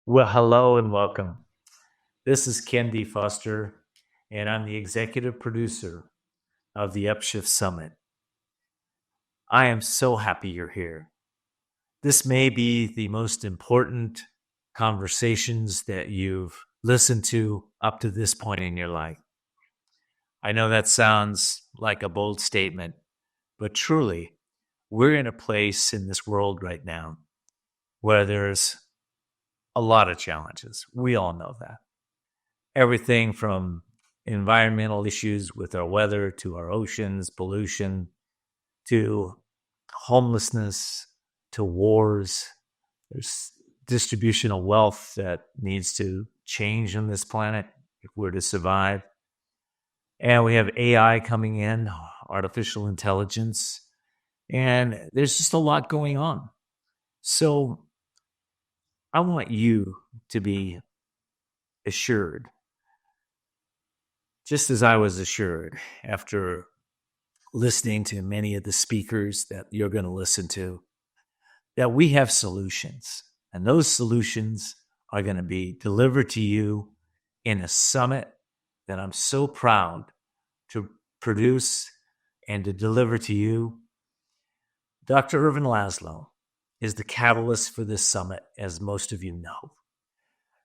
Well, hello and welcome. This is kendfoster, and I'm the executive producer of the Upshift Summit. I am so happy you're here. This may be the most important conversations that you've listened to up to this point in your life. I know that sounds like a bold statement, but truly, we're in a place in this world right now where there's a lot of challenges. We all know that. Everything from environmental issues with our weather to our oceans, pollution, to homelessness, to wars. There's distribution of wealth that needs to change on this planet if we're to survive. And we have AI coming in, artificial intelligence, and there's just a lot going on. So I want you to be assured, just as I was assured after listening to many of the speakers that you're going to listen to, that we have solutions. And those solutions are going to be delivered to you in a summit that I'm so proud to produce and to deliver to you. Dr. Ervin Laszlo is the catalyst for this summit, as most of you know.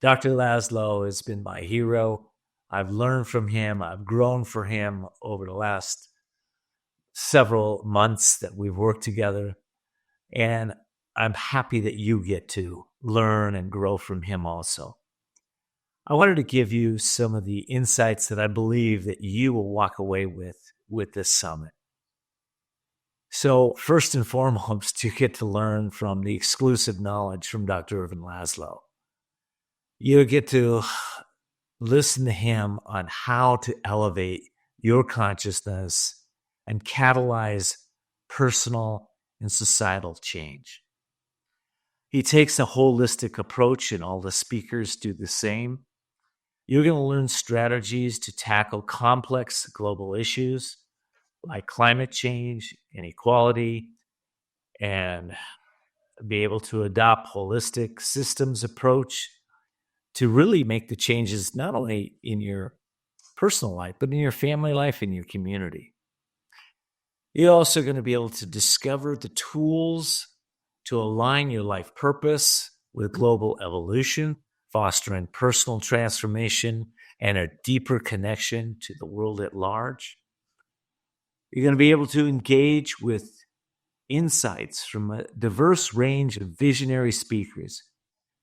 Dr. Laszlo has been my hero. I've learned from him. I've grown for him over the last several months that we've worked together. And I'm happy that you get to learn and grow from him also. I wanted to give you some of the insights that I believe that you will walk away with this summit. So first and foremost, you get to learn from the exclusive knowledge from Dr. Ervin Laszlo. You get to listen to him on how to elevate your consciousness and catalyze personal and societal change. He takes a holistic approach, and all the speakers do the same. You're going to learn strategies to tackle complex global issues like climate change, inequality, and be able to adopt holistic systems approach to really make the changes not only in your personal life, but in your family life and your community. You're also going to be able to discover the tools to align your life purpose with global evolution, fostering personal transformation and a deeper connection to the world at large. You're going to be able to engage with insights from a diverse range of visionary speakers,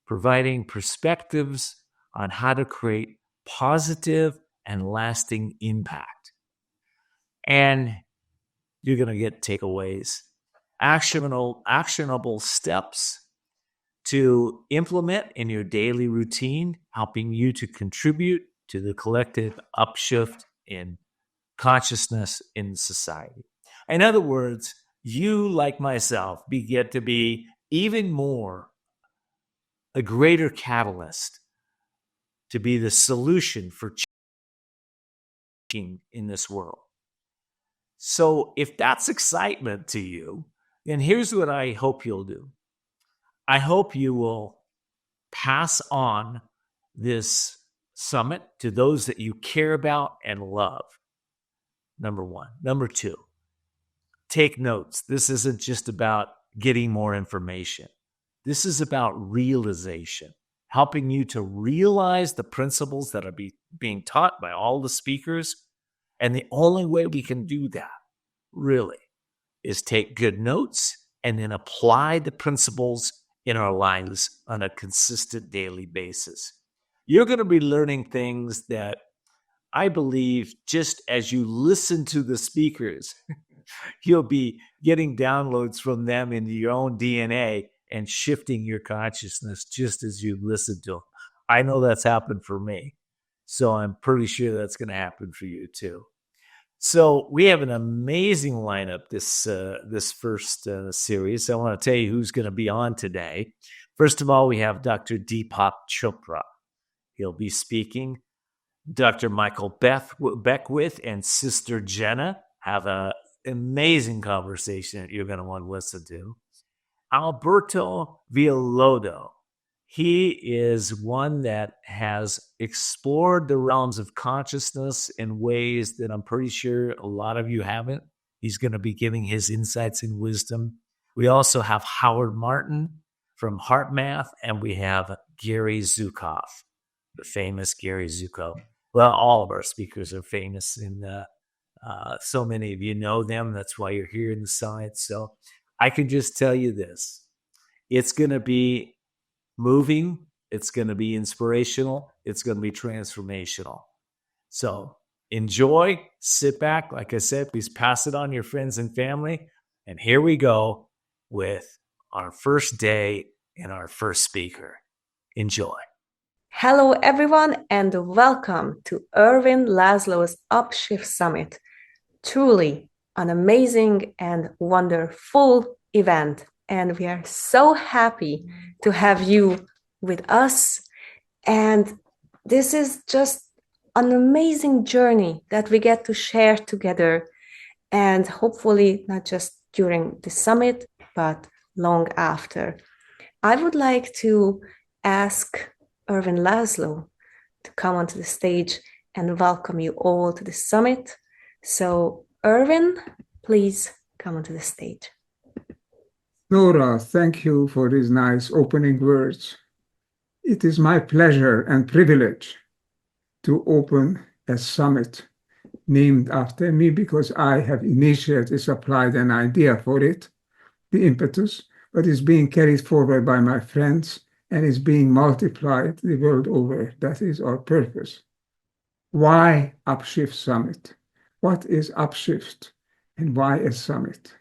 providing perspectives on how to create positive and lasting impact. And you're going to get takeaways, actionable steps to implement in your daily routine, helping you to contribute to the collective upshift in consciousness in society. In other words, you, like myself, get to be even more a greater catalyst to be the solution for change in this world. So if that's excitement to you, then here's what I hope you'll do. I hope you will pass on this summit to those that you care about and love. Number one. Number two, take notes. This isn't just about getting more information. This is about realization, helping you to realize the principles that are being taught by all the speakers. And the only way we can do that, really, is take good notes and then apply the principles in our lives on a consistent daily basis. You're going to be learning things that I believe just as you listen to the speakers, you'll be getting downloads from them into your own DNA and shifting your consciousness just as you listen to them. I know that's happened for me, so I'm pretty sure that's going to happen for you too. So we have an amazing lineup this first series. I want to tell you who's going to be on today. First of all, we have Dr. Deepak Chopra. He'll be speaking. Dr. Michael Beckwith and Sister Jenna have an amazing conversation that you're going to want to listen to. Alberto Villoldo. He is one that has explored the realms of consciousness in ways that I'm pretty sure a lot of you haven't. He's going to be giving his insights and wisdom. We also have Howard Martin from Heart Math, and we have Gary Zukav, the famous Gary Zukav. Well, all of our speakers are famous, and so many of you know them. That's why you're here in the summit. So I can just tell you this. It's going to be moving, it's going to be inspirational, it's going to be transformational. So enjoy, sit back. Like I said, please pass it on to your friends and family. And here we go with our first day and our first speaker. Enjoy. Hello, everyone, and welcome to Ervin Laszlo's Upshift Summit. Truly an amazing and wonderful event. And we are so happy to have you with us. And this is just an amazing journey that we get to share together. And hopefully not just during the summit, but long after. I would like to ask Ervin Laszlo to come onto the stage and welcome you all to the summit. So, Ervin, please come onto the stage. Nora, thank you for these nice opening words. It is my pleasure and privilege to open a summit named after me because I have initiated, supplied an idea for it, the impetus, but it's being carried forward by my friends and is being multiplied the world over. That is our purpose. Why Upshift Summit? What is Upshift and why a summit?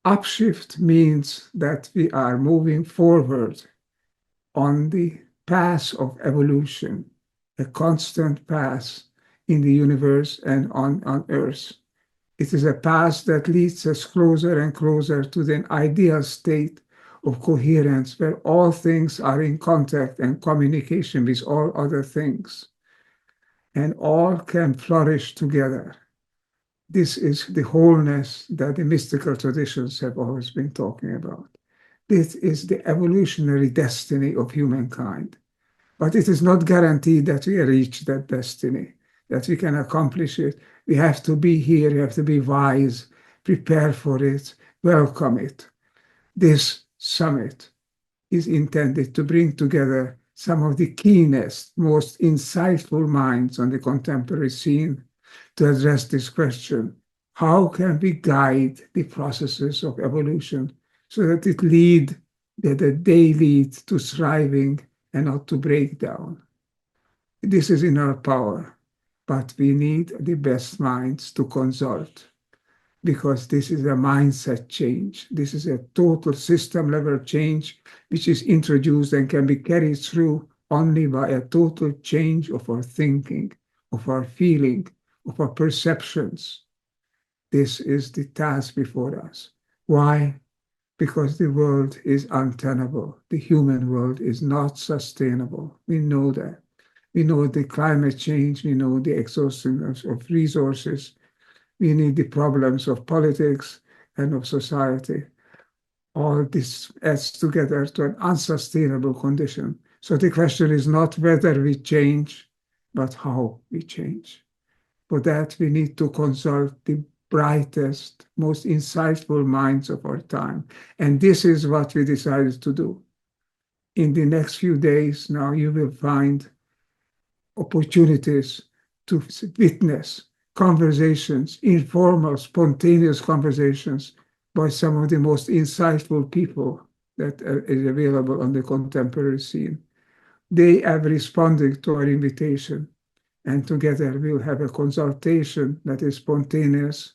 Upshift means that we are moving forward on the path of evolution, a constant path in the universe and on Earth. It is a path that leads us closer and closer to the ideal state of coherence, where all things are in contact and communication with all other things, and all can flourish together. This is the wholeness that the mystical traditions have always been talking about. This is the evolutionary destiny of humankind. But it is not guaranteed that we reach that destiny, that we can accomplish it. We have to be here, we have to be wise, prepare for it, welcome it. This summit is intended to bring together some of the keenest, most insightful minds on the contemporary scene to address this question. How can we guide the processes of evolution so that they lead to thriving and not to breakdown? This is in our power, but we need the best minds to consult, because this is a mindset change. This is a total system level change, which is introduced and can be carried through only by a total change of our thinking, of our feeling, of our perceptions. This is the task before us. Why? Because the world is untenable. The human world is not sustainable. We know that. We know the climate change. We know the exhaustion of resources. We need the problems of politics and of society. All this adds together to an unsustainable condition. So the question is not whether we change, but how we change. For that, we need to consult the brightest, most insightful minds of our time. And this is what we decided to do. In the next few days, now you will find opportunities to witness conversations, informal, spontaneous conversations by some of the most insightful people that is available on the contemporary scene. They have responded to our invitation, and together we'll have a consultation that is spontaneous,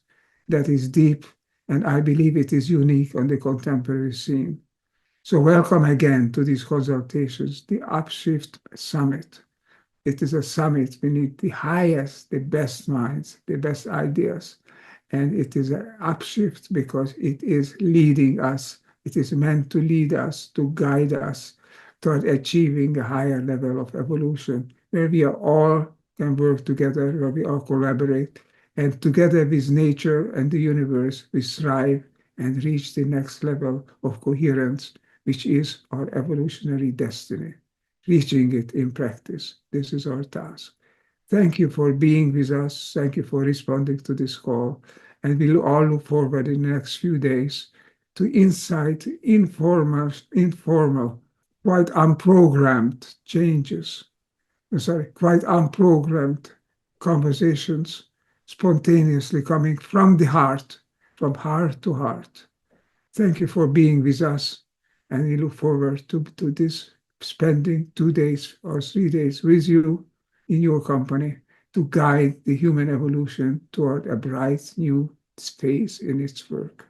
that is deep, and I believe it is unique on the contemporary scene. So welcome again to these consultations, the Upshift Summit. It is a summit. We need the highest, the best minds, the best ideas. And it is an upshift because it is leading us. It is meant to lead us, to guide us toward achieving a higher level of evolution, where we are all can work together, where we all collaborate. And together with nature and the universe, we strive and reach the next level of coherence, which is our evolutionary destiny. Reaching it in practice. This is our task. Thank you for being with us. Thank you for responding to this call. And we'll all look forward in the next few days to insight, informal, quite unprogrammed changes. Quite unprogrammed conversations spontaneously coming from the heart, from heart to heart. Thank you for being with us. And we look forward to this, spending 2 days or 3 days with you in your company to guide the human evolution toward a bright new phase in its work.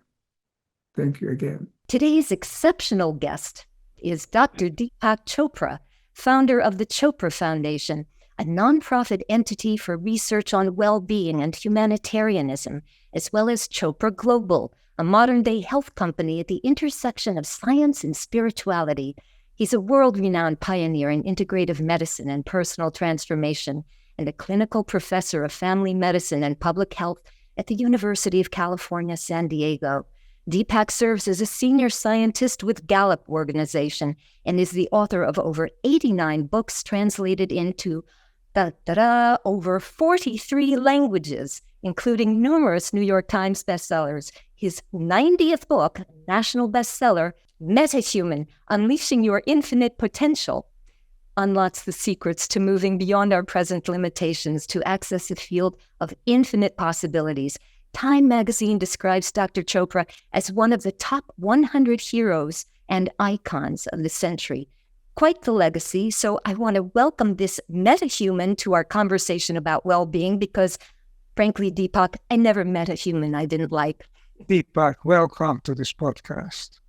Thank you again. Today's exceptional guest is Dr. Deepak Chopra, founder of the Chopra Foundation, a nonprofit entity for research on well-being and humanitarianism, as well as Chopra Global, a modern-day health company at the intersection of science and spirituality. He's a world-renowned pioneer in integrative medicine and personal transformation, and a clinical professor of family medicine and public health at the University of California, San Diego. Deepak serves as a senior scientist with Gallup Organization and is the author of over 89 books translated into over 43 languages, including numerous New York Times bestsellers. His 90th book, national bestseller, Metahuman, Unleashing Your Infinite Potential, unlocks the secrets to moving beyond our present limitations to access a field of infinite possibilities. Time magazine describes Dr. Chopra as one of the top 100 heroes and icons of the century. Quite the legacy, so I want to welcome this metahuman to our conversation about well-being because, frankly, Deepak, I never met a human I didn't like. Deepak, welcome to this podcast.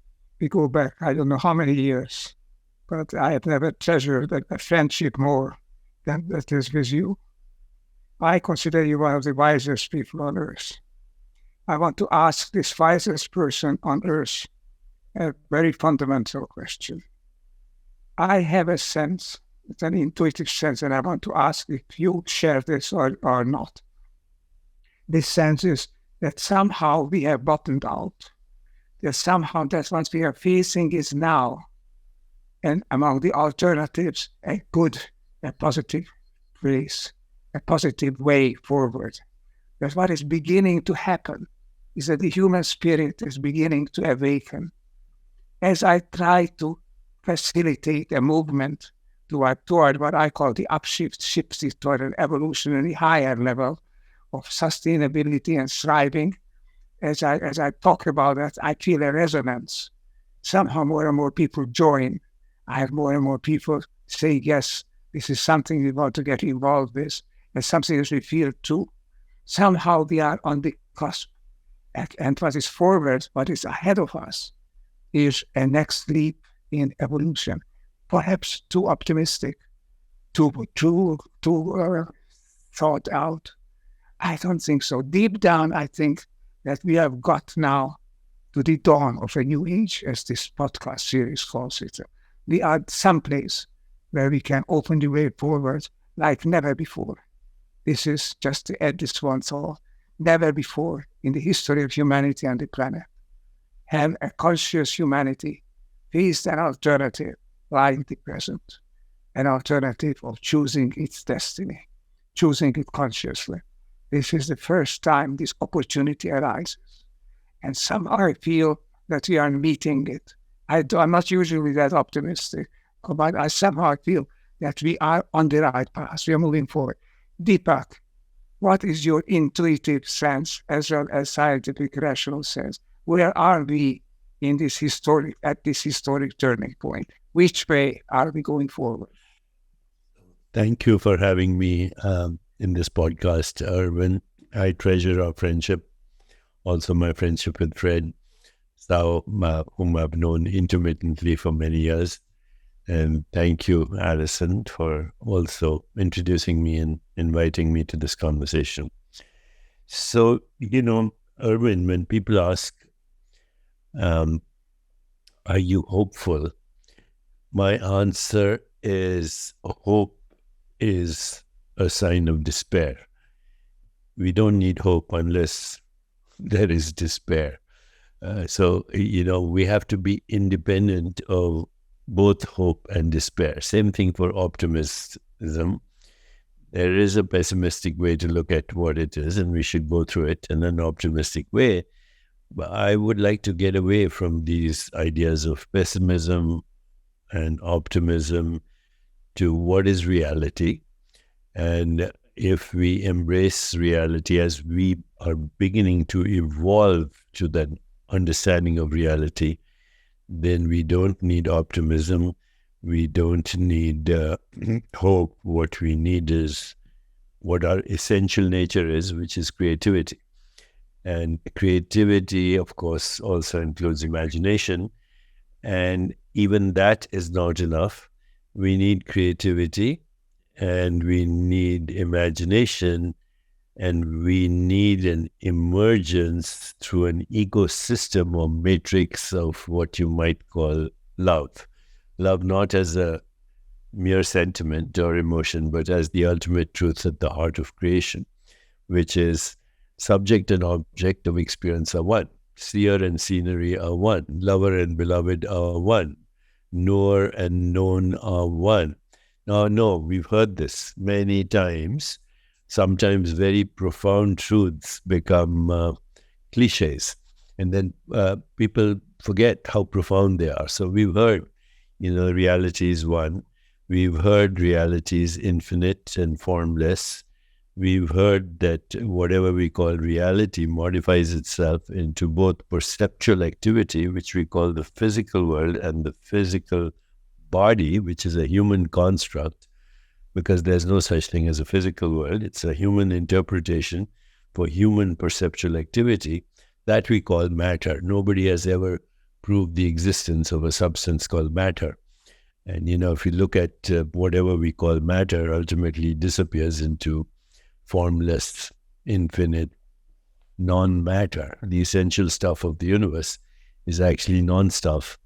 We go back, I don't know how many years, but I have never treasured a friendship more than that is with you. I consider you one of the wisest people on earth. I want to ask this wisest person on earth a very fundamental question. I have a sense, it's an intuitive sense, and I want to ask if you share this or not. This sense is that somehow we have bottomed out, that somehow that what we are facing is now, and among the alternatives, a positive place, a positive way forward. That what is beginning to happen is that the human spirit is beginning to awaken. As I try to facilitate a movement toward what I call the upshift, shifted toward an evolutionary higher level of sustainability and thriving, as I talk about that, I feel a resonance. Somehow more and more people join. I have more and more people say, yes, this is something we want to get involved with, and something that we feel too. Somehow we are on the cusp. And what is forward, what is ahead of us, is a next leap in evolution. Perhaps too optimistic, too thought out. I don't think so. Deep down, I think that we have got now to the dawn of a new age, as this podcast series calls it. We are someplace where we can open the way forward like never before. This is just to add this one thought. Never before in the history of humanity and the planet have a conscious humanity faced an alternative like the present, an alternative of choosing its destiny, choosing it consciously. This is the first time this opportunity arises. And somehow I feel that we are meeting it. I'm not usually that optimistic, but I somehow feel that we are on the right path. We are moving forward. Deepak, what is your intuitive sense as well as scientific rational sense? Where are we in this historic turning point? Which way are we going forward? Thank you for having me in this podcast, Ervin. I treasure our friendship, also my friendship with Fred, whom I've known intermittently for many years. And thank you, Alison, for also introducing me and inviting me to this conversation. So, Ervin, when people ask, are you hopeful? My answer is hope is a sign of despair. We don't need hope unless there is despair. So, we have to be independent of both hope and despair. Same thing for optimism. There is a pessimistic way to look at what it is, and we should go through it in an optimistic way. But I would like to get away from these ideas of pessimism and optimism to what is reality. And if we embrace reality as we are beginning to evolve to that understanding of reality, then we don't need optimism. We don't need hope. What we need is what our essential nature is, which is creativity. And creativity, of course, also includes imagination. And even that is not enough. We need creativity, and we need imagination, and we need an emergence through an ecosystem or matrix of what you might call love. Love not as a mere sentiment or emotion, but as the ultimate truth at the heart of creation, which is subject and object of experience are one. Seer and scenery are one. Lover and beloved are one. Knower and known are one. Now, no, we've heard this many times. Sometimes very profound truths become cliches, and then people forget how profound they are. So we've heard, reality is one. We've heard reality is infinite and formless. We've heard that whatever we call reality modifies itself into both perceptual activity, which we call the physical world, and the physical body, which is a human construct, because there's no such thing as a physical world. It's a human interpretation for human perceptual activity that we call matter. Nobody has ever proved the existence of a substance called matter. And, if you look at whatever we call matter, ultimately disappears into formless, infinite, non-matter. The essential stuff of the universe is actually non-stuff.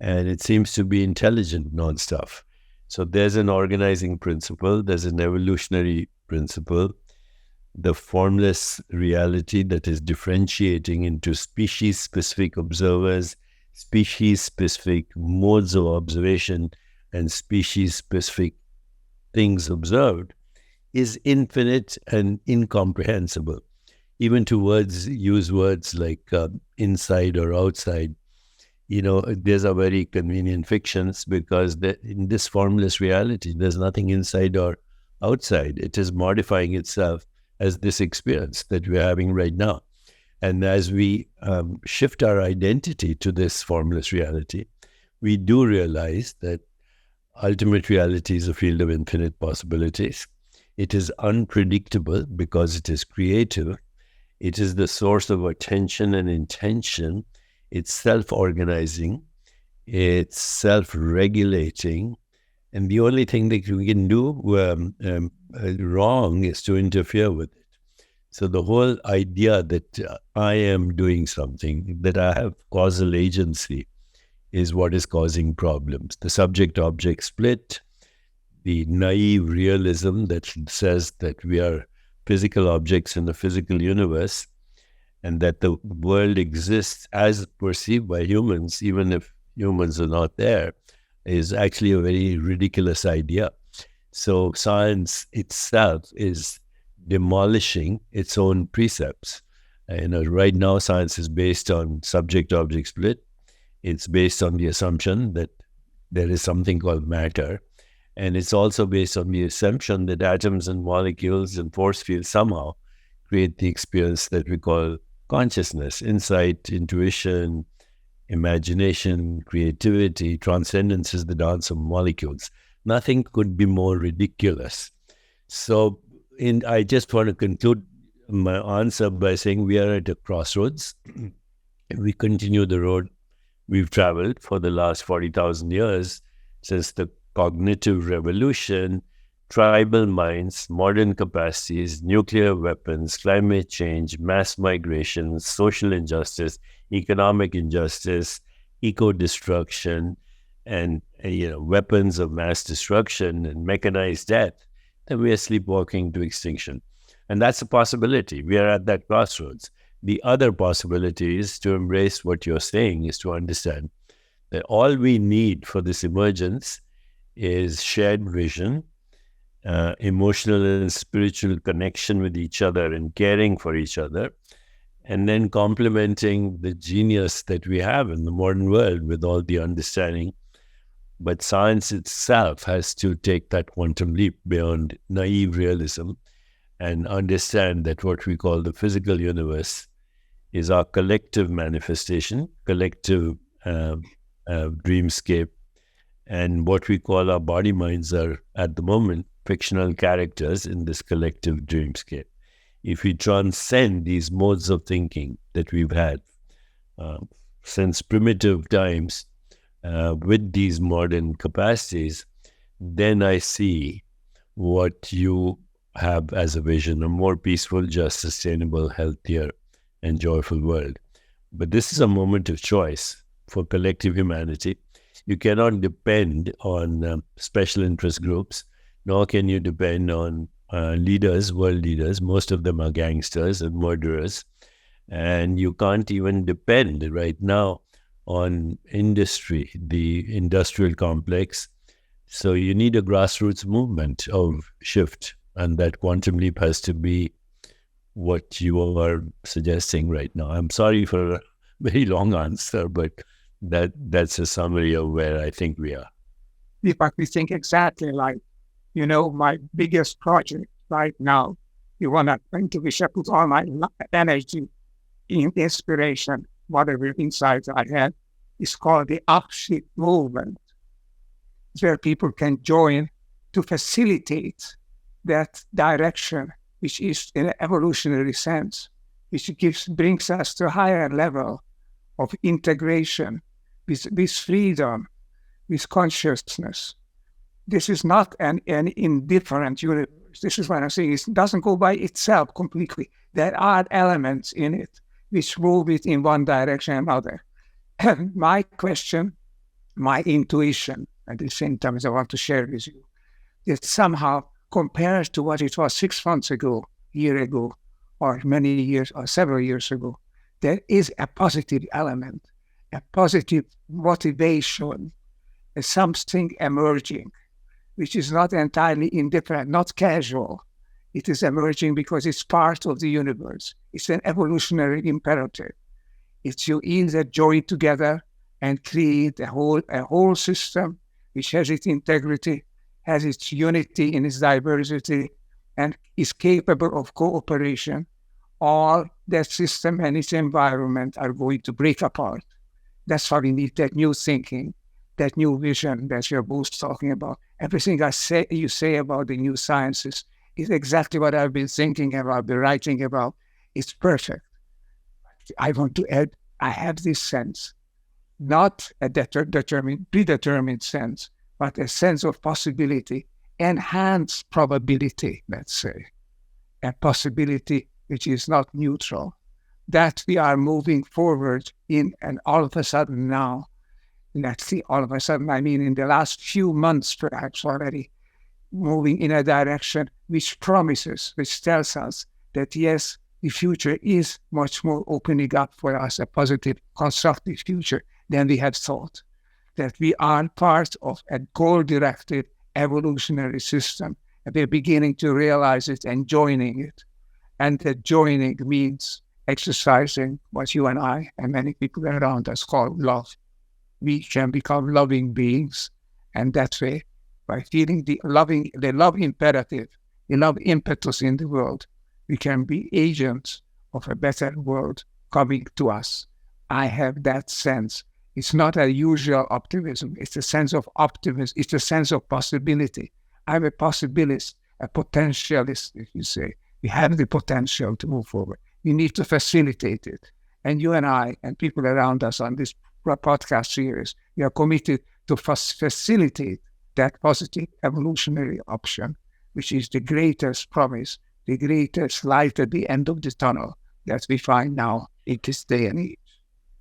And it seems to be intelligent non-stuff. So there's an organizing principle, there's an evolutionary principle, the formless reality that is differentiating into species-specific observers, species-specific modes of observation, and species-specific things observed, is infinite and incomprehensible. Even to use words like inside or outside, these are very convenient fictions, because in this formless reality, there's nothing inside or outside. It is modifying itself as this experience that we're having right now. And as we shift our identity to this formless reality, we do realize that ultimate reality is a field of infinite possibilities. It is unpredictable because it is creative. It is the source of attention and intention. It's self-organizing. It's self-regulating. And the only thing that we can do wrong is to interfere with it. So the whole idea that I am doing something, that I have causal agency, is what is causing problems. The subject-object split, the naive realism that says that we are physical objects in the physical universe, and that the world exists as perceived by humans, even if humans are not there, is actually a very ridiculous idea. So science itself is demolishing its own precepts. Right now, science is based on subject-object split. It's based on the assumption that there is something called matter. And it's also based on the assumption that atoms and molecules and force fields somehow create the experience that we call consciousness, insight, intuition, imagination, creativity. Transcendence is the dance of molecules. Nothing could be more ridiculous. So I just want to conclude my answer by saying we are at a crossroads. We continue the road we've traveled for the last 40,000 years since the cognitive revolution, tribal minds, modern capacities, nuclear weapons, climate change, mass migration, social injustice, economic injustice, eco-destruction, and weapons of mass destruction and mechanized death, then we are sleepwalking to extinction. And that's a possibility. We are at that crossroads. The other possibility is to embrace what you're saying, is to understand that all we need for this emergence is shared vision, emotional and spiritual connection with each other and caring for each other, and then complementing the genius that we have in the modern world with all the understanding. But science itself has to take that quantum leap beyond naive realism and understand that what we call the physical universe is our collective manifestation, collective dreamscape. And what we call our body minds are, at the moment, fictional characters in this collective dreamscape. If we transcend these modes of thinking that we've had since primitive times with these modern capacities, then I see what you have as a vision, a more peaceful, just, sustainable, healthier, and joyful world. But this is a moment of choice for collective humanity. You cannot depend on special interest groups, nor can you depend on leaders, world leaders. Most of them are gangsters and murderers. And you can't even depend right now on industry, the industrial complex. So you need a grassroots movement of shift. And that quantum leap has to be what you are suggesting right now. I'm sorry for a very long answer, but that's a summary of where I think we are. Deepak, we think exactly like, my biggest project right now, you want to be put all my energy in inspiration, whatever insights I had, is called the Upshift movement, where people can join to facilitate that direction, which is in an evolutionary sense, which brings us to a higher level of integration with freedom, with consciousness. This is not an indifferent universe. This is what I'm saying. It doesn't go by itself completely. There are elements in it which move it in one direction or another. And my question, my intuition, at the same time as I want to share with you, that somehow compared to what it was 6 months ago, a year ago, or many years, or several years ago, there is a positive element, a positive motivation, something emerging, which is not entirely indifferent, not casual. It is emerging because it's part of the universe. It's an evolutionary imperative. It's you either join together and create a whole system which has its integrity, has its unity in its diversity, and is capable of cooperation. All that system and its environment are going to break apart. That's why we need that new thinking, that new vision that you're both talking about. Everything you say about the new sciences is exactly what I've been thinking about, been writing about. It's perfect. I want to add, I have this sense, not a predetermined sense, but a sense of possibility, enhanced probability, let's say, a possibility which is not neutral, that we are moving forward in, and all of a sudden now, let's see, all of a sudden, I mean in the last few months perhaps already, moving in a direction which promises, which tells us that yes, the future is much more opening up for us, a positive, constructive future than we had thought. That we are part of a goal-directed evolutionary system, and we're beginning to realize it and joining it. And that joining means exercising what you and I and many people around us call love. We can become loving beings, and that way, by feeling the love imperative, the love impetus in the world, we can be agents of a better world coming to us. I have that sense. It's not a usual optimism. It's a sense of optimism. It's a sense of possibility. I'm a possibilist, a potentialist, if you say. We have the potential to move forward. We need to facilitate it. And you and I and people around us on this podcast series, we are committed to facilitate that positive evolutionary option, which is the greatest promise, the greatest light at the end of the tunnel that we find now in this day and age.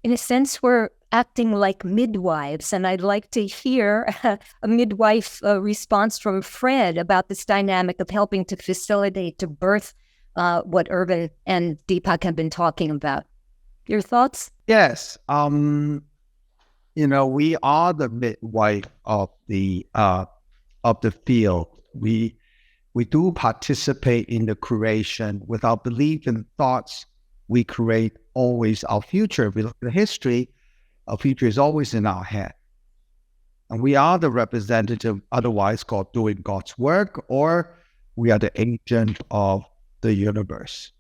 In a sense, we're acting like midwives, and I'd like to hear a midwife response from Fred about this dynamic of helping to facilitate, to birth what Ervin and Deepak have been talking about. Your thoughts? Yes. We are the midwife of the field. We do participate in the creation. With our belief and thoughts, we create always our future. If we look at the history, our future is always in our head. And we are the representative, otherwise called doing God's work, or we are the agent of the universe.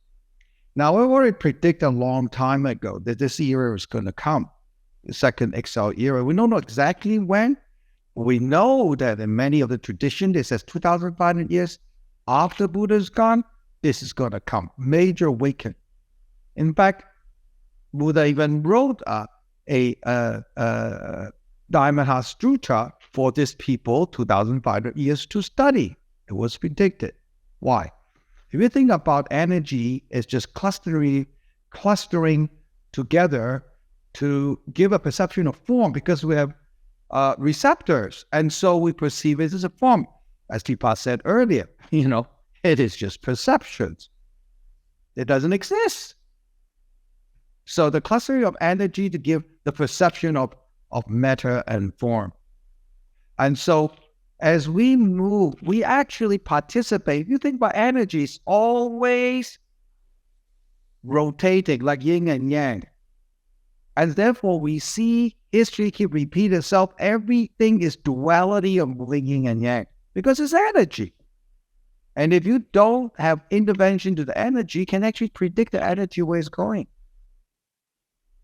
Now, we already predicted a long time ago that this era is going to come, the second exile era. We don't know exactly when. We know that in many of the traditions, it says 2,500 years after Buddha is gone, this is going to come. Major awakening. In fact, Buddha even wrote a Dharma for this people 2,500 years to study. It was predicted. Why? If you think about energy, it's just clustering together to give a perception of form, because we have receptors, and so we perceive it as a form. As Deepak said earlier, it is just perceptions. It doesn't exist. So the clustering of energy to give the perception of matter and form. And so as we move, we actually participate. If you think about energy, it's always rotating like yin and yang. And therefore we see history keep repeating itself. Everything is duality of yin and yang because it's energy. And if you don't have intervention to the energy, you can actually predict the energy where it's going.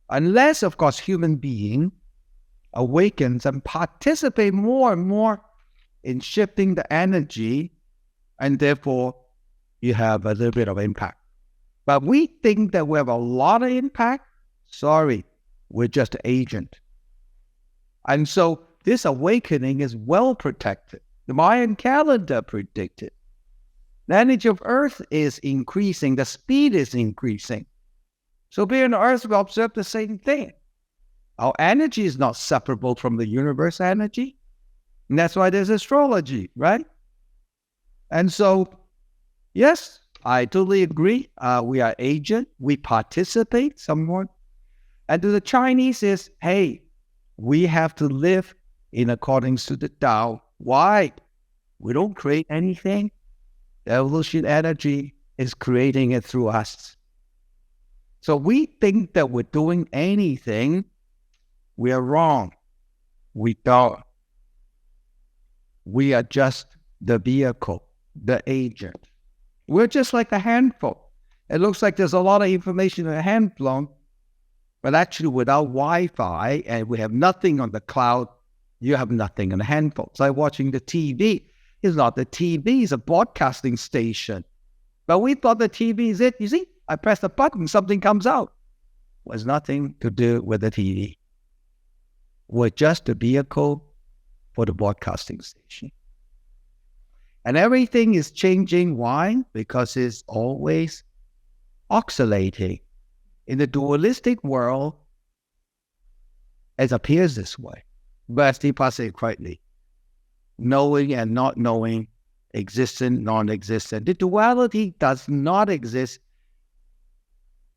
Unless, of course, human being awakens and participate more and more in shifting the energy, and therefore you have a little bit of impact. But we think that we have a lot of impact. Sorry, we're just an agent. And so this awakening is well protected. The Mayan calendar predicted. The energy of Earth is increasing. The speed is increasing. So being on Earth, we observe the same thing. Our energy is not separable from the universe energy. And that's why there's astrology, right? And so, yes, I totally agree. We are agent. We participate somewhat. And to the Chinese is, hey, we have to live in accordance to the Tao. Why? We don't create anything. The evolution energy is creating it through us. So we think that we're doing anything. We are wrong. We don't. We are just the vehicle, the agent. We're just like a handful. It looks like there's a lot of information in a handful, but actually without Wi-Fi and we have nothing on the cloud, you have nothing in a handful. It's like watching the TV. It's not the TV, it's a broadcasting station. But we thought the TV is it. You see, I press the button, something comes out. It has nothing to do with the TV. We're just a vehicle for the broadcasting station. And everything is changing. Why? Because it's always oscillating. In the dualistic world, it appears this way. But as Deepak said correctly, knowing and not knowing, existent, non-existent. The duality does not exist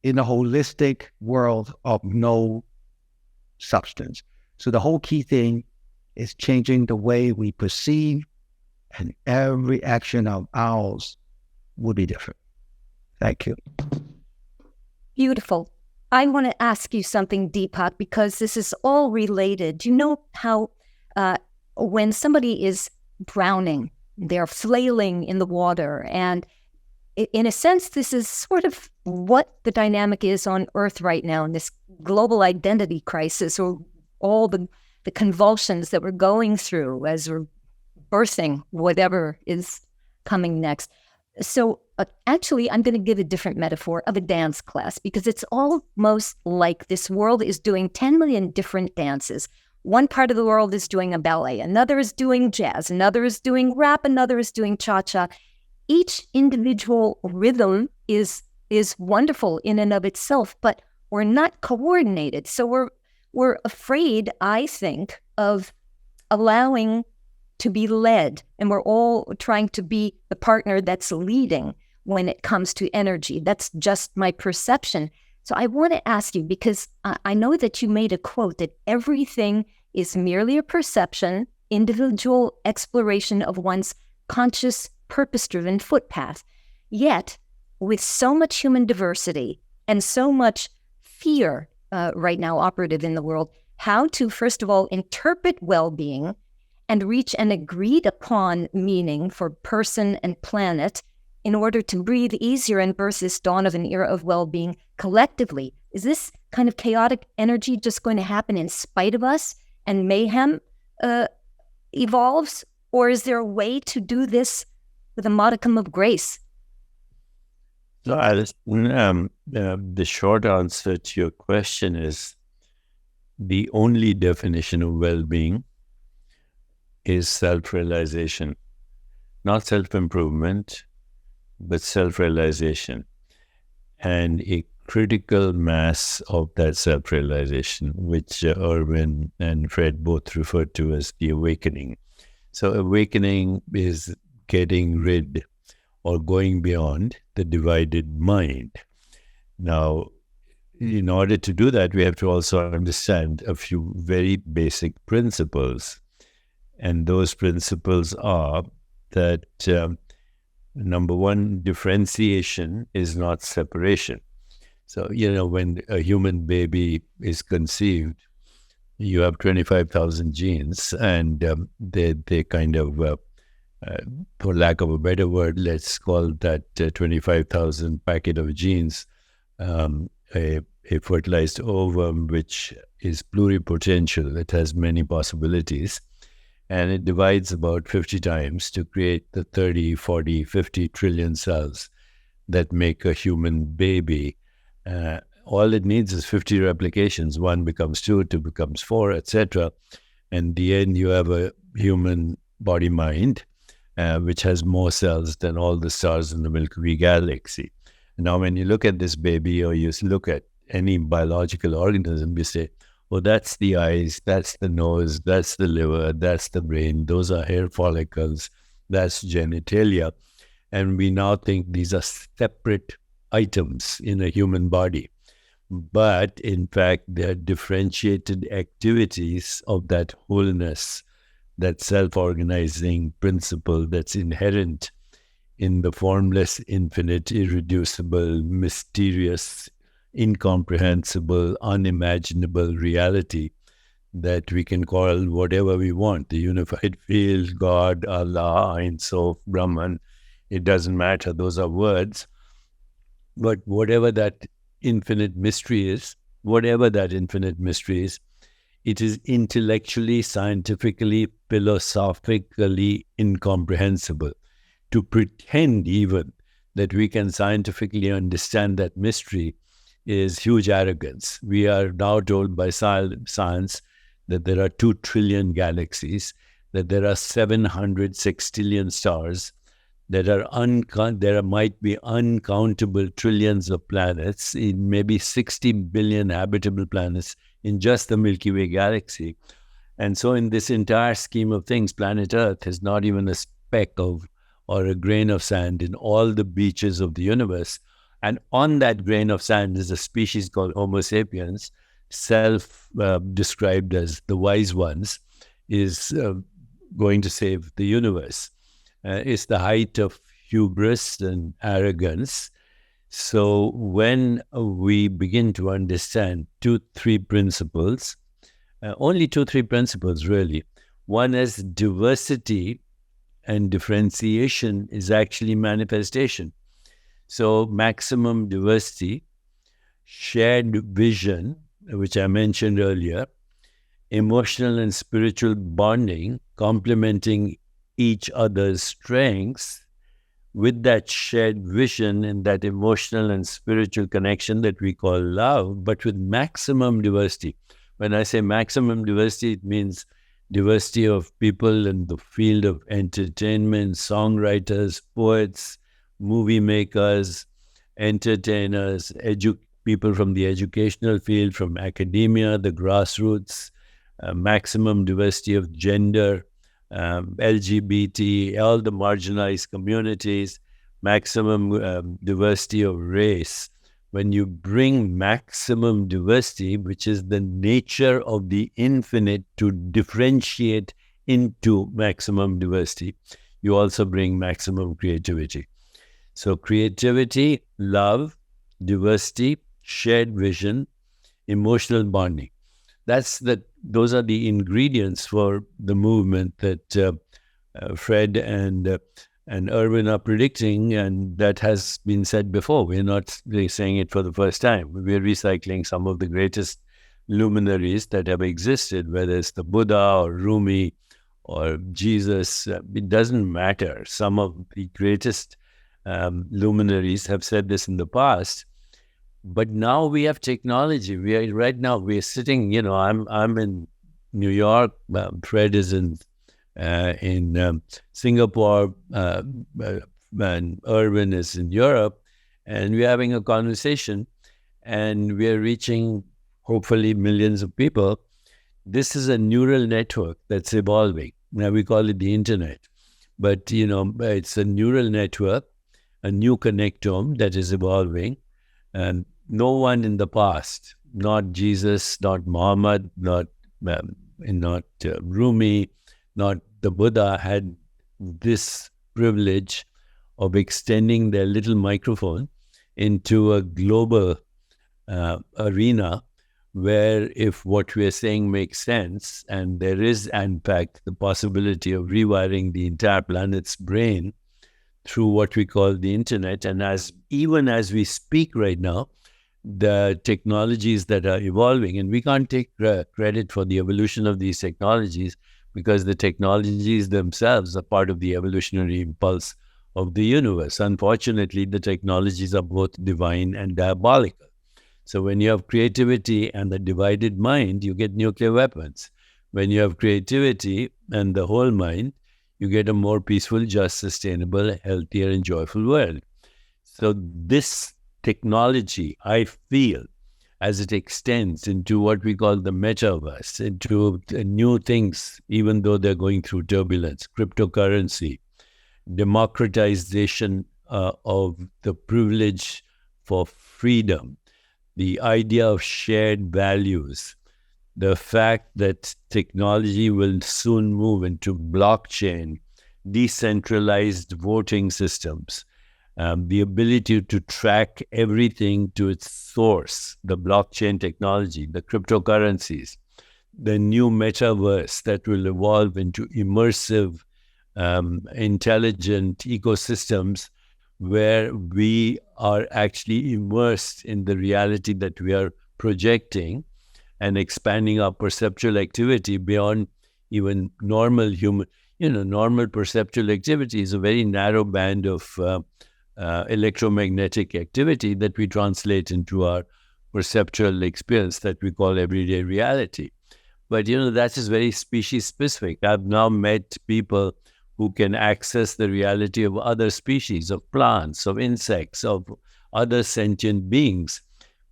in the holistic world of no substance. So the whole key thing is changing the way we perceive, and every action of ours will be different. Thank you. Beautiful. I want to ask you something, Deepak, because this is all related. You know how when somebody is drowning, they're flailing in the water, and in a sense, this is sort of what the dynamic is on Earth right now in this global identity crisis, or all the convulsions that we're going through as we're birthing whatever is coming next. So actually, I'm going to give a different metaphor of a dance class, because it's almost like this world is doing 10 million different dances. One part of the world is doing a ballet, another is doing jazz, another is doing rap, another is doing cha-cha. Each individual rhythm is wonderful in and of itself, but we're not coordinated. So we're afraid, I think, of allowing to be led, and we're all trying to be the partner that's leading, when it comes to energy. That's just my perception. So I want to ask you, because I know that you made a quote that everything is merely a perception, individual exploration of one's conscious, purpose-driven footpath. Yet, with so much human diversity and so much fear right now operative in the world, how to, first of all, interpret well-being and reach an agreed upon meaning for person and planet in order to breathe easier and birth this dawn of an era of well-being collectively. Is this kind of chaotic energy just going to happen in spite of us and mayhem evolves? Or is there a way to do this with a modicum of grace? So the short answer to your question is the only definition of well-being is self-realization, not self-improvement, but self-realization, and a critical mass of that self-realization, which Ervin and Fred both referred to as the awakening. So awakening is getting rid or going beyond the divided mind. Now, in order to do that, we have to also understand a few very basic principles. And those principles are that, number one, differentiation is not separation. So, when a human baby is conceived, you have 25,000 genes, and they kind of, for lack of a better word, let's call that 25,000 packet of genes a fertilized ovum, which is pluripotential. It has many possibilities. And it divides about 50 times to create the 30, 40, 50 trillion cells that make a human baby. All it needs is 50 replications. 1 becomes 2, 2 becomes 4, etc. And in the end, you have a human body mind, which has more cells than all the stars in the Milky Way galaxy. Now, when you look at this baby, or you look at any biological organism, you say, well, that's the eyes, that's the nose, that's the liver, that's the brain, those are hair follicles, that's genitalia. And we now think these are separate items in a human body. But in fact, they're differentiated activities of that wholeness, that self-organizing principle that's inherent in the formless, infinite, irreducible, mysterious, incomprehensible, unimaginable reality that we can call whatever we want, the unified field, God, Allah, Ein Sof, Brahman. It doesn't matter, those are words. But whatever that infinite mystery is, it is intellectually, scientifically, philosophically incomprehensible. To pretend even that we can scientifically understand that mystery is huge arrogance. We are now told by science that there are 2 trillion galaxies, that there are 700 sextillion stars, that there might be uncountable trillions of planets, in maybe 60 billion habitable planets in just the Milky Way galaxy. And so in this entire scheme of things, planet Earth is not even a speck of or a grain of sand in all the beaches of the universe. And on that grain of sand is a species called Homo sapiens, self-described as the wise ones, is going to save the universe. It's the height of hubris and arrogance. So when we begin to understand 2-3 principles, only 2-3 principles really. One is diversity and differentiation is actually manifestation. So maximum diversity, shared vision, which I mentioned earlier, emotional and spiritual bonding, complementing each other's strengths with that shared vision and that emotional and spiritual connection that we call love, but with maximum diversity. When I say maximum diversity, it means diversity of people in the field of entertainment, songwriters, poets, movie makers, entertainers, people from the educational field, from academia, the grassroots, maximum diversity of gender, LGBT, all the marginalized communities, maximum diversity of race, when you bring maximum diversity, which is the nature of the infinite to differentiate into maximum diversity, you also bring maximum creativity. So creativity, love, diversity, shared vision, emotional bonding. Those are the ingredients for the movement that Fred and Ervin are predicting, and that has been said before. We're not really saying it for the first time. We're recycling some of the greatest luminaries that have existed, whether it's the Buddha or Rumi or Jesus. It doesn't matter. Some of the greatest luminaries have said this in the past, but now we have technology. We're sitting. I'm in New York. Fred is in Singapore, and Ervin is in Europe, and we're having a conversation, and we're reaching hopefully millions of people. This is a neural network that's evolving. Now we call it the internet, but it's a neural network, a new connectome that is evolving. And no one in the past, not Jesus, not Muhammad, not Rumi, not the Buddha, had this privilege of extending their little microphone into a global arena where, if what we are saying makes sense, and there is in fact the possibility of rewiring the entire planet's brain through what we call the internet, and even as we speak right now, the technologies that are evolving, and we can't take credit for the evolution of these technologies, because the technologies themselves are part of the evolutionary impulse of the universe. Unfortunately, the technologies are both divine and diabolical. So when you have creativity and the divided mind, you get nuclear weapons. When you have creativity and the whole mind, you get a more peaceful, just, sustainable, healthier, and joyful world. So this technology, I feel, as it extends into what we call the metaverse, into new things, even though they're going through turbulence, cryptocurrency, democratization of the privilege for freedom, the idea of shared values, the fact that technology will soon move into blockchain, decentralized voting systems, the ability to track everything to its source, the blockchain technology, the cryptocurrencies, the new metaverse that will evolve into immersive, intelligent ecosystems where we are actually immersed in the reality that we are projecting and expanding our perceptual activity beyond even normal normal perceptual activity is a very narrow band of electromagnetic activity that we translate into our perceptual experience that we call everyday reality. But, that is very species specific. I've now met people who can access the reality of other species, of plants, of insects, of other sentient beings.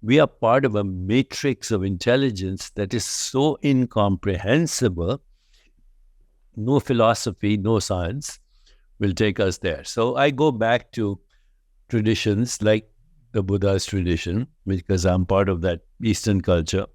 We are part of a matrix of intelligence that is so incomprehensible. No philosophy, no science will take us there. So I go back to traditions like the Buddha's tradition, because I'm part of that Eastern culture,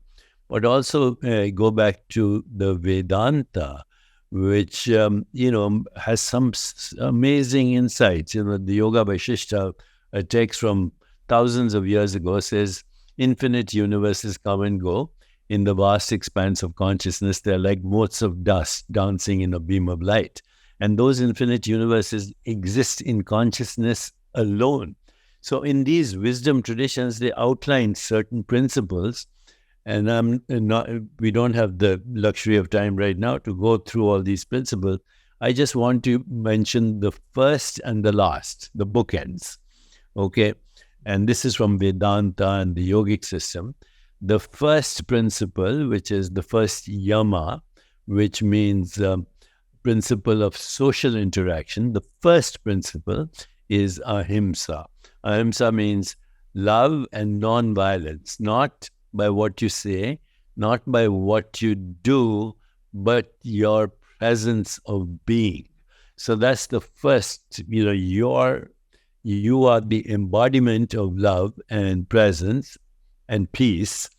but also go back to the Vedanta, which, has some amazing insights. The Yoga Vaishishta, a text from thousands of years ago, says infinite universes come and go. In the vast expanse of consciousness, they're like motes of dust dancing in a beam of light. And those infinite universes exist in consciousness alone. So in these wisdom traditions, they outline certain principles. And we don't have the luxury of time right now to go through all these principles. I just want to mention the first and the last, the bookends. Okay. And this is from Vedanta and the yogic system. The first principle, which is the first yama, which means principle of social interaction. The first principle is ahimsa. Ahimsa means love and non-violence, not by what you say, not by what you do, but your presence of being. So that's the first, your You are the embodiment of love and presence and peace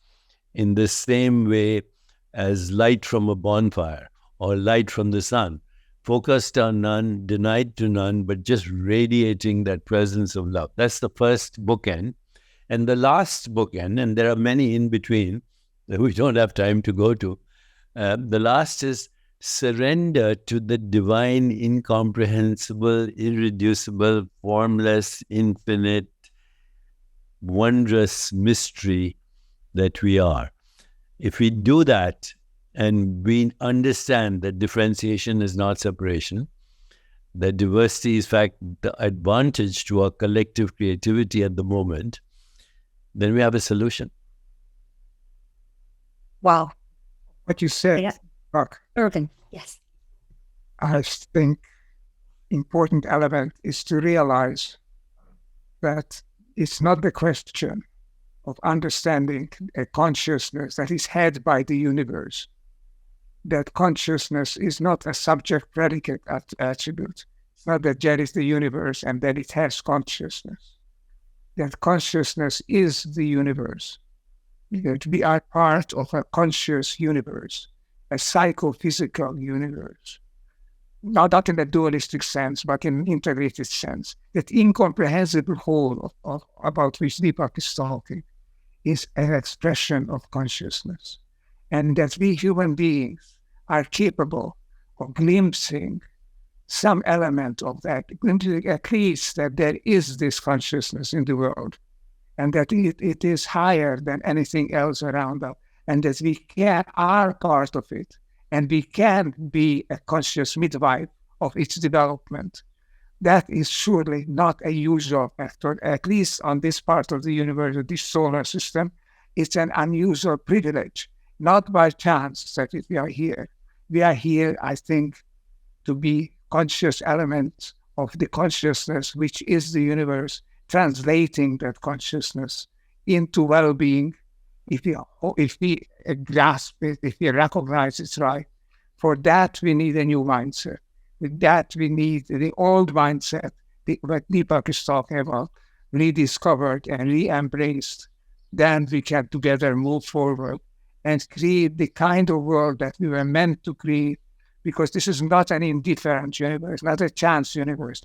in the same way as light from a bonfire or light from the sun, focused on none, denied to none, but just radiating that presence of love. That's the first bookend. And the last bookend, and there are many in between that we don't have time to go to, the last is surrender to the divine, incomprehensible, irreducible, formless, infinite, wondrous mystery that we are. If we do that and we understand that differentiation is not separation, that diversity is, in fact, the advantage to our collective creativity at the moment, then we have a solution. Wow. What you said, Yeah. Buck, Ervin, yes. I think important element is to realize that it's not the question of understanding a consciousness that is held by the universe. That consciousness is not a subject-predicate attribute. It's not that there is the universe and that it has consciousness. That consciousness is the universe. That we are part of a conscious universe, a psychophysical universe. Not in a dualistic sense, but in an integrated sense. That incomprehensible whole about which Deepak is talking is an expression of consciousness. And that we human beings are capable of glimpsing some element of that, glimpsing at least that there is this consciousness in the world, and that it is higher than anything else around us, and that we are part of it, and we can be a conscious midwife of its development. That is surely not a usual factor, at least on this part of the universe, this solar system. It's an unusual privilege, not by chance that we are here. We are here, I think, to be conscious elements of the consciousness, which is the universe, translating that consciousness into well-being, if we grasp it, if we recognize it right. For that, we need a new mindset. With that, we need the old mindset, what Deepak is talking about, rediscovered and re-embraced. Then we can together move forward and create the kind of world that we were meant to create, because this is not an indifferent universe, not a chance universe.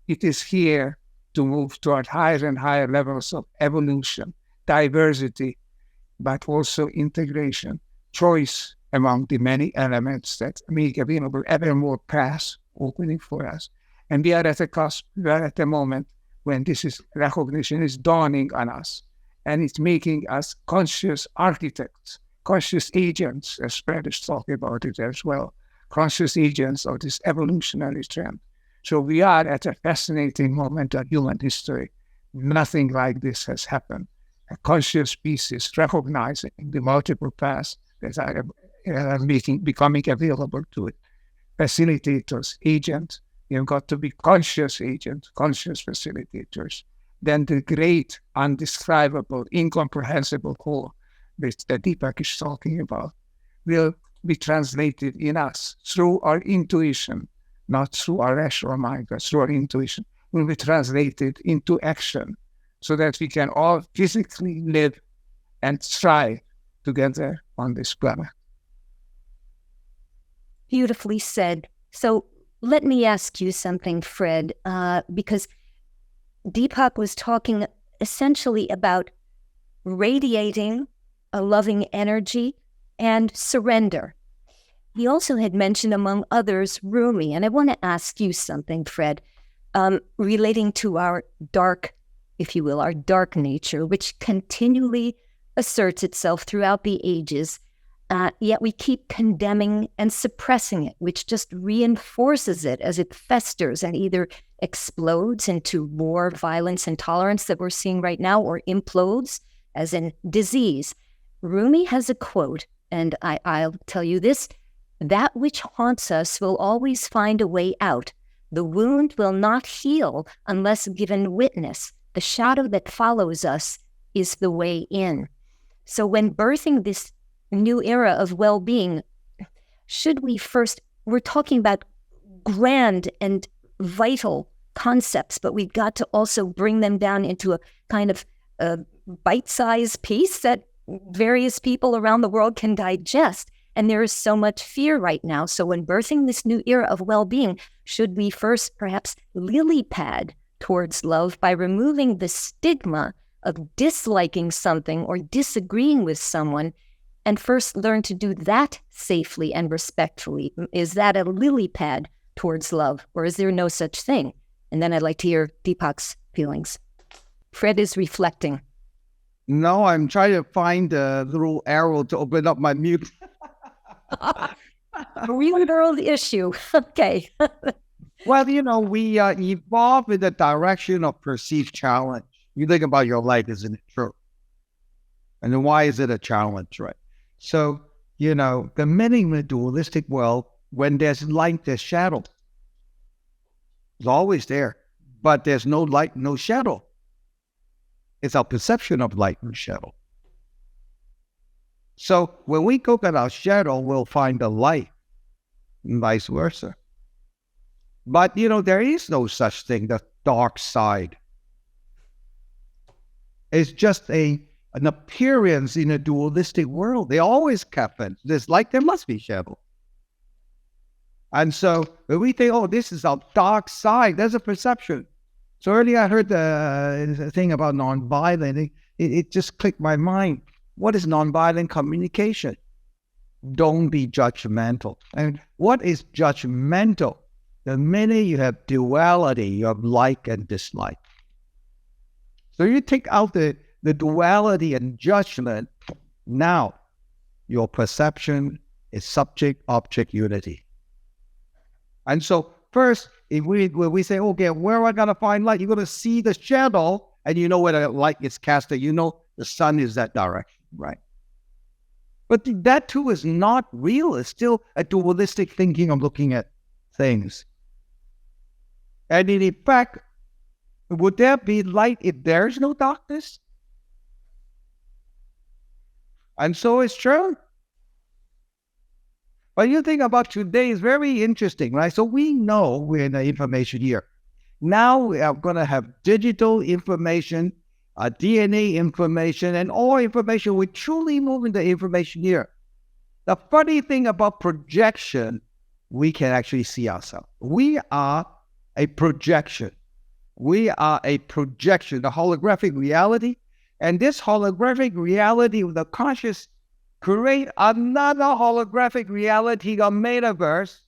It is here to move toward higher and higher levels of evolution, diversity, but also integration, choice among the many elements that make available ever more paths opening for us. And we are at a cusp, we are at a moment when recognition is dawning on us, and it's making us conscious architects, conscious agents, as Fred is talking about it as well, conscious agents of this evolutionary trend. So we are at a fascinating moment of human history. Nothing like this has happened. A conscious species recognizing the multiple paths that are becoming available to it. Facilitators, agents, you've got to be conscious agents, conscious facilitators. Then the great, undescribable, incomprehensible whole, which the Deepak is talking about, will be translated in us through our intuition, not through our rational mind, but through our intuition, will be translated into action so that we can all physically live and thrive together on this planet. Beautifully said. So let me ask you something, Fred, because Deepak was talking essentially about radiating a loving energy and surrender. He also had mentioned, among others, Rumi. And I want to ask you something, Fred, relating to our dark, if you will, our dark nature, which continually asserts itself throughout the ages, yet we keep condemning and suppressing it, which just reinforces it as it festers and either explodes into more violence and tolerance that we're seeing right now, or implodes as in disease. Rumi has a quote, and I'll tell you this: that which haunts us will always find a way out. The wound will not heal unless given witness. The shadow that follows us is the way in. So when birthing this new era of well-being, should we first, we're talking about grand and vital concepts, but we've got to also bring them down into a kind of bite-sized piece that various people around the world can digest. And there is so much fear right now. So when birthing this new era of well-being, should we first perhaps lily pad towards love by removing the stigma of disliking something or disagreeing with someone, and first learn to do that safely and respectfully? Is that a lily pad towards love, or is there no such thing? And then I'd like to hear Deepak's feelings. Fred is reflecting. No, I'm trying to find a little arrow to open up my mute. A real world issue. Okay. Well, we evolve in the direction of perceived challenge. You think about your life, isn't it true? And then why is it a challenge, right? So, the meaning of the dualistic world, when there's light, there's shadow. It's always there, but there's no light, no shadow. It's our perception of light and shadow. So when we look at our shadow, we'll find the light, and vice versa. But, there is no such thing, the dark side. It's just an appearance in a dualistic world. They always happen. There's light, there must be shadow. And so when we think, oh, this is our dark side, there's a perception. So earlier I heard the thing about nonviolent. It just clicked my mind. What is nonviolent communication? Don't be judgmental. And what is judgmental? The minute you have duality, you have like and dislike. So you take out the duality and judgment, now your perception is subject-object unity. And so first, when we say, okay, where am I going to find light? You're going to see the shadow, and you know where the light is casted. You know the sun is that direction, right? But that too is not real. It's still a dualistic thinking of looking at things. And in fact, would there be light if there is no darkness? And so it's true. But you think about today is very interesting, right? So we know we're in the information era. Now we are going to have digital information, DNA information, and all information. We truly move in the information era. The funny thing about projection, we can actually see ourselves. We are a projection. We are a projection, the holographic reality. And this holographic reality of the conscious create another holographic reality of metaverse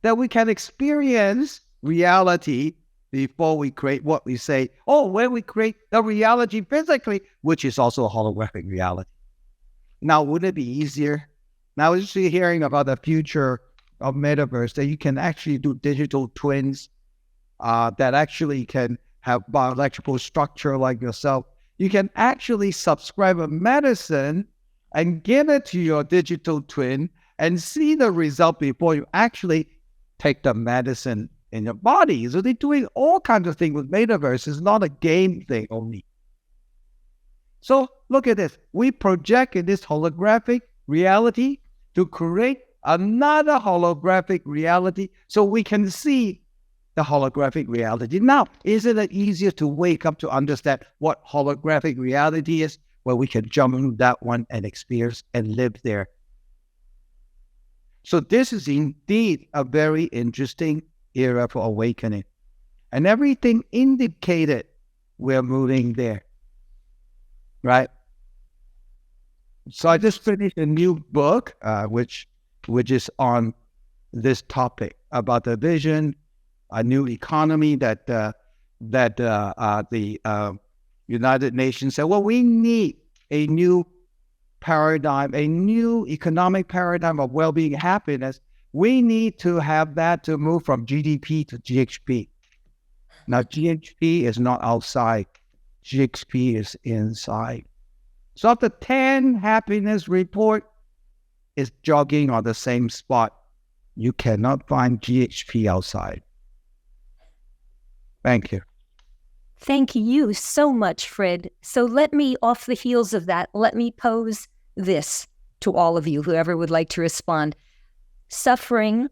that we can experience reality before we create what we say, when we create the reality physically, which is also a holographic reality. Now, would it be easier? Now, we're just hearing about the future of metaverse, that you can actually do digital twins that actually can have bioelectrical structure like yourself. You can actually subscribe a medicine and give it to your digital twin and see the result before you actually take the medicine in your body. So they're doing all kinds of things with metaverse. It's not a game thing only. So look at this. We project in this holographic reality to create another holographic reality so we can see the holographic reality. Now, isn't it easier to wake up to understand what holographic reality is, where we can jump into that one and experience and live there? So this is indeed a very interesting era for awakening. And everything indicated we're moving there, right? So I just finished a new book, which is on this topic about the vision, a new economy that the United Nations said, well, we need a new paradigm, a new economic paradigm of well-being, happiness. We need to have that to move from GDP to GHP. Now, GHP is not outside. GHP is inside. So the 10 happiness report is jogging on the same spot. You cannot find GHP outside. Thank you. Thank you so much, Fred. So let me, off the heels of that, let me pose this to all of you, whoever would like to respond. Suffering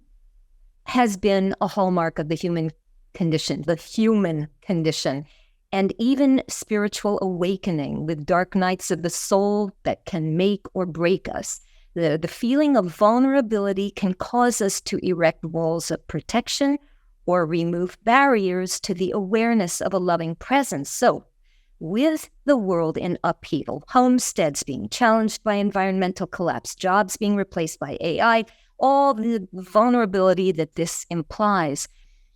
has been a hallmark of the human condition, the human condition, and even spiritual awakening with dark nights of the soul that can make or break us. The feeling of vulnerability can cause us to erect walls of protection or remove barriers to the awareness of a loving presence. So, with the world in upheaval, homesteads being challenged by environmental collapse, jobs being replaced by AI, all the vulnerability that this implies,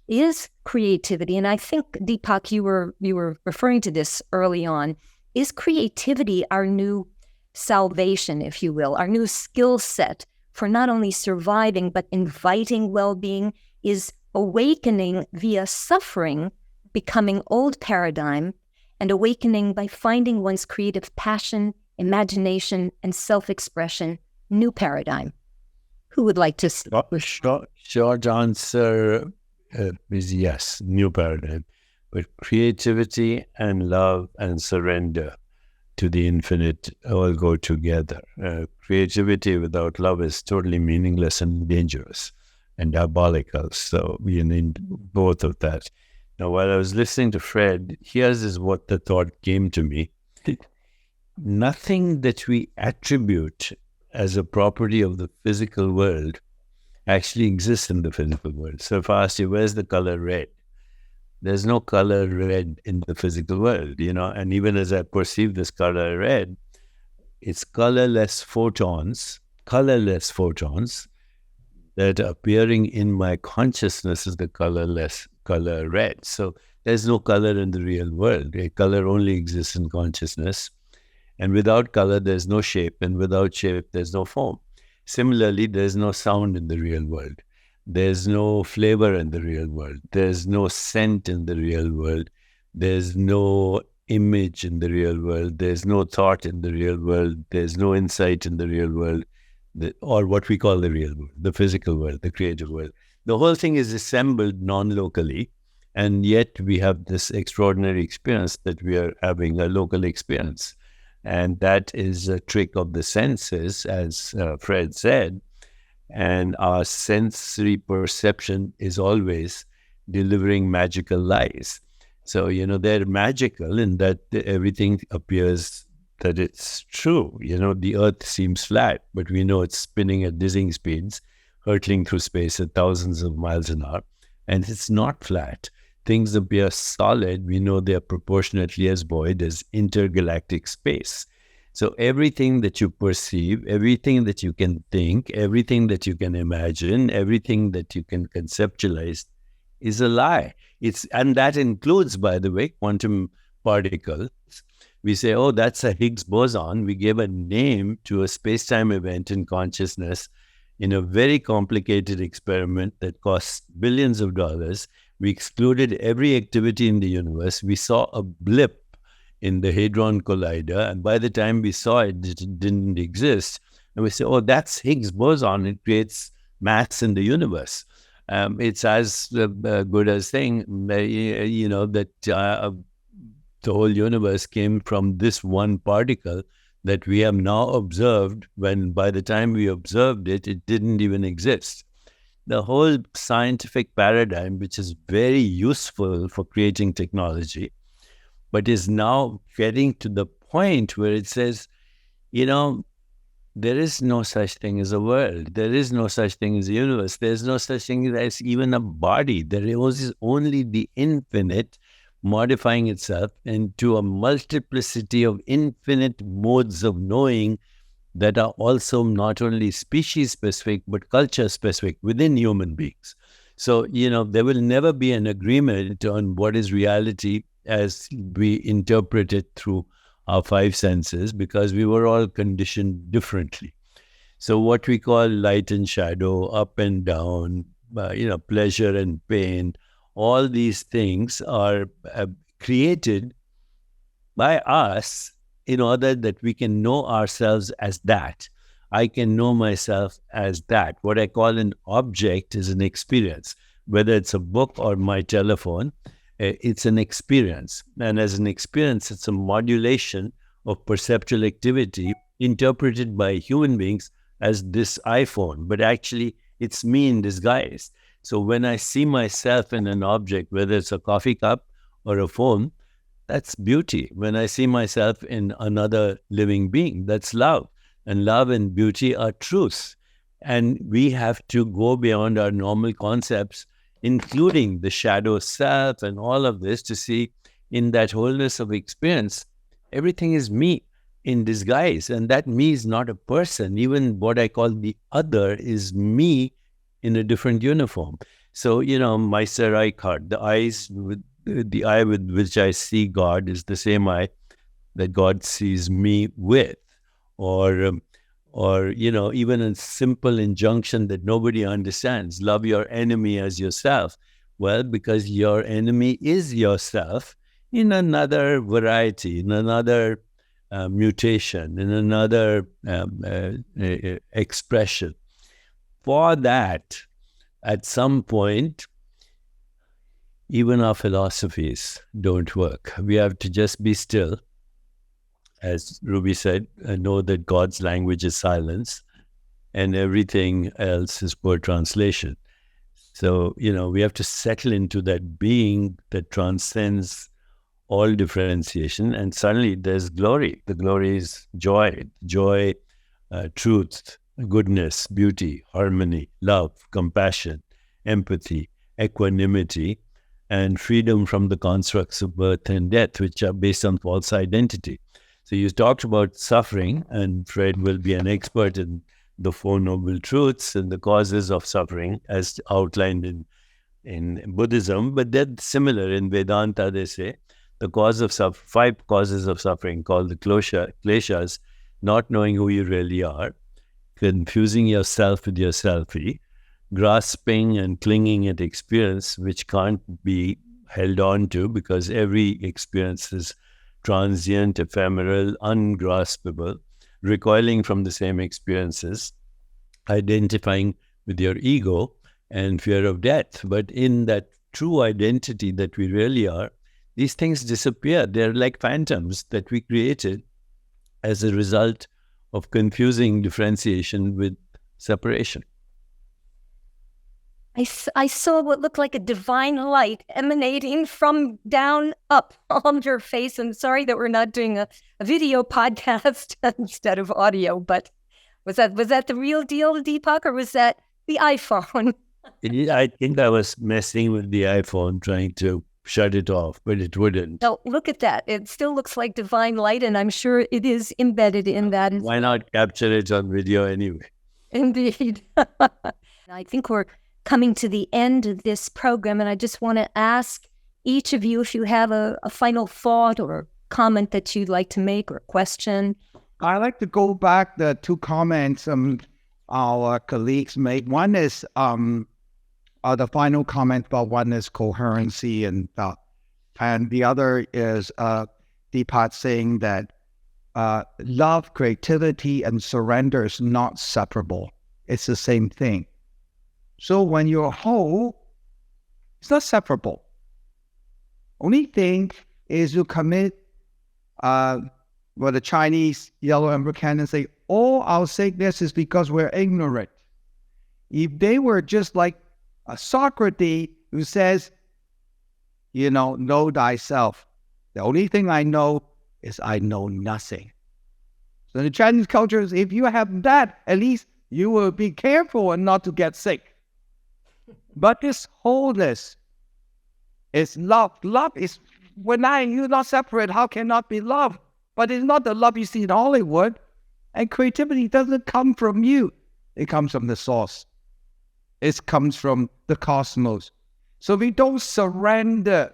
is creativity, and I think, Deepak, you were referring to this early on, is creativity our new salvation, if you will, our new skill set for not only surviving but inviting well-being? Is awakening via suffering becoming old paradigm, and awakening by finding one's creative passion, imagination, and self-expression new paradigm? Who would like to? Short answer is yes, new paradigm. But creativity and love and surrender to the infinite all go together. Creativity without love is totally meaningless and dangerous and diabolical. So we need both of that. Now, while I was listening to Fred, here's what the thought came to me. Nothing that we attribute as a property of the physical world actually exists in the physical world. So if I ask you, where's the color red? There's no color red in the physical world, and even as I perceive this color red, it's colorless photons that are appearing in my consciousness as the color red. So there's no color in the real world. A color only exists in consciousness. And without color, there's no shape. And without shape, there's no form. Similarly, there's no sound in the real world. There's no flavor in the real world. There's no scent in the real world. There's no image in the real world. There's no thought in the real world. There's no insight in the real world, or what we call the real world, the physical world, the creative world. The whole thing is assembled non-locally, and yet we have this extraordinary experience that we are having a local experience. And that is a trick of the senses, as Fred said. And our sensory perception is always delivering magical lies. So, they're magical in that everything appears that it's true. The earth seems flat, but we know it's spinning at dizzying speeds, hurtling through space at thousands of miles an hour. And it's not flat. Things appear solid. We know they're proportionately as void as intergalactic space. So everything that you perceive, everything that you can think, everything that you can imagine, everything that you can conceptualize is a lie. And that includes, by the way, quantum particles. We say, oh, that's a Higgs boson. We gave a name to a space-time event in consciousness in a very complicated experiment that cost billions of dollars. We excluded every activity in the universe. We saw a blip in the Hadron Collider, and by the time we saw it, it didn't exist. And we say, oh, that's Higgs boson. It creates mass in the universe. It's as good as saying, that the whole universe came from this one particle that we have now observed, when by the time we observed it, it didn't even exist. The whole scientific paradigm, which is very useful for creating technology, but is now getting to the point where it says, there is no such thing as a world. There is no such thing as a universe. There's no such thing as even a body. There is only the infinite modifying itself into a multiplicity of infinite modes of knowing that are also not only species-specific, but culture-specific within human beings. So, there will never be an agreement on what is reality as we interpret it through our five senses, because we were all conditioned differently. So what we call light and shadow, up and down, pleasure and pain, all these things are created by us in order that we can know ourselves as that. I can know myself as that. What I call an object is an experience. Whether it's a book or my telephone, it's an experience. And as an experience, it's a modulation of perceptual activity interpreted by human beings as this iPhone. But actually, it's me in disguise. So when I see myself in an object, whether it's a coffee cup or a phone, that's beauty. When I see myself in another living being, that's love. And love and beauty are truths. And we have to go beyond our normal concepts, including the shadow self and all of this, to see in that wholeness of experience, everything is me in disguise. And that me is not a person. Even what I call the other is me in a different uniform. So, Meister Eckhart, the eye with which I see God is the same eye that God sees me with. Or even a simple injunction that nobody understands, love your enemy as yourself. Well, because your enemy is yourself in another variety, in another mutation, in another expression. For that, at some point, even our philosophies don't work. We have to just be still. As Ruby said, know that God's language is silence and everything else is poor translation. So, we have to settle into that being that transcends all differentiation, and suddenly there's glory. The glory is joy, truth, goodness, beauty, harmony, love, compassion, empathy, equanimity, and freedom from the constructs of birth and death, which are based on false identity. So you talked about suffering, and Fred will be an expert in the Four Noble Truths and the causes of suffering as outlined in Buddhism. But that's similar in Vedanta, they say. The cause of 5 causes of suffering called the kleshas, not knowing who you really are, confusing yourself with your selfie, grasping and clinging at experience which can't be held on to because every experience is transient, ephemeral, ungraspable, recoiling from the same experiences, identifying with your ego and fear of death. But in that true identity that we really are, these things disappear. They're like phantoms that we created as a result of confusing differentiation with separation. I saw what looked like a divine light emanating from down up on your face. I'm sorry that we're not doing a video podcast instead of audio, but was that the real deal, Deepak, or was that the iPhone? I think I was messing with the iPhone, trying to shut it off, but it wouldn't. No, look at that. It still looks like divine light, and I'm sure it is embedded in that. Why not capture it on video anyway? Indeed. I think we're coming to the end of this program, and I just want to ask each of you if you have a final thought or comment that you'd like to make or a question. I like to go back the 2 comments our colleagues made. One is the final comment about one is coherency, and the other is Deepak saying that love, creativity, and surrender is not separable. It's the same thing. So when you're whole, it's not separable. Only thing is you commit what the Chinese yellow emperor canon say, all our sickness is because we're ignorant. If they were just like Socrates, who says, know thyself. The only thing I know is I know nothing. So in the Chinese culture, if you have that, at least you will be careful and not to get sick. But this wholeness is love. Love is, when you're not separate, how can not be love? But it's not the love you see in Hollywood. And creativity doesn't come from you. It comes from the source. It comes from the cosmos. So we don't surrender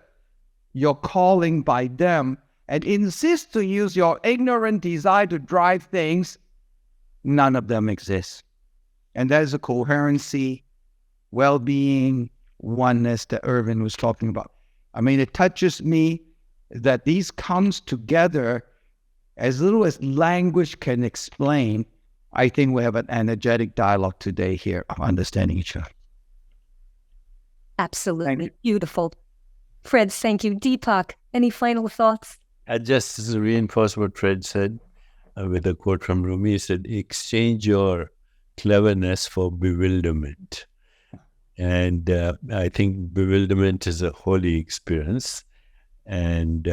your calling by them and insist to use your ignorant desire to drive things. None of them exists. And there's a coherency, well-being, oneness that Ervin was talking about. I mean, it touches me that these comes together as little as language can explain. I think we have an energetic dialogue today here of understanding each other. Absolutely. Beautiful. Fred, thank you. Deepak, any final thoughts? Just to reinforce what Fred said, with a quote from Rumi, he said, exchange your cleverness for bewilderment. And I think bewilderment is a holy experience. And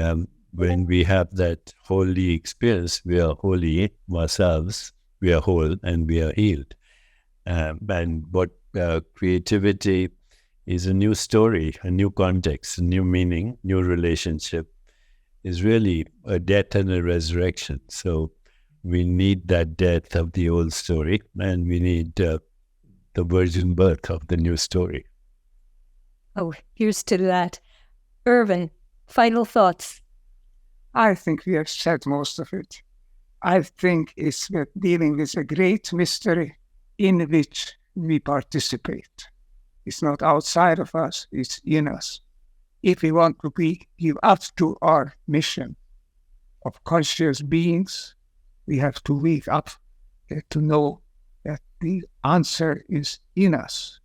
when we have that holy experience, we are holy ourselves, we are whole, and we are healed. And what creativity is a new story, a new context, a new meaning, new relationship, is really a death and a resurrection. So we need that death of the old story, and we need the virgin birth of the new story. Oh, here's to that. Ervin, final thoughts. I think we have said most of it. I think it's dealing with a great mystery in which we participate. It's not outside of us, it's in us. If we want to give up to our mission of conscious beings, we have to wake up to know that the answer is in us,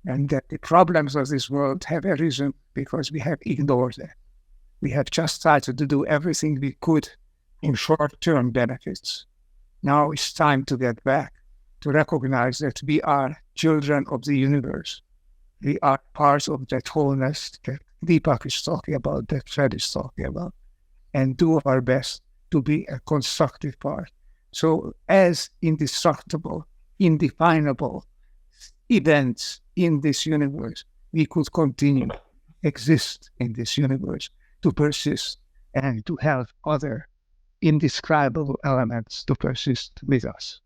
and that the problems of this world have arisen because we have ignored them. We have just tried to do everything we could in short-term benefits. Now it's time to get back, to recognize that we are children of the universe. We are part of that wholeness that Deepak is talking about, that Fred is talking about, and do our best to be a constructive part. So as indestructible, indefinable events in this universe, we could continue, exist in this universe, to persist and to have other indescribable elements to persist with us.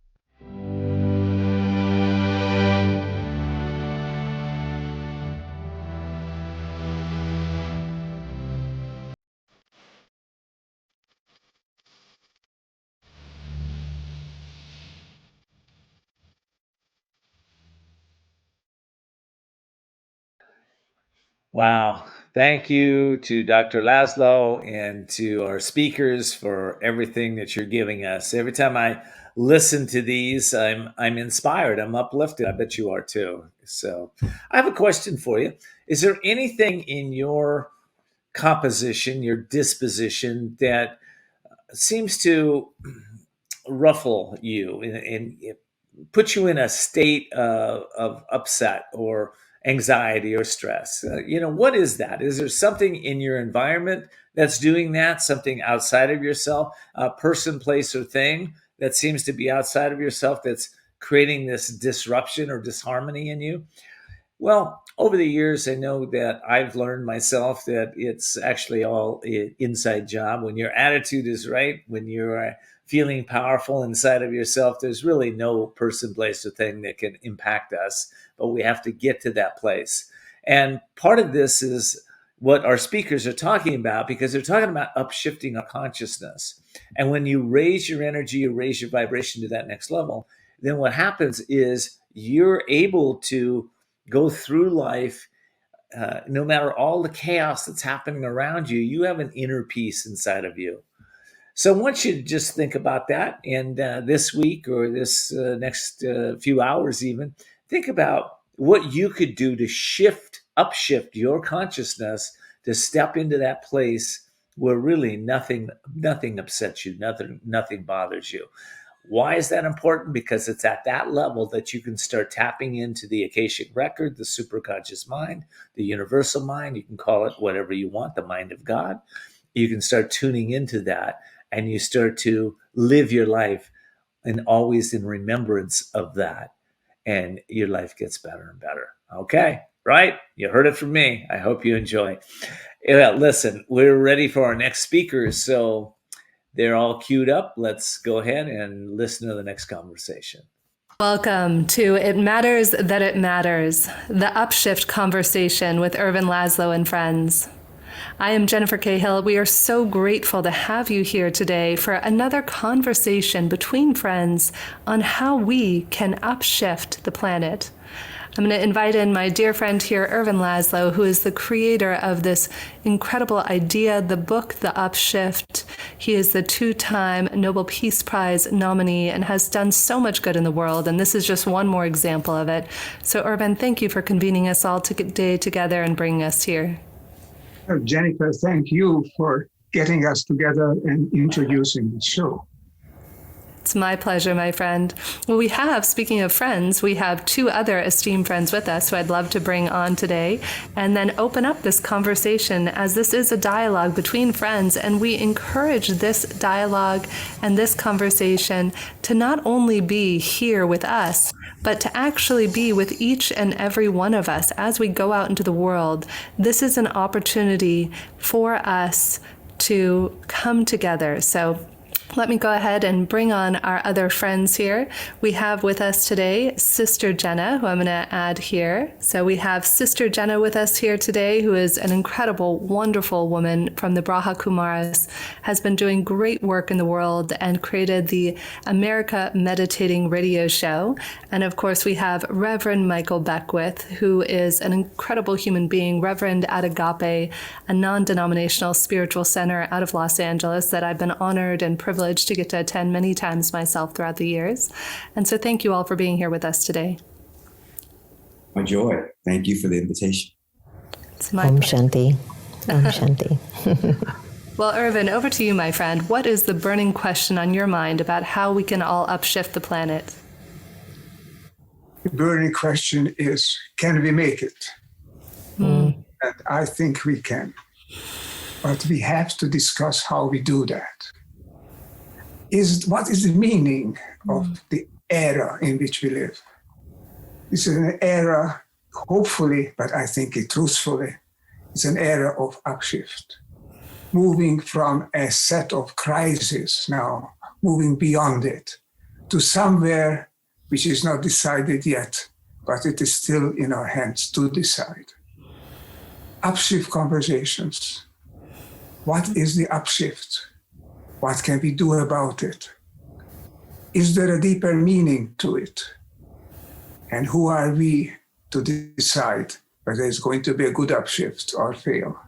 Wow. Thank you to Dr. Laszlo and to our speakers for everything that you're giving us. Every time I listen to these, I'm inspired. I'm uplifted. I bet you are too. So I have a question for you. Is there anything in your composition, your disposition, that seems to ruffle you and put you in a state of upset or anxiety or stress? What is that? Is there something in your environment that's doing that? Something outside of yourself, a person, place, or thing that seems to be outside of yourself that's creating this disruption or disharmony in you? Well, over the years, I know that I've learned myself that it's actually all an inside job. When your attitude is right, when you're feeling powerful inside of yourself, there's really no person, place, or thing that can impact us, but we have to get to that place. And part of this is what our speakers are talking about, because they're talking about upshifting our consciousness. And when you raise your energy, you raise your vibration to that next level, then what happens is you're able to go through life, no matter all the chaos that's happening around you, you have an inner peace inside of you. So I want you to just think about that. And this week or this next few hours even, think about what you could do to upshift your consciousness to step into that place where really nothing upsets you, nothing bothers you. Why is that important? Because it's at that level that you can start tapping into the Akashic record, the superconscious mind, the universal mind. You can call it whatever you want, the mind of God. You can start tuning into that, and you start to live your life and always in remembrance of that. And your life gets better and better. Okay, right? You heard it from me. I hope you enjoy. Yeah, listen, we're ready for our next speakers. So they're all queued up. Let's go ahead and listen to the next conversation. Welcome to It Matters That It Matters, the Upshift conversation with Ervin Laszlo and friends. I am Jennifer Cahill. We are so grateful to have you here today for another conversation between friends on how we can upshift the planet. I'm going to invite in my dear friend here, Ervin Laszlo, who is the creator of this incredible idea, the book, The Upshift. He is the 2-time Nobel Peace Prize nominee and has done so much good in the world, and this is just one more example of it. So, Ervin, thank you for convening us all today together and bringing us here. Jennifer, thank you for getting us together and introducing the show. It's my pleasure, my friend. Well, speaking of friends, we have two other esteemed friends with us who I'd love to bring on today and then open up this conversation, as this is a dialogue between friends, and we encourage this dialogue and this conversation to not only be here with us, but to actually be with each and every one of us as we go out into the world. This is an opportunity for us to come together. So let me go ahead and bring on our other friends here. We have with us today Sister Jenna, who I'm going to add here. So we have Sister Jenna with us here today, who is an incredible, wonderful woman from the Braha Kumaras, has been doing great work in the world and created the America Meditating Radio Show. And of course, we have Reverend Michael Beckwith, who is an incredible human being, Reverend at Agape, a non-denominational spiritual center out of Los Angeles that I've been honored and privileged to get to attend many times myself throughout the years. And so thank you all for being here with us today. My joy. Thank you for the invitation. It's my Om Shanti. Om Shanti. Well, Ervin, over to you, my friend. What is the burning question on your mind about how we can all upshift the planet? The burning question is, can we make it? And I think we can. But we have to discuss how we do that. What is the meaning of the era in which we live? This is an era, hopefully, but I think it truthfully, it's an era of upshift. Moving from a set of crises now, moving beyond it, to somewhere which is not decided yet, but it is still in our hands to decide. Upshift conversations. What is the upshift? What can we do about it? Is there a deeper meaning to it? And who are we to decide whether it's going to be a good upshift or fail?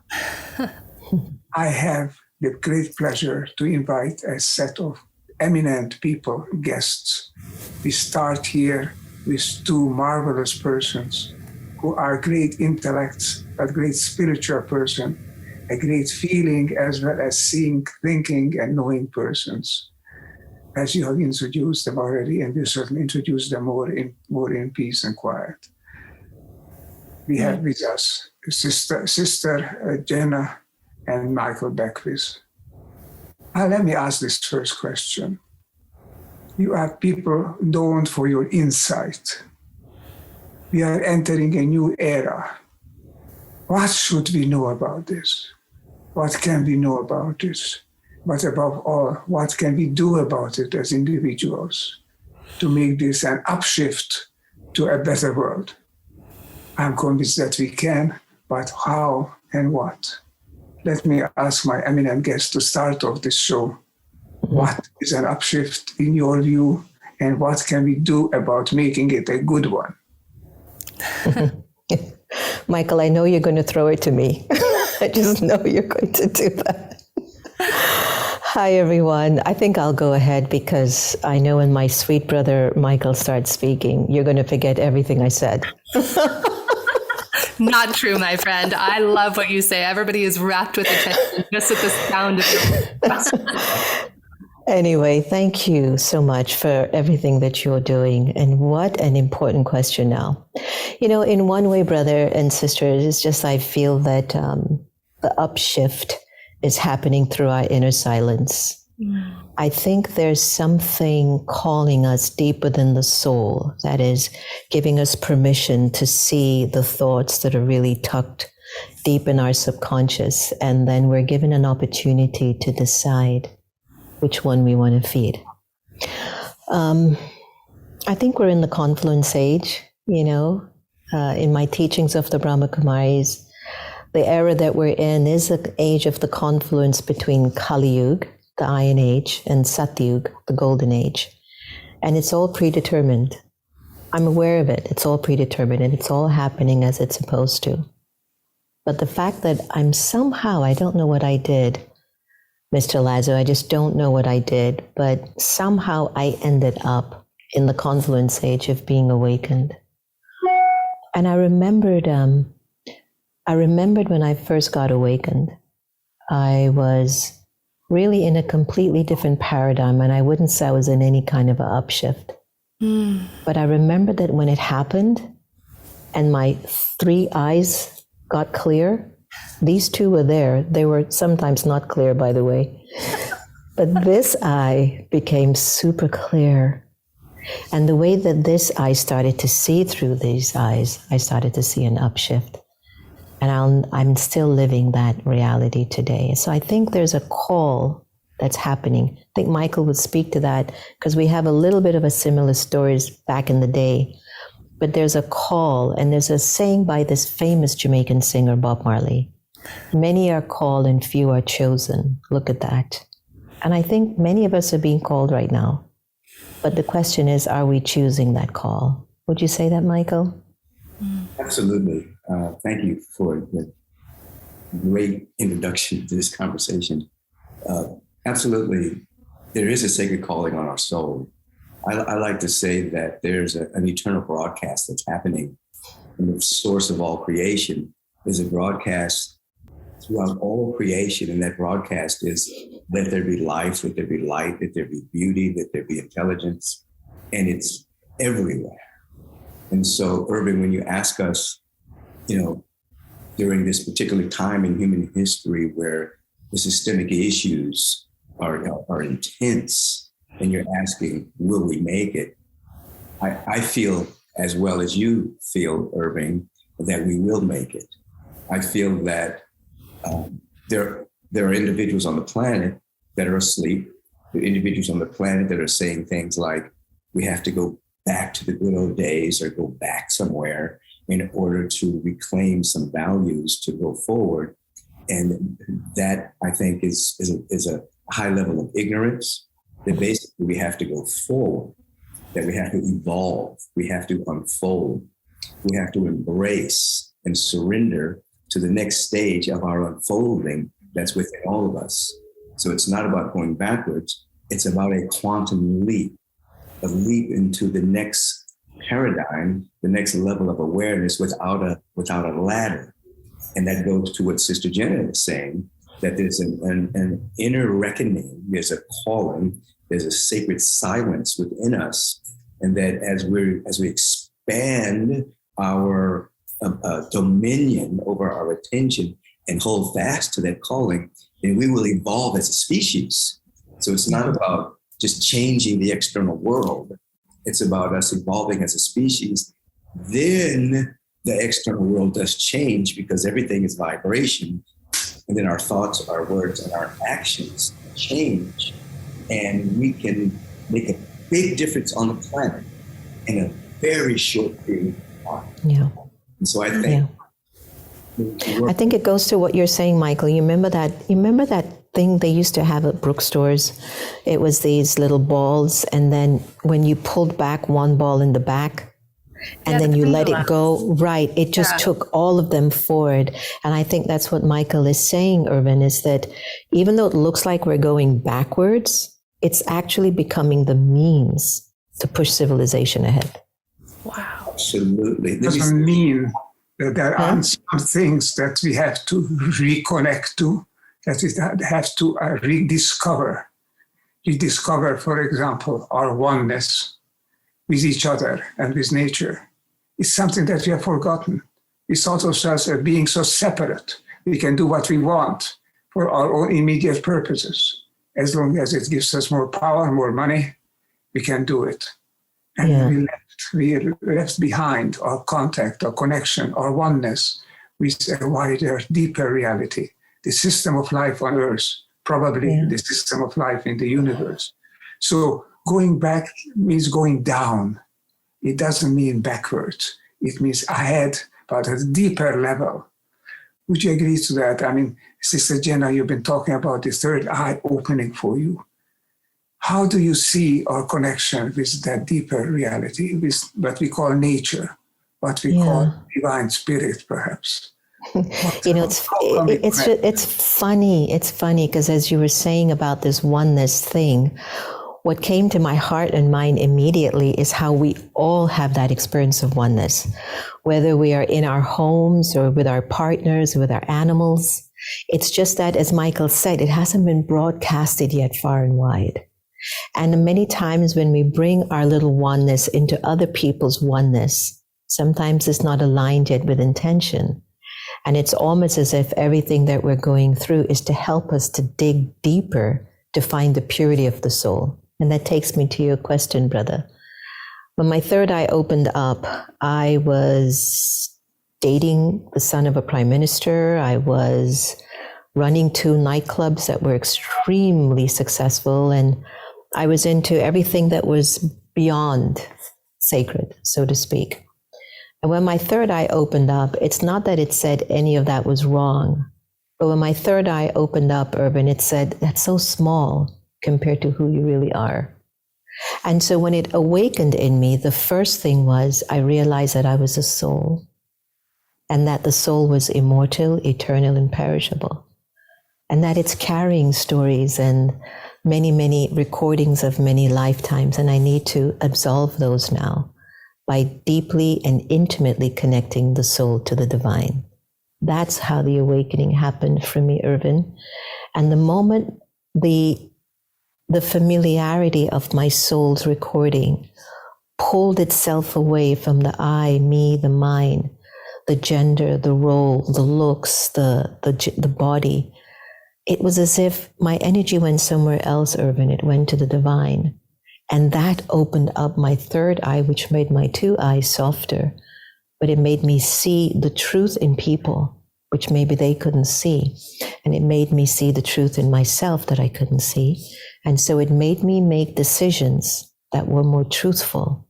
I have the great pleasure to invite a set of eminent people, guests. We start here with two marvelous persons who are great intellects, but great spiritual person, a great feeling as well as seeing, thinking, and knowing persons. As you have introduced them already, and you certainly introduce them more in peace and quiet. We have with us Sister Jenna and Michael Beckwith. Let me ask this first question. You are people known for your insight. We are entering a new era. What should we know about this? What can we know about this? But above all, what can we do about it as individuals to make this an upshift to a better world? I'm convinced that we can, but how and what? Let me ask my eminent guest to start off this show. What is an upshift in your view, and what can we do about making it a good one? Michael, I know you're going to throw it to me. I just know you're going to do that. Hi, everyone. I think I'll go ahead because I know when my sweet brother Michael starts speaking, you're going to forget everything I said. Not true, my friend. I love what you say. Everybody is rapt with attention just at the sound of your Anyway, thank you so much for everything that you're doing. And what an important question now. You know, in one way, brother and sister, it's just I feel that the upshift is happening through our inner silence. I think there's something calling us deep within the soul that is giving us permission to see the thoughts that are really tucked deep in our subconscious. And then we're given an opportunity to decide which one we want to feed. I think we're in the confluence age, you know. In my teachings of the Brahma Kumaris, the era that we're in is the age of the confluence between Kali Yuga, the Iron Age, and Satyuga, the Golden Age. And it's all predetermined. I'm aware of it. It's all predetermined, and it's all happening as it's supposed to. But the fact that I'm somehow, I don't know what I did, Mr. Laszlo, I just don't know what I did, but somehow I ended up in the confluence age of being awakened. And I remembered when I first got awakened, I was really in a completely different paradigm. And I wouldn't say I was in any kind of an upshift. But I remember that when it happened and my 3 eyes got clear, these 2 were there. They were sometimes not clear, by the way. But this eye became super clear. And the way that this eye started to see through these eyes, I started to see an upshift. And I'm still living that reality today. So I think there's a call that's happening. I think Michael would speak to that because we have a little bit of a similar stories back in the day. But there's a call, and there's a saying by this famous Jamaican singer, Bob Marley. Many are called and few are chosen. Look at that. And I think many of us are being called right now. But the question is, are we choosing that call? Would you say that, Michael? Absolutely. Thank you for the great introduction to this conversation. Absolutely. There is a sacred calling on our soul. I like to say that there's an eternal broadcast that's happening. And the source of all creation is a broadcast throughout all creation. And that broadcast is, let there be life, let there be light, let there be beauty, let there be intelligence. And it's everywhere. And so, Ervin, when you ask us, during this particular time in human history where the systemic issues are intense, and you're asking, will we make it? I feel, as well as you feel, Ervin, that we will make it. I feel that there are individuals on the planet that are asleep. There are individuals on the planet that are saying things like, we have to go back to the good old days or go back somewhere in order to reclaim some values to go forward. And that, I think, is a high level of ignorance, that basically we have to go forward, that we have to evolve, we have to unfold, we have to embrace and surrender to the next stage of our unfolding that's within all of us. So it's not about going backwards, it's about a quantum leap, a leap into the next paradigm, the next level of awareness without a ladder. And that goes to what Sister Jenna is saying, that there's an inner reckoning, there's a calling, there's a sacred silence within us. And that as we expand our dominion over our attention and hold fast to that calling, then we will evolve as a species. So it's not about just changing the external world. It's about us evolving as a species. Then the external world does change because everything is vibration. And then our thoughts, our words, and our actions change. And we can make a big difference on the planet in a very short period of time. Yeah. And so I think... I think it goes to what you're saying, Michael. You remember that thing they used to have at Brook stores? It was these little balls, and then when you pulled back one ball in the back, and then you let it go, right, it just took all of them forward. And I think that's what Michael is saying, Ervin, is that even though it looks like we're going backwards, it's actually becoming the means to push civilization ahead. Wow. Absolutely. It doesn't mean that there aren't some things that we have to reconnect to, that we have to rediscover. Rediscover, for example, our oneness with each other and with nature. It's something that we have forgotten. We thought ourselves as being so separate. We can do what we want for our own immediate purposes. As long as it gives us more power, more money, we can do it. And we left behind our contact, our connection, our oneness with a wider, deeper reality, the system of life on Earth, probably the system of life in the universe. So going back means going down. It doesn't mean backwards. It means ahead, but at a deeper level. Would you agree to that? I mean, Sister Jenna, you've been talking about the third eye opening for you. How do you see our connection with that deeper reality, with what we call nature, what we call divine spirit, perhaps? It's funny. It's funny because as you were saying about this oneness thing, what came to my heart and mind immediately is how we all have that experience of oneness, whether we are in our homes or with our partners, with our animals. It's just that, as Michael said, it hasn't been broadcasted yet far and wide. And many times when we bring our little oneness into other people's oneness, sometimes it's not aligned yet with intention. And it's almost as if everything that we're going through is to help us to dig deeper to find the purity of the soul. And that takes me to your question, brother. When my third eye opened up, I was dating the son of a prime minister. I was running 2 nightclubs that were extremely successful. And I was into everything that was beyond sacred, so to speak. And when my third eye opened up, it's not that it said any of that was wrong, but when my third eye opened up, Ervin, it said, that's so small compared to who you really are. And so when it awakened in me, the first thing was I realized that I was a soul, and that the soul was immortal, eternal, and perishable, and that it's carrying stories and many, many recordings of many lifetimes, and I need to absolve those now by deeply and intimately connecting the soul to the divine. That's how the awakening happened for me, Ervin. And the moment the familiarity of my soul's recording pulled itself away from the I, me, the mine, the gender, the role, the looks, the body, it was as if my energy went somewhere else, Ervin. It went to the divine. And that opened up my third eye, which made my 2 eyes softer. But it made me see the truth in people, which maybe they couldn't see. And it made me see the truth in myself that I couldn't see. And so it made me make decisions that were more truthful.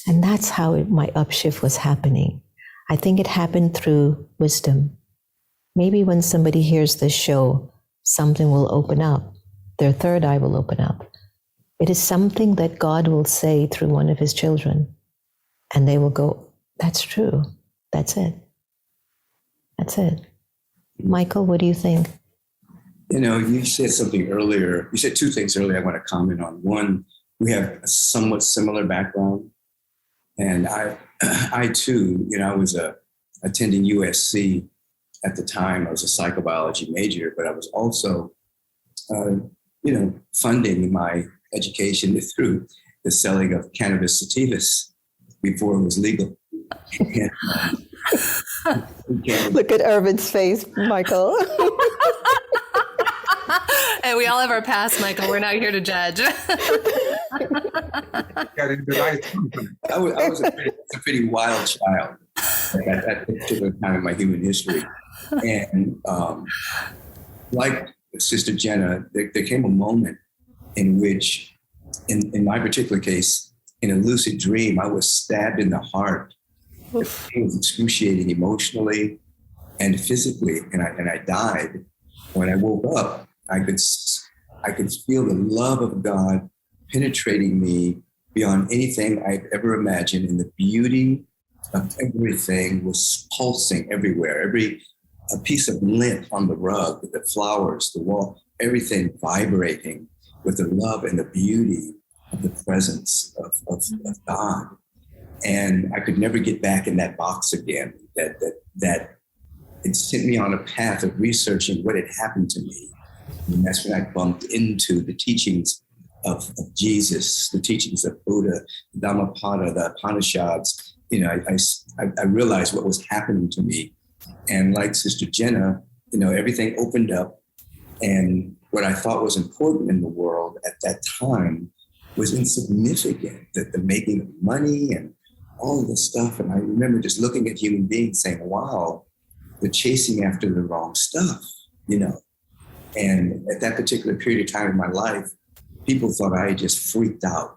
And that's how my upshift was happening. I think it happened through wisdom. Maybe when somebody hears this show, something will open up. Their third eye will open up. It is something that God will say through one of his children. And they will go, that's true. That's it. That's it. Michael, what do you think? You know, you said something earlier. You said 2 things earlier I want to comment on. One, we have a somewhat similar background. And I too, you know, I was attending USC at the time. I was a psychobiology major, but I was also, funding my education through the selling of cannabis sativas before it was legal. Look at Ervin's face, Michael. And we all have our past, Michael. We're not here to judge. I was a pretty wild child at that particular time in my human history. And like Sister Jenna, there came a moment in which, in my particular case, in a lucid dream, I was stabbed in the heart. Oof. It was excruciating emotionally and physically, and I died. When I woke up, I could feel the love of God penetrating me beyond anything I'd ever imagined, and the beauty of everything was pulsing everywhere. A piece of lint on the rug, the flowers, the wall, everything vibrating with the love and the beauty of the presence of God. And I could never get back in that box again. That it sent me on a path of researching what had happened to me. And that's when I bumped into the teachings of Jesus, the teachings of Buddha, the Dhammapada, the Upanishads. You know, I realized what was happening to me. And like Sister Jenna, you know, everything opened up, and what I thought was important in the world at that time was insignificant, the making of money and all of this stuff. And I remember just looking at human beings saying, wow, they're chasing after the wrong stuff, you know. And at that particular period of time in my life, people thought I had just freaked out.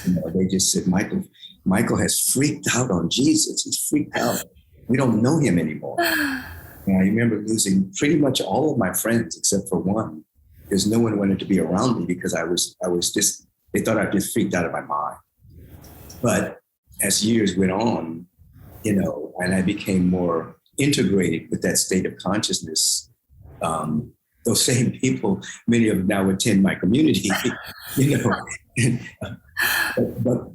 You know, they just said, Michael has freaked out on Jesus. He's freaked out. We don't know him anymore. And I remember losing pretty much all of my friends except for one, because no one wanted to be around me because I was just, they thought I just freaked out of my mind. But as years went on, you know, and I became more integrated with that state of consciousness, those same people, many of them now attend my community, you know.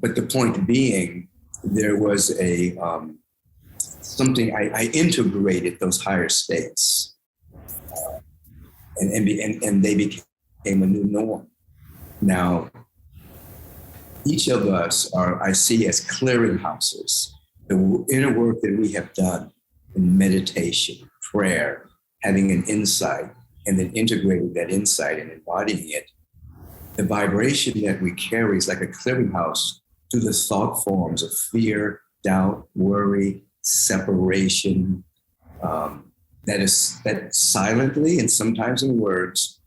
But the point being, there was something I integrated those higher states, and they became a new norm. Now, each of us I see as clearinghouses. The inner work that we have done in meditation, prayer, having an insight, and then integrating that insight and embodying it, the vibration that we carry is like a clearinghouse to the thought forms of fear, doubt, worry, separation, that silently and sometimes in words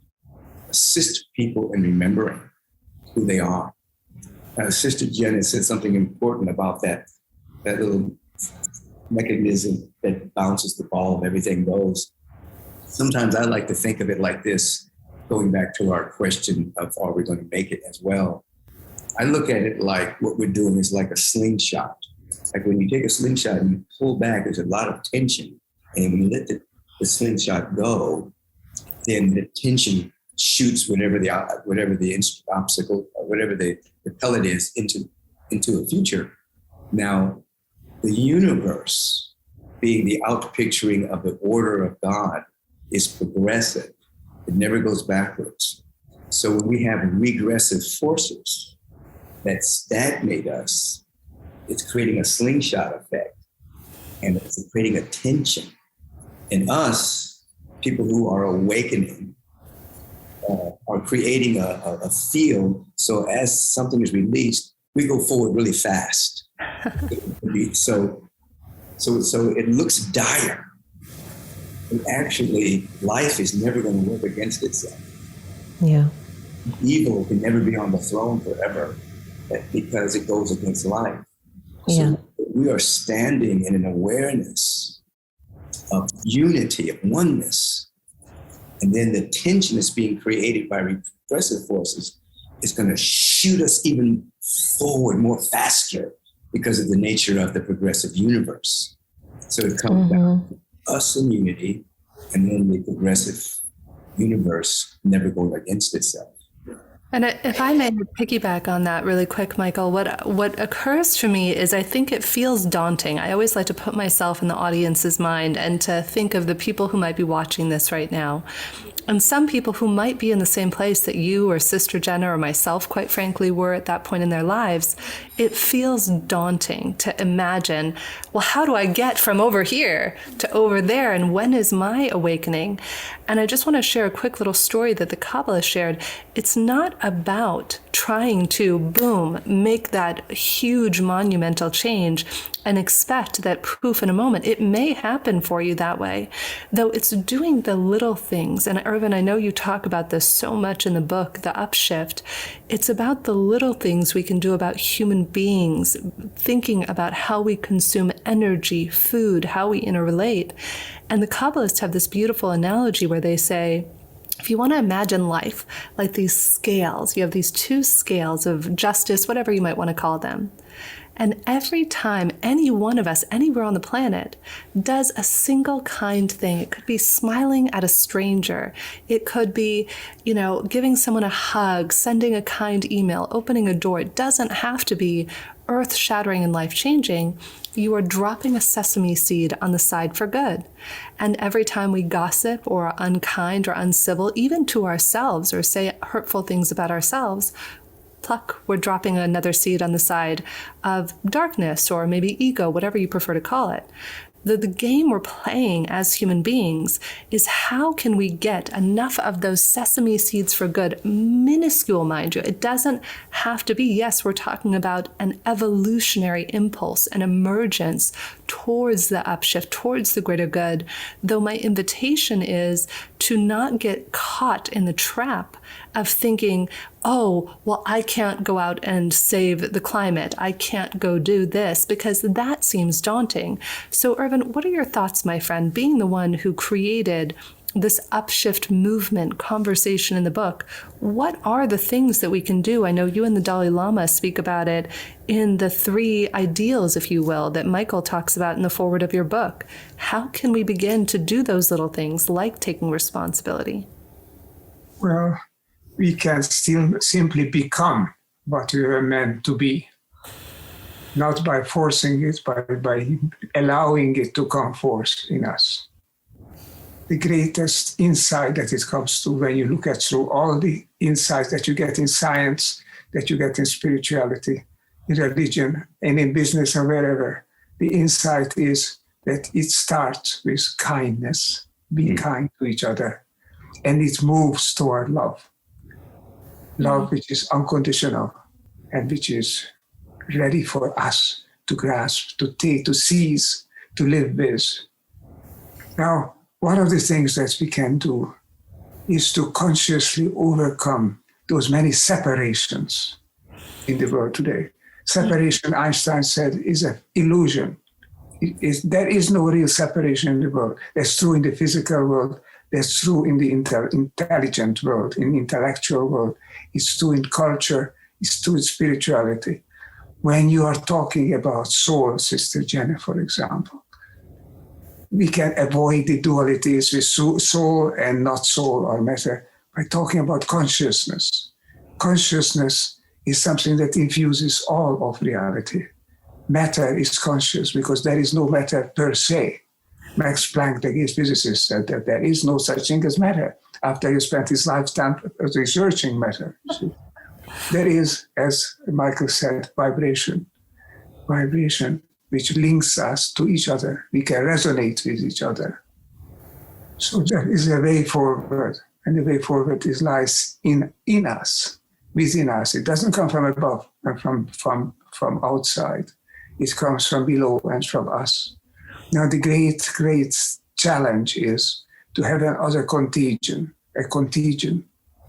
assist people in remembering who they are. Sister Jenna said something important about that little mechanism that bounces the ball and everything goes. Sometimes I like to think of it like this, going back to our question of are we going to make it as well. I look at it like what we're doing is like a slingshot. Like when you take a slingshot and you pull back, there's a lot of tension. And when you let the slingshot go, then the tension shoots whatever the obstacle, or whatever the pellet is into a future. Now, the universe, being the outpicturing of the order of God, is progressive. It never goes backwards. So when we have regressive forces that stagnate us, it's creating a slingshot effect, and it's creating a tension. In us, people who are awakening are creating a field. So as something is released, we go forward really fast. So it looks dire. And actually, life is never going to work against itself. Yeah. Evil can never be on the throne forever because it goes against life. Yeah. So we are standing in an awareness of unity, of oneness. And then the tension that's being created by repressive forces is going to shoot us even forward more faster because of the nature of the progressive universe. So it comes down to us in unity, and then the progressive universe never going against itself. And if I may piggyback on that really quick, Michael, what occurs to me is I think it feels daunting. I always like to put myself in the audience's mind and to think of the people who might be watching this right now. And some people who might be in the same place that you or Sister Jenna or myself, quite frankly, were at that point in their lives, it feels daunting to imagine, well, how do I get from over here to over there? And when is my awakening? And I just want to share a quick little story that the Kabbalah shared. It's not about trying to, boom, make that huge monumental change and expect that poof in a moment. It may happen for you that way, though it's doing the little things. And Ervin, I know you talk about this so much in the book, The Upshift. It's about the little things we can do about human beings, thinking about how we consume energy, food, how we interrelate. And the Kabbalists have this beautiful analogy where they say, if you want to imagine life like these scales, you have these two scales of justice, whatever you might want to call them. And every time any one of us, anywhere on the planet, does a single kind thing, it could be smiling at a stranger, it could be, giving someone a hug, sending a kind email, opening a door. It doesn't have to be earth-shattering and life-changing. You are dropping a sesame seed on the side for good. And every time we gossip or are unkind or uncivil, even to ourselves, or say hurtful things about ourselves, pluck, we're dropping another seed on the side of darkness or maybe ego, whatever you prefer to call it. The game we're playing as human beings is how can we get enough of those sesame seeds for good, minuscule, mind you. It doesn't have to be, yes, we're talking about an evolutionary impulse, an emergence towards the upshift, towards the greater good, though my invitation is to not get caught in the trap of thinking, oh, well, I can't go out and save the climate. I can't go do this, because that seems daunting. So, Ervin, what are your thoughts, my friend, being the one who created this upshift movement conversation in the book? What are the things that we can do? I know you and the Dalai Lama speak about it in the 3 ideals, if you will, that Michael talks about in the foreword of your book. How can we begin to do those little things like taking responsibility? Well, we can still simply become what we were meant to be, not by forcing it, but by allowing it to come forth in us. the greatest insight that it comes to when you look at through all the insights that you get in science, that you get in spirituality, in religion, and in business and wherever. The insight is that it starts with kindness, be kind to each other, and it moves toward love. Love which is unconditional and which is ready for us to grasp, to take, to seize, to live with. Now, one of the things that we can do is to consciously overcome those many separations in the world today. Separation, Einstein said, is an illusion. There is no real separation in the world. That's true in the physical world. That's true in the intelligent world, in the intellectual world. It's true in culture. It's true in spirituality. When you are talking about soul, Sister Jenna, for example, we can avoid the dualities with soul and not soul or matter by talking about consciousness. Consciousness is something that infuses all of reality. Matter is conscious because there is no matter per se. Max Planck, the great physicist, said that there is no such thing as matter after he spent his lifetime researching matter. There is, as Michael said, vibration which links us to each other. We can resonate with each other. So there is a way forward, and the way forward lies in us, within us. It doesn't come from above and from outside. It comes from below and from us. Now the great challenge is to have another contagion, a contagion,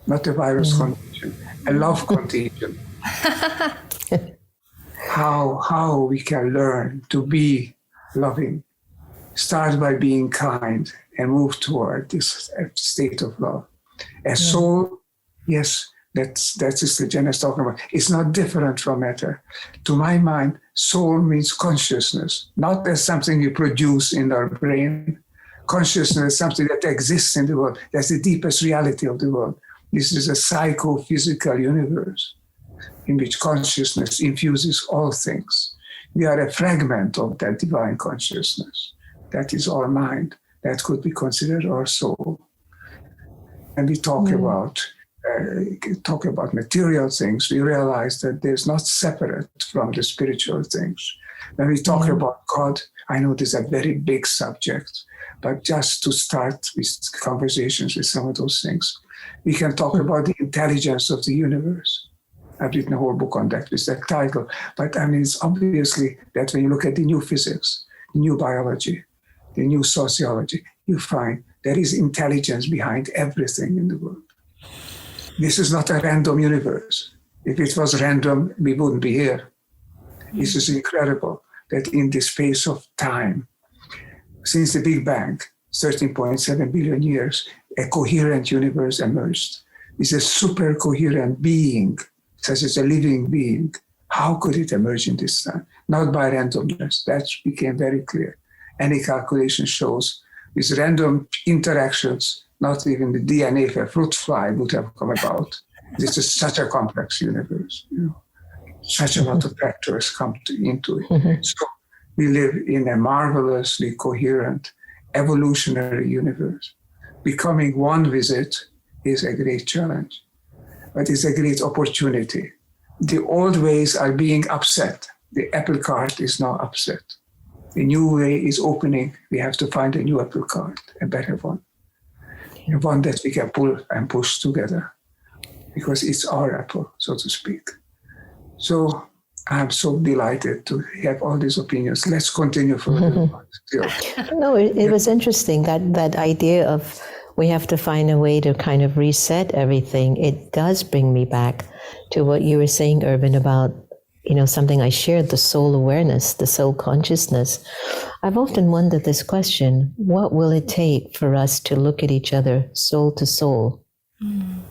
not a virus contagion, a love contagion. How we can learn to be loving. Start by being kind and move toward this state of love. A soul, yes, that's Sister Jenna is talking about. It's not different from matter. To my mind, soul means consciousness, not as something you produce in our brain. Consciousness is something that exists in the world. That's the deepest reality of the world. This is a psychophysical universe in which consciousness infuses all things. We are a fragment of that divine consciousness. That is our mind. That could be considered our soul. And we talk about material things, we realize that there's not separate from the spiritual things. When we talk about God, I know this is a very big subject, but just to start with conversations with some of those things, we can talk about the intelligence of the universe. I've written a whole book on that with that title. But I mean, it's obviously that when you look at the new physics, the new biology, the new sociology, you find there is intelligence behind everything in the world. This is not a random universe. If it was random, we wouldn't be here. This is incredible that in the space of time, since the Big Bang, 13.7 billion years, a coherent universe emerged. It's a super coherent being, such as a living being. How could it emerge in this time? Not by randomness. That became very clear. Any calculation shows with random interactions, not even the DNA of a fruit fly would have come about. This is such a complex universe. Such a lot of factors come into it. So we live in a marvelously coherent, evolutionary universe. Becoming one with it is a great challenge, but it's a great opportunity. The old ways are being upset. The apple cart is now upset. The new way is opening. We have to find a new apple cart, a better one. One that we can pull and push together, because it's our apple, so to speak. So I'm so delighted to have all these opinions. Let's continue further. No, it was interesting, that idea of we have to find a way to kind of reset everything. It does bring me back to what you were saying, Ervin, about something I shared, the soul awareness, the soul consciousness. I've often wondered this question: what will it take for us to look at each other soul to soul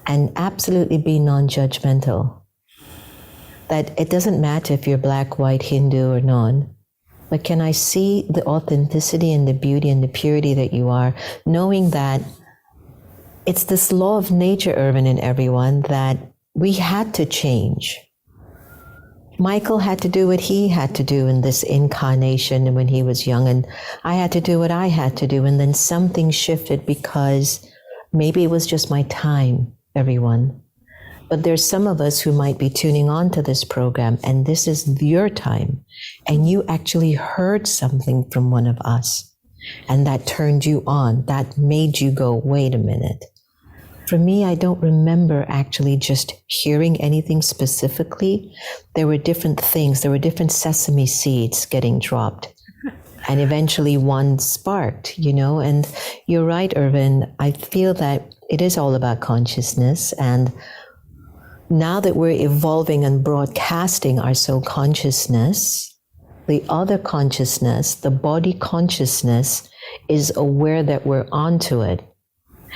and absolutely be non-judgmental? That it doesn't matter if you're black, white, Hindu or non, but can I see the authenticity and the beauty and the purity that you are, knowing that it's this law of nature, Ervin, and everyone, that we had to change. Michael had to do what he had to do in this incarnation when he was young, and I had to do what I had to do, and then something shifted because maybe it was just my time, everyone. But there's some of us who might be tuning on to this program, and this is your time, and you actually heard something from one of us, and that turned you on. That made you go, wait a minute. For me, I don't remember actually just hearing anything specifically. There were different things. There were different sesame seeds getting dropped. And eventually one sparked, and you're right, Ervin. I feel that it is all about consciousness. And now that we're evolving and broadcasting our soul consciousness, the other consciousness, the body consciousness, is aware that we're onto it.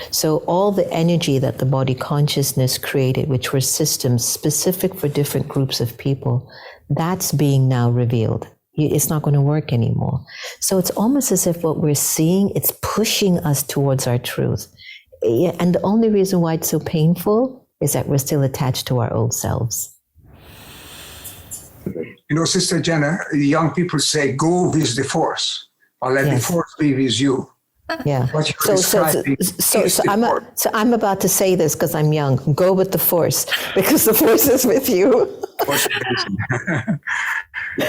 So all the energy that the body consciousness created, which were systems specific for different groups of people, that's being now revealed. It's not going to work anymore. So it's almost as if what we're seeing, it's pushing us towards our truth. And the only reason why it's so painful is that we're still attached to our old selves. Sister Jenna, young people say, go with the force, or let the force be with you. Yeah. So I'm about to say this because I'm young. Go with the force, because the force is with you.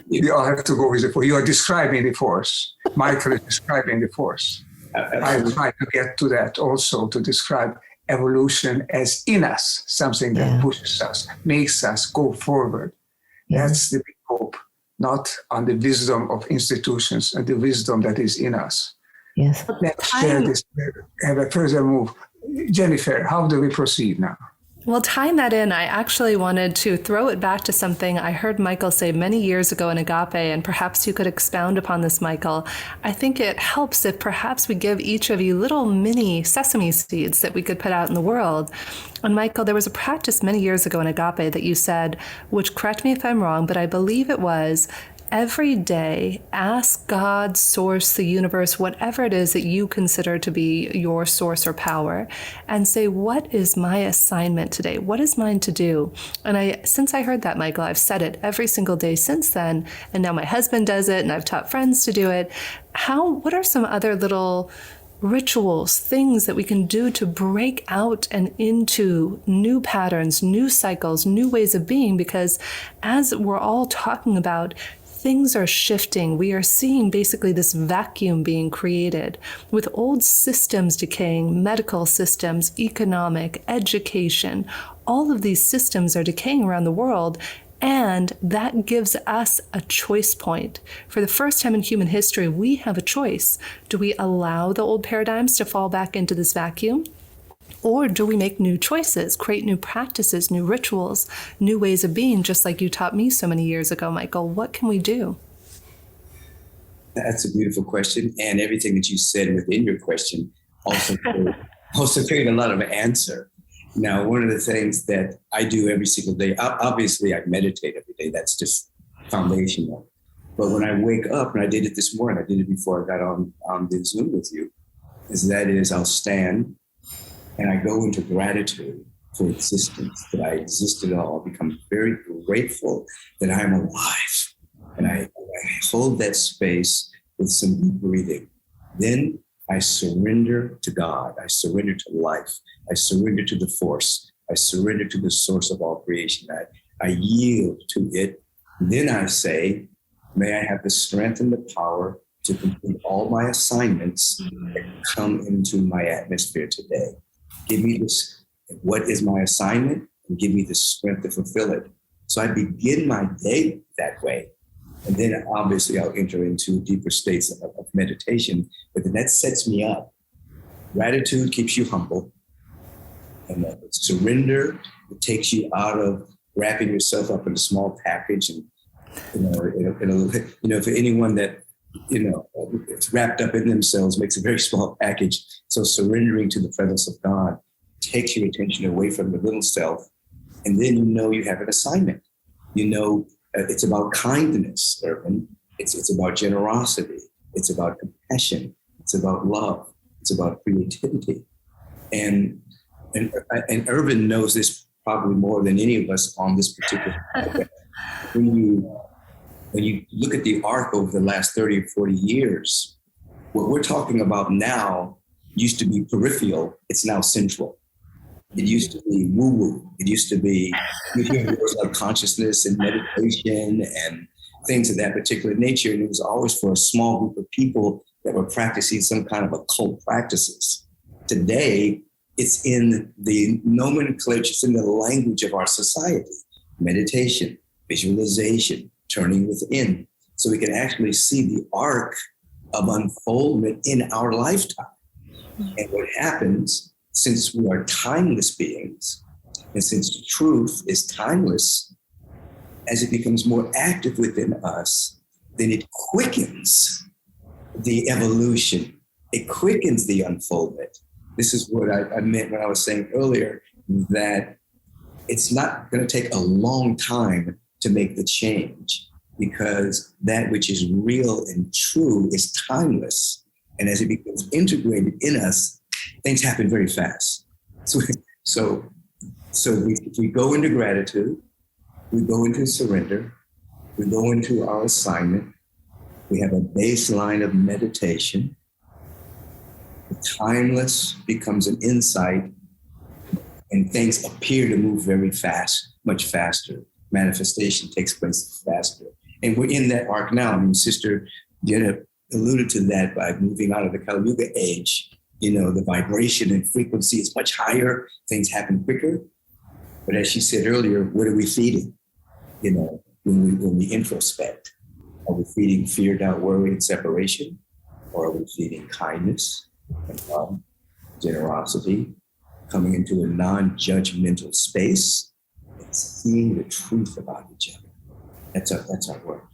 You all have to go with the force. You are describing the force. Michael is describing the force. I try to get to that also, to describe evolution as in us, something that pushes us, makes us go forward. Yeah. That's the big hope, not on the wisdom of institutions and the wisdom that is in us. Yes. Let's share this, have a further move. Jennifer, how do we proceed now? Well, tying that in, I actually wanted to throw it back to something I heard Michael say many years ago in Agape, and perhaps you could expound upon this, Michael. I think it helps if perhaps we give each of you little mini sesame seeds that we could put out in the world. And Michael, there was a practice many years ago in Agape that you said, which, correct me if I'm wrong, but I believe it was, every day, ask God, source, the universe, whatever it is that you consider to be your source or power, and say, what is my assignment today? What is mine to do? And since I heard that, Michael, I've said it every single day since then, and now my husband does it, and I've taught friends to do it. What are some other little rituals, things that we can do to break out and into new patterns, new cycles, new ways of being? Because as we're all talking about, things are shifting. We are seeing basically this vacuum being created with old systems decaying, medical systems, economic, education. All of these systems are decaying around the world, and that gives us a choice point. For the first time in human history, we have a choice. Do we allow the old paradigms to fall back into this vacuum? Or do we make new choices, create new practices, new rituals, new ways of being, just like you taught me so many years ago, Michael? What can we do? That's a beautiful question. And everything that you said within your question also created a lot of answer. Now, one of the things that I do every single day, obviously I meditate every day. That's just foundational. But when I wake up, and I did it this morning, I did it before I got on the Zoom with you, I'll stand and I go into gratitude for existence, that I exist at all. I become very grateful that I am alive. And I hold that space with some deep breathing. Then I surrender to God. I surrender to life. I surrender to the force. I surrender to the source of all creation. I yield to it. Then I say, may I have the strength and the power to complete all my assignments that come into my atmosphere today. Give me this, what is my assignment? And give me the strength to fulfill it. So I begin my day that way. And then obviously I'll enter into deeper states of meditation, but then that sets me up. Gratitude keeps you humble. And surrender, it takes you out of wrapping yourself up in a small package. And, for anyone that, it's wrapped up in themselves, makes a very small package. So surrendering to the presence of God takes your attention away from the little self. And then you have an assignment. It's about kindness, Ervin. It's about generosity. It's about compassion. It's about love. It's about creativity. And Ervin knows this probably more than any of us on this particular project. when you look at the arc over the last 30 or 40 years, what we're talking about now used to be peripheral, it's now central. It used to be woo-woo. It used to be, you hear words like consciousness and meditation and things of that particular nature. And it was always for a small group of people that were practicing some kind of occult practices. Today, it's in the nomenclature, it's in the language of our society. Meditation, visualization, turning within. So we can actually see the arc of unfoldment in our lifetime. And what happens, since we are timeless beings, and since the truth is timeless, as it becomes more active within us, then it quickens the evolution. It quickens the unfoldment. This is what I meant when I was saying earlier, that it's not going to take a long time to make the change, because that which is real and true is timeless. And as it becomes integrated in us, things happen very fast. So we go into gratitude, we go into surrender, we go into our assignment, we have a baseline of meditation. The timeless becomes an insight, and things appear to move very fast, much faster. Manifestation takes place faster. And we're in that arc now. I mean, Sister Jenna alluded to that by moving out of the Kali Yuga age. You know, the vibration and frequency is much higher. Things happen quicker. But as she said earlier, what are we feeding? You know, when we introspect, are we feeding fear, doubt, worry, and separation? Or are we feeding kindness and love, generosity, coming into a non-judgmental space and seeing the truth about each other? That's our work.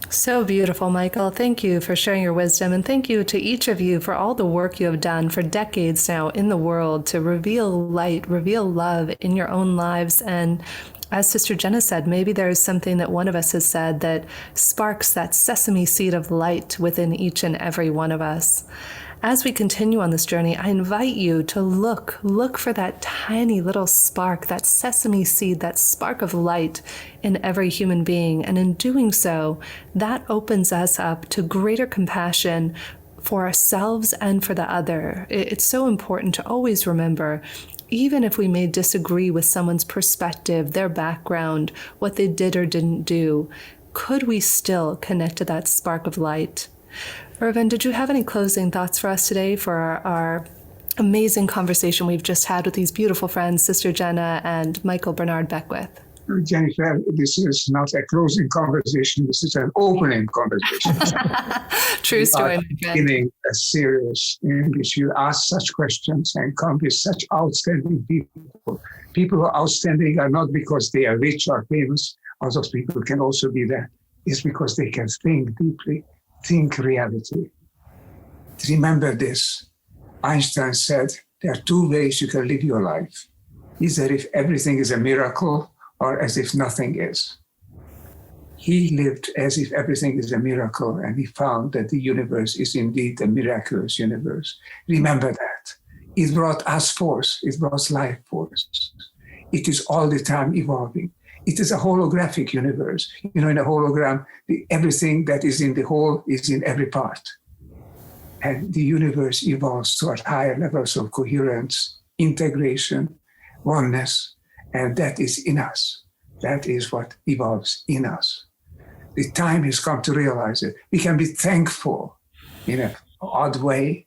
So beautiful, Michael. Thank you for sharing your wisdom. And thank you to each of you for all the work you have done for decades now in the world to reveal light, reveal love in your own lives. And as Sister Jenna said, maybe there is something that one of us has said that sparks that sesame seed of light within each and every one of us. As we continue on this journey, I invite you to look for that tiny little spark, that sesame seed, that spark of light in every human being. And in doing so, that opens us up to greater compassion for ourselves and for the other. It's so important to always remember, even if we may disagree with someone's perspective, their background, what they did or didn't do, could we still connect to that spark of light? Ervin, did you have any closing thoughts for us today for our amazing conversation we've just had with these beautiful friends, Sister Jenna and Michael Bernard Beckwith? Jennifer, this is not a closing conversation. This is an opening conversation. True story, my friend. Beginning a series in which you ask such questions and come with such outstanding people. People who are outstanding are not because they are rich or famous. Other people can also be that. It's because they can think deeply. Think reality. Remember this. Einstein said there are two ways you can live your life. Either if everything is a miracle or as if nothing is. He lived as if everything is a miracle, and he found that the universe is indeed a miraculous universe. Remember that. It brought us force. It brought life force. It is all the time evolving. It is a holographic universe. You know, in a hologram, everything that is in the whole is in every part. And the universe evolves toward higher levels of coherence, integration, oneness, and that is in us. That is what evolves in us. The time has come to realize it. We can be thankful in an odd way,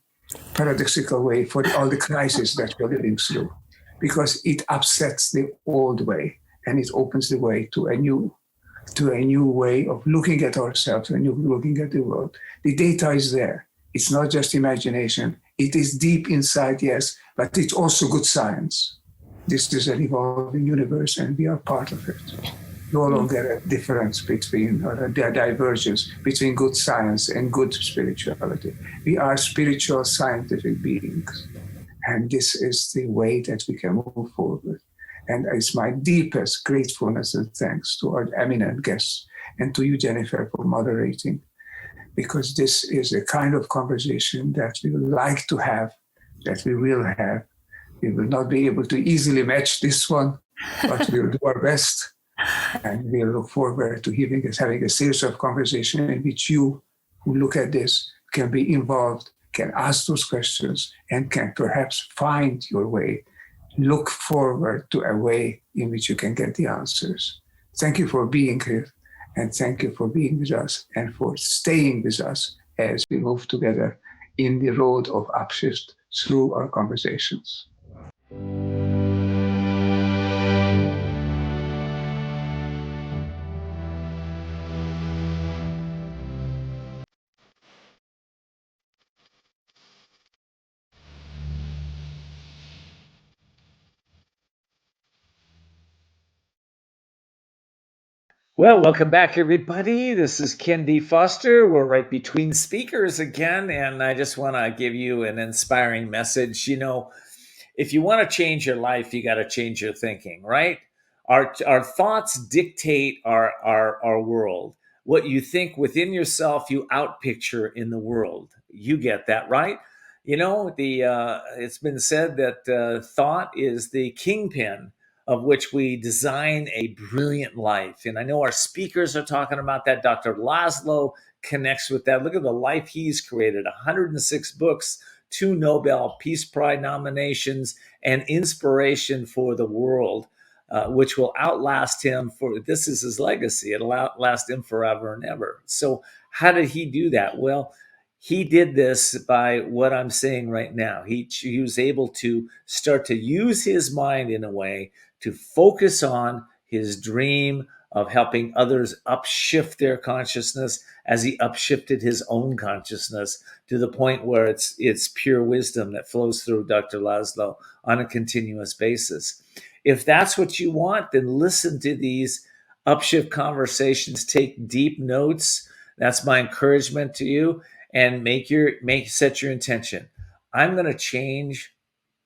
paradoxical way, for all the crises that we're living through, because it upsets the old way. And it opens the way to a new way of looking at ourselves and looking at the world. The data is there. It's not just imagination. It is deep inside, yes, but it's also good science. This is an evolving universe, and we are part of it. No longer a difference between, or a divergence between good science and good spirituality. We are spiritual, scientific beings. And this is the way that we can move forward. And it's my deepest gratefulness and thanks to our eminent guests and to you, Jennifer, for moderating, because this is a kind of conversation that we would like to have, that we will have. We will not be able to easily match this one, but we'll do our best. And we look forward to having a series of conversations in which you who look at this can be involved, can ask those questions, and can perhaps find your way. Look forward to a way in which you can get the answers. Thank you for being here, and thank you for being with us and for staying with us as we move together in the road of Upshift through our conversations. Well, welcome back, everybody. This is kendfoster. We're right between speakers again, and I just want to give you an inspiring message. You know, if you want to change your life, you got to change your thinking, right? Our thoughts dictate our world. What you think within yourself, you outpicture in the world. You get that, right? You know, it's been said that thought is the kingpin of which we design a brilliant life. And I know our speakers are talking about that. Dr. Laszlo connects with that. Look at the life he's created: 106 books, 2 Nobel Peace Prize nominations, and inspiration for the world, which will outlast him for, this is his legacy. It'll outlast him forever and ever. So how did he do that? Well, he did this by what I'm saying right now. He was able to start to use his mind in a way to focus on his dream of helping others upshift their consciousness as he upshifted his own consciousness to the point where it's pure wisdom that flows through Dr. Laszlo on a continuous basis. If that's what you want, then listen to these upshift conversations, take deep notes. That's my encouragement to you, and set your intention. I'm going to change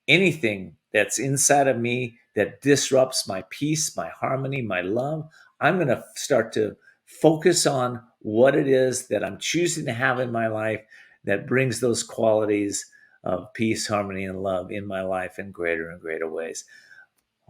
anything that's inside of me that disrupts my peace, my harmony, my love. I'm going to start to focus on what it is that I'm choosing to have in my life that brings those qualities of peace, harmony, and love in my life in greater and greater ways.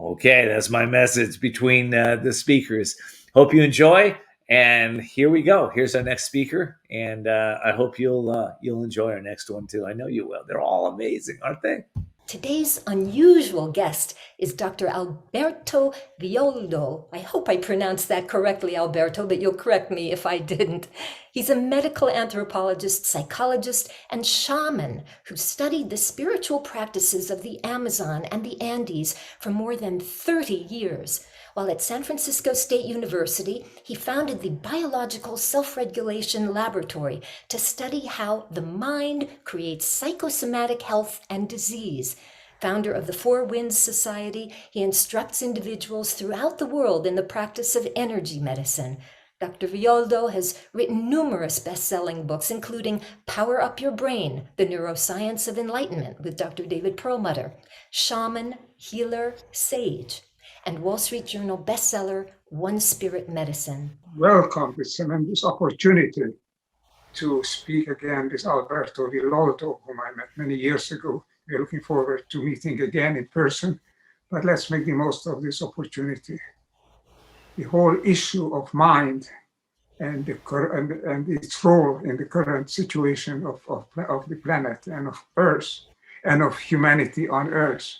Okay, that's my message between the speakers. Hope you enjoy. And here we go. Here's our next speaker, and I hope you'll enjoy our next one too. I know you will. They're all amazing, aren't they? Today's unusual guest is Dr. Alberto Villoldo. I hope I pronounced that correctly, Alberto, but you'll correct me if I didn't. He's a medical anthropologist, psychologist, and shaman who studied the spiritual practices of the Amazon and the Andes for more than 30 years. While at San Francisco State University, he founded the Biological Self-Regulation Laboratory to study how the mind creates psychosomatic health and disease. Founder of the Four Winds Society, he instructs individuals throughout the world in the practice of energy medicine. Dr. Villoldo has written numerous best-selling books, including Power Up Your Brain, The Neuroscience of Enlightenment with Dr. David Perlmutter, Shaman, Healer, Sage, and Wall Street Journal bestseller, One Spirit Medicine. Welcome, this tremendous opportunity to speak again with Alberto Villoldo, whom I met many years ago. We're looking forward to meeting again in person, but let's make the most of this opportunity. The whole issue of mind and its role in the current situation of the planet and of Earth and of humanity on Earth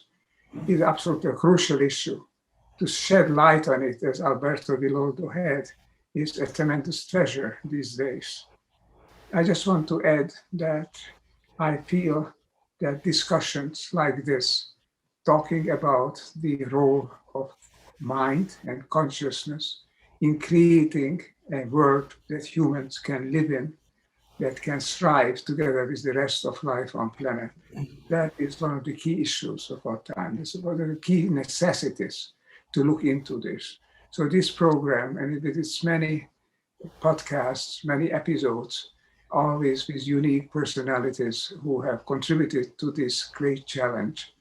is absolutely a crucial issue. To shed light on it, as Alberto Villoldo had, is a tremendous treasure these days. I just want to add that I feel that discussions like this, talking about the role of mind and consciousness in creating a world that humans can live in, that can thrive together with the rest of life on planet, that is one of the key issues of our time. It's one of the key necessities to look into this. So this program, and with its many podcasts, many episodes, always with unique personalities who have contributed to this great challenge,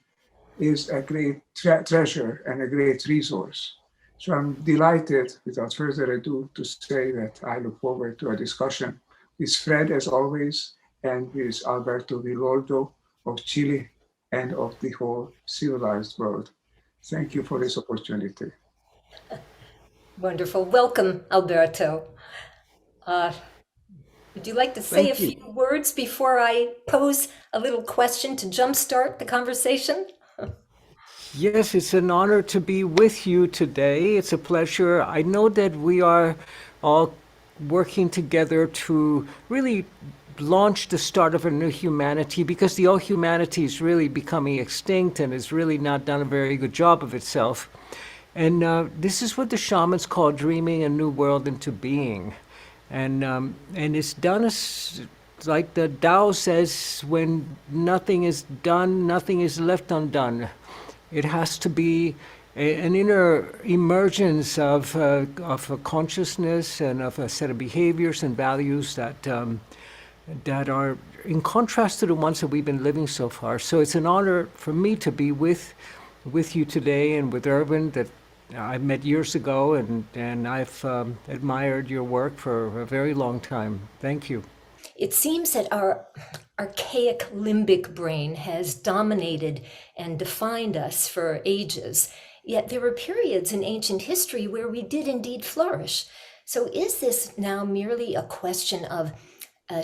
is a great treasure and a great resource. So I'm delighted, without further ado, to say that I look forward to a discussion with Fred, as always, and with Alberto Villoldo of Chile and of the whole civilized world. Thank you for this opportunity. Wonderful. Welcome, Alberto. Would you like to say a few words before I pose a little question to jumpstart the conversation? Yes, it's an honor to be with you today. It's a pleasure. I know that we are all working together to really launch the start of a new humanity, because the old humanity is really becoming extinct and has really not done a very good job of itself. And this is what the shamans call dreaming a new world into being. And it's done as, like the Tao says, when nothing is done, nothing is left undone. It has to be an inner emergence of a consciousness and of a set of behaviors and values that are in contrast to the ones that we've been living so far. So it's an honor for me to be with you today, and with Ervin, that I met years ago, and I've admired your work for a very long time. Thank you. It seems that our archaic limbic brain has dominated and defined us for ages. Yet there were periods in ancient history where we did indeed flourish. So is this now merely a question of,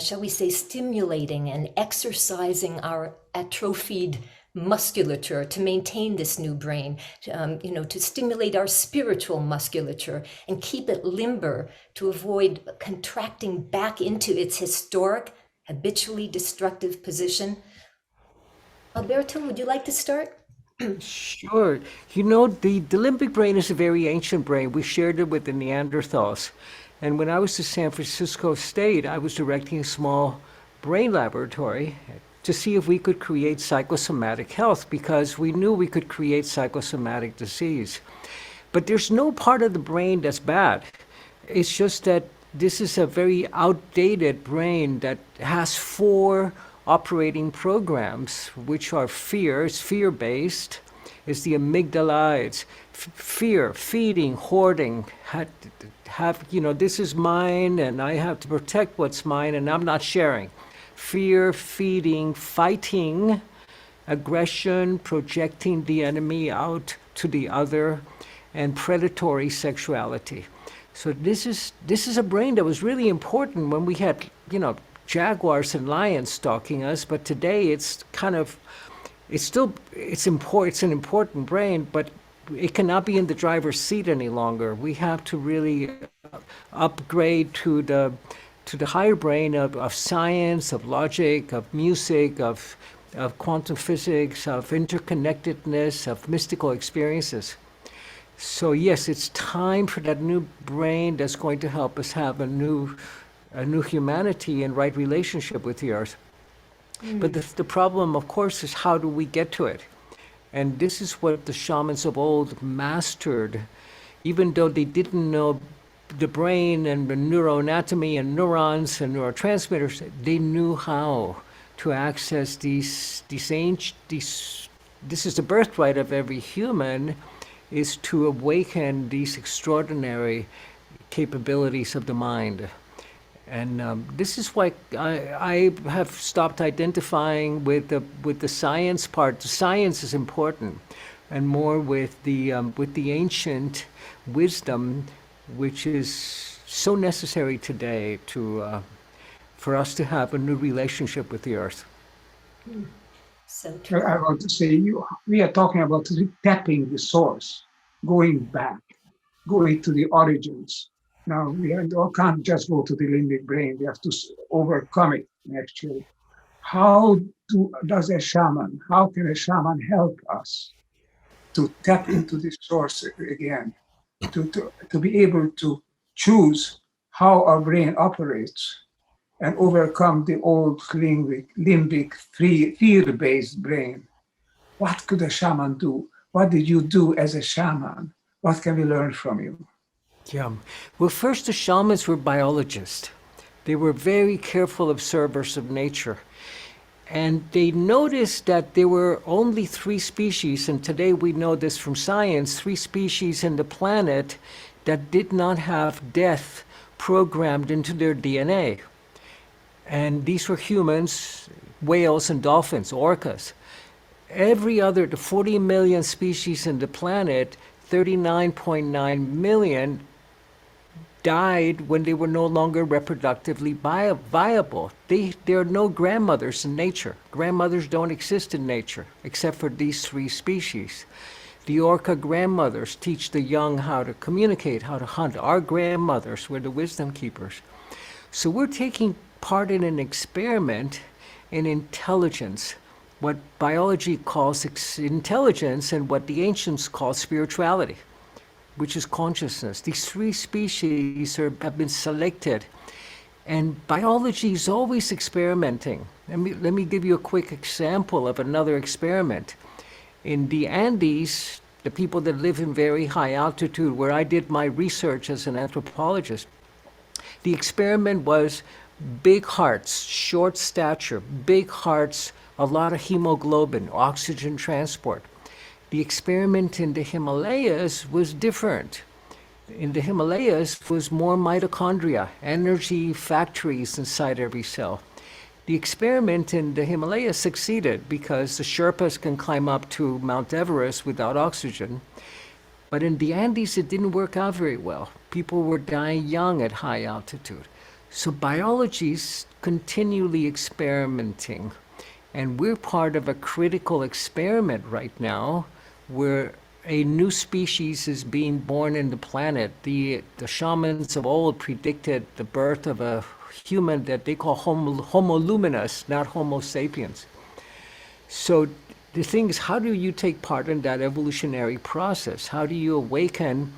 shall we say, stimulating and exercising our atrophied musculature to maintain this new brain, to stimulate our spiritual musculature and keep it limber to avoid contracting back into its historic, habitually destructive position? Alberto, would you like to start? Sure. The limbic brain is a very ancient brain. We shared it with the Neanderthals. And when I was to San Francisco State, I was directing a small brain laboratory to see if we could create psychosomatic health, because we knew we could create psychosomatic disease. But there's no part of the brain that's bad. It's just that this is a very outdated brain that has 4 operating programs, which are fear. It's fear-based. It's the amygdala. It's fear, feeding, hoarding. This is mine, and I have to protect what's mine, and I'm not sharing. Fear, feeding, fighting, aggression, projecting the enemy out to the other, and predatory sexuality. So this is a brain that was really important when we had, jaguars and lions stalking us. But today it's an important brain, but it cannot be in the driver's seat any longer. We have to really upgrade to the higher brain of science, of logic, of music, of quantum physics, of interconnectedness, of mystical experiences. So yes, it's time for that new brain that's going to help us have a new humanity and right relationship with the earth. But the problem, of course, is how do we get to it? And this is what the shamans of old mastered, even though they didn't know the brain and the neuroanatomy and neurons and neurotransmitters. They knew how to access these ancient. This is the birthright of every human, is to awaken these extraordinary capabilities of the mind. And this is why I have stopped identifying with the science part. The science is important, and more with the ancient wisdom, which is so necessary today for us to have a new relationship with the earth. So true. I want to say, we are talking about tapping the source, going back, going to the origins. Now, we can't just go to the limbic brain. We have to overcome it, actually. How can a shaman help us to tap into the source again, to be able to choose how our brain operates and overcome the old limbic fear-based brain? What could a shaman do? What did you do as a shaman? What can we learn from you? Yeah. Well, first, the shamans were biologists. They were very careful observers of nature. And they noticed that there were only 3 species, and today we know this from science, 3 species in the planet that did not have death programmed into their DNA. And these were humans, whales, and dolphins, orcas. Every other, the 40 million species in the planet, 39.9 million died when they were no longer reproductively viable. There are no grandmothers in nature. Grandmothers don't exist in nature, except for these 3 species. The orca grandmothers teach the young how to communicate, how to hunt. Our grandmothers were the wisdom keepers. So we're taking part in an experiment in intelligence, what biology calls intelligence and what the ancients call spirituality, which is consciousness. These 3 species have been selected, and biology is always experimenting. Let me give you a quick example of another experiment. In the Andes, the people that live in very high altitude, where I did my research as an anthropologist, the experiment was big hearts, short stature, big hearts, a lot of hemoglobin, oxygen transport. The experiment in the Himalayas was different. In the Himalayas was more mitochondria, energy factories inside every cell. The experiment in the Himalayas succeeded because the Sherpas can climb up to Mount Everest without oxygen. But in the Andes, it didn't work out very well. People were dying young at high altitude. So biology's continually experimenting. And we're part of a critical experiment right now where a new species is being born in the planet. The shamans of old predicted the birth of a human that they call Homo luminous, not Homo sapiens. So the thing is, how do you take part in that evolutionary process? How do you awaken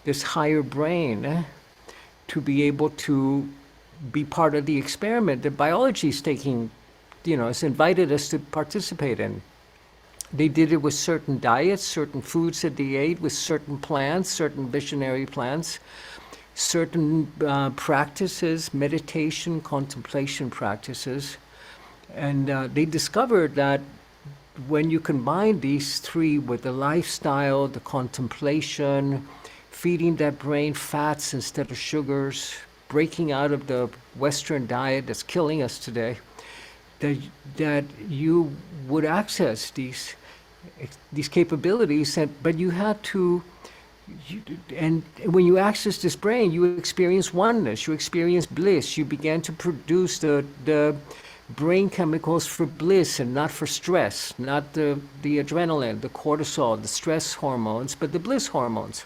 this higher brain to be able to be part of the experiment that biology is taking, has invited us to participate in? They did it with certain diets, certain foods that they ate, with certain plants, certain visionary plants, certain practices, meditation, contemplation practices. And they discovered that when you combine these 3 with the lifestyle, the contemplation, feeding that brain fats instead of sugars, breaking out of the Western diet that's killing us today, that you would access these capabilities, but you had to, and when you access this brain, you experience oneness, you experience bliss, you began to produce the brain chemicals for bliss and not for stress, not the adrenaline, the cortisol, the stress hormones, but the bliss hormones,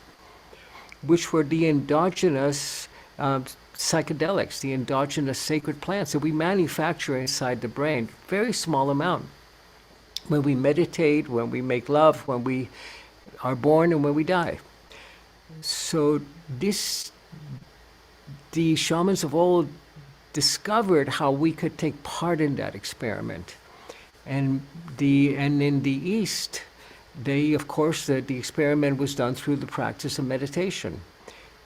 which were the endogenous psychedelics, the endogenous sacred plants that we manufacture inside the brain, very small amount. When we meditate, when we make love, when we are born and when we die. So the shamans of old discovered how we could take part in that experiment. And in the East, of course, the experiment was done through the practice of meditation.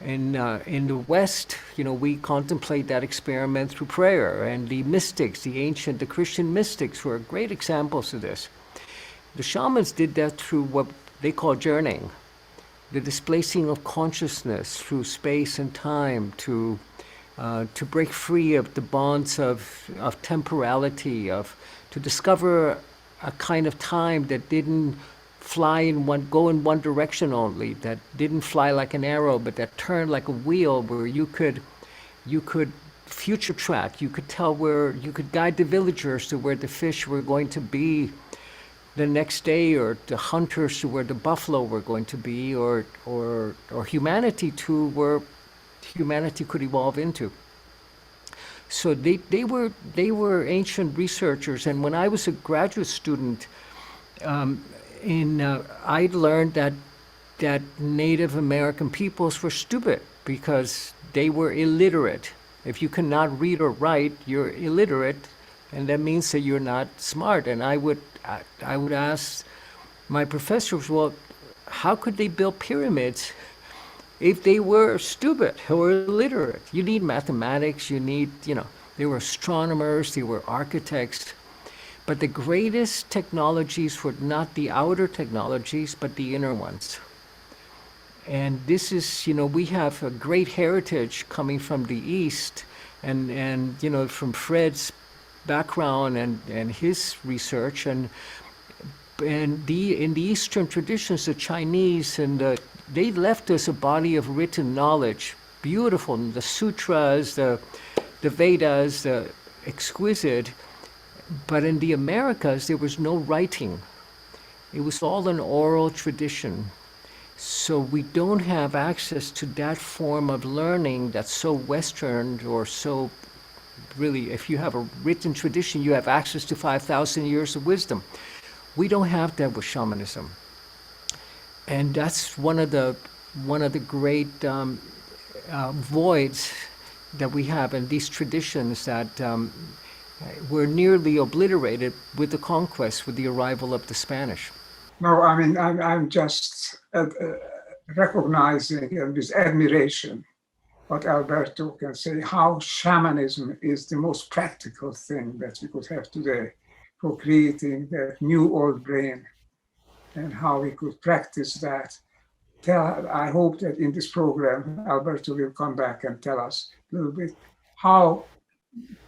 In the West, we contemplate that experiment through prayer, and the mystics, the Christian mystics were great examples of this. The shamans did that through what they call journeying, the displacing of consciousness through space and time to break free of the bonds of temporality, to discover a kind of time that didn't go in one direction only, that didn't fly like an arrow, but that turned like a wheel, where you could future track, you could guide the villagers to where the fish were going to be the next day, or the hunters to where the buffalo were going to be, or humanity to where humanity could evolve into. So they were ancient researchers, and when I was a graduate student, I learned that Native American peoples were stupid because they were illiterate. If you cannot read or write, you're illiterate, and that means that you're not smart. And I would ask my professors, well, how could they build pyramids if they were stupid or illiterate? You need mathematics, they were astronomers, they were architects. But the greatest technologies were not the outer technologies, but the inner ones. And this is, we have a great heritage coming from the East, and from Fred's background and his research, and in the Eastern traditions, the Chinese they left us a body of written knowledge beautiful. The sutras, the Vedas, the exquisite. But in the Americas, there was no writing. It was all an oral tradition. So we don't have access to that form of learning that's so Western or so really, if you have a written tradition, you have access to 5,000 years of wisdom. We don't have that with shamanism. And that's one of the great voids that we have in these traditions that were nearly obliterated with the conquest, with the arrival of the Spanish. No, I mean, I'm just recognizing with admiration what Alberto can say, how shamanism is the most practical thing that we could have today for creating that new old brain, and how we could practice that. I hope that in this program, Alberto will come back and tell us a little bit how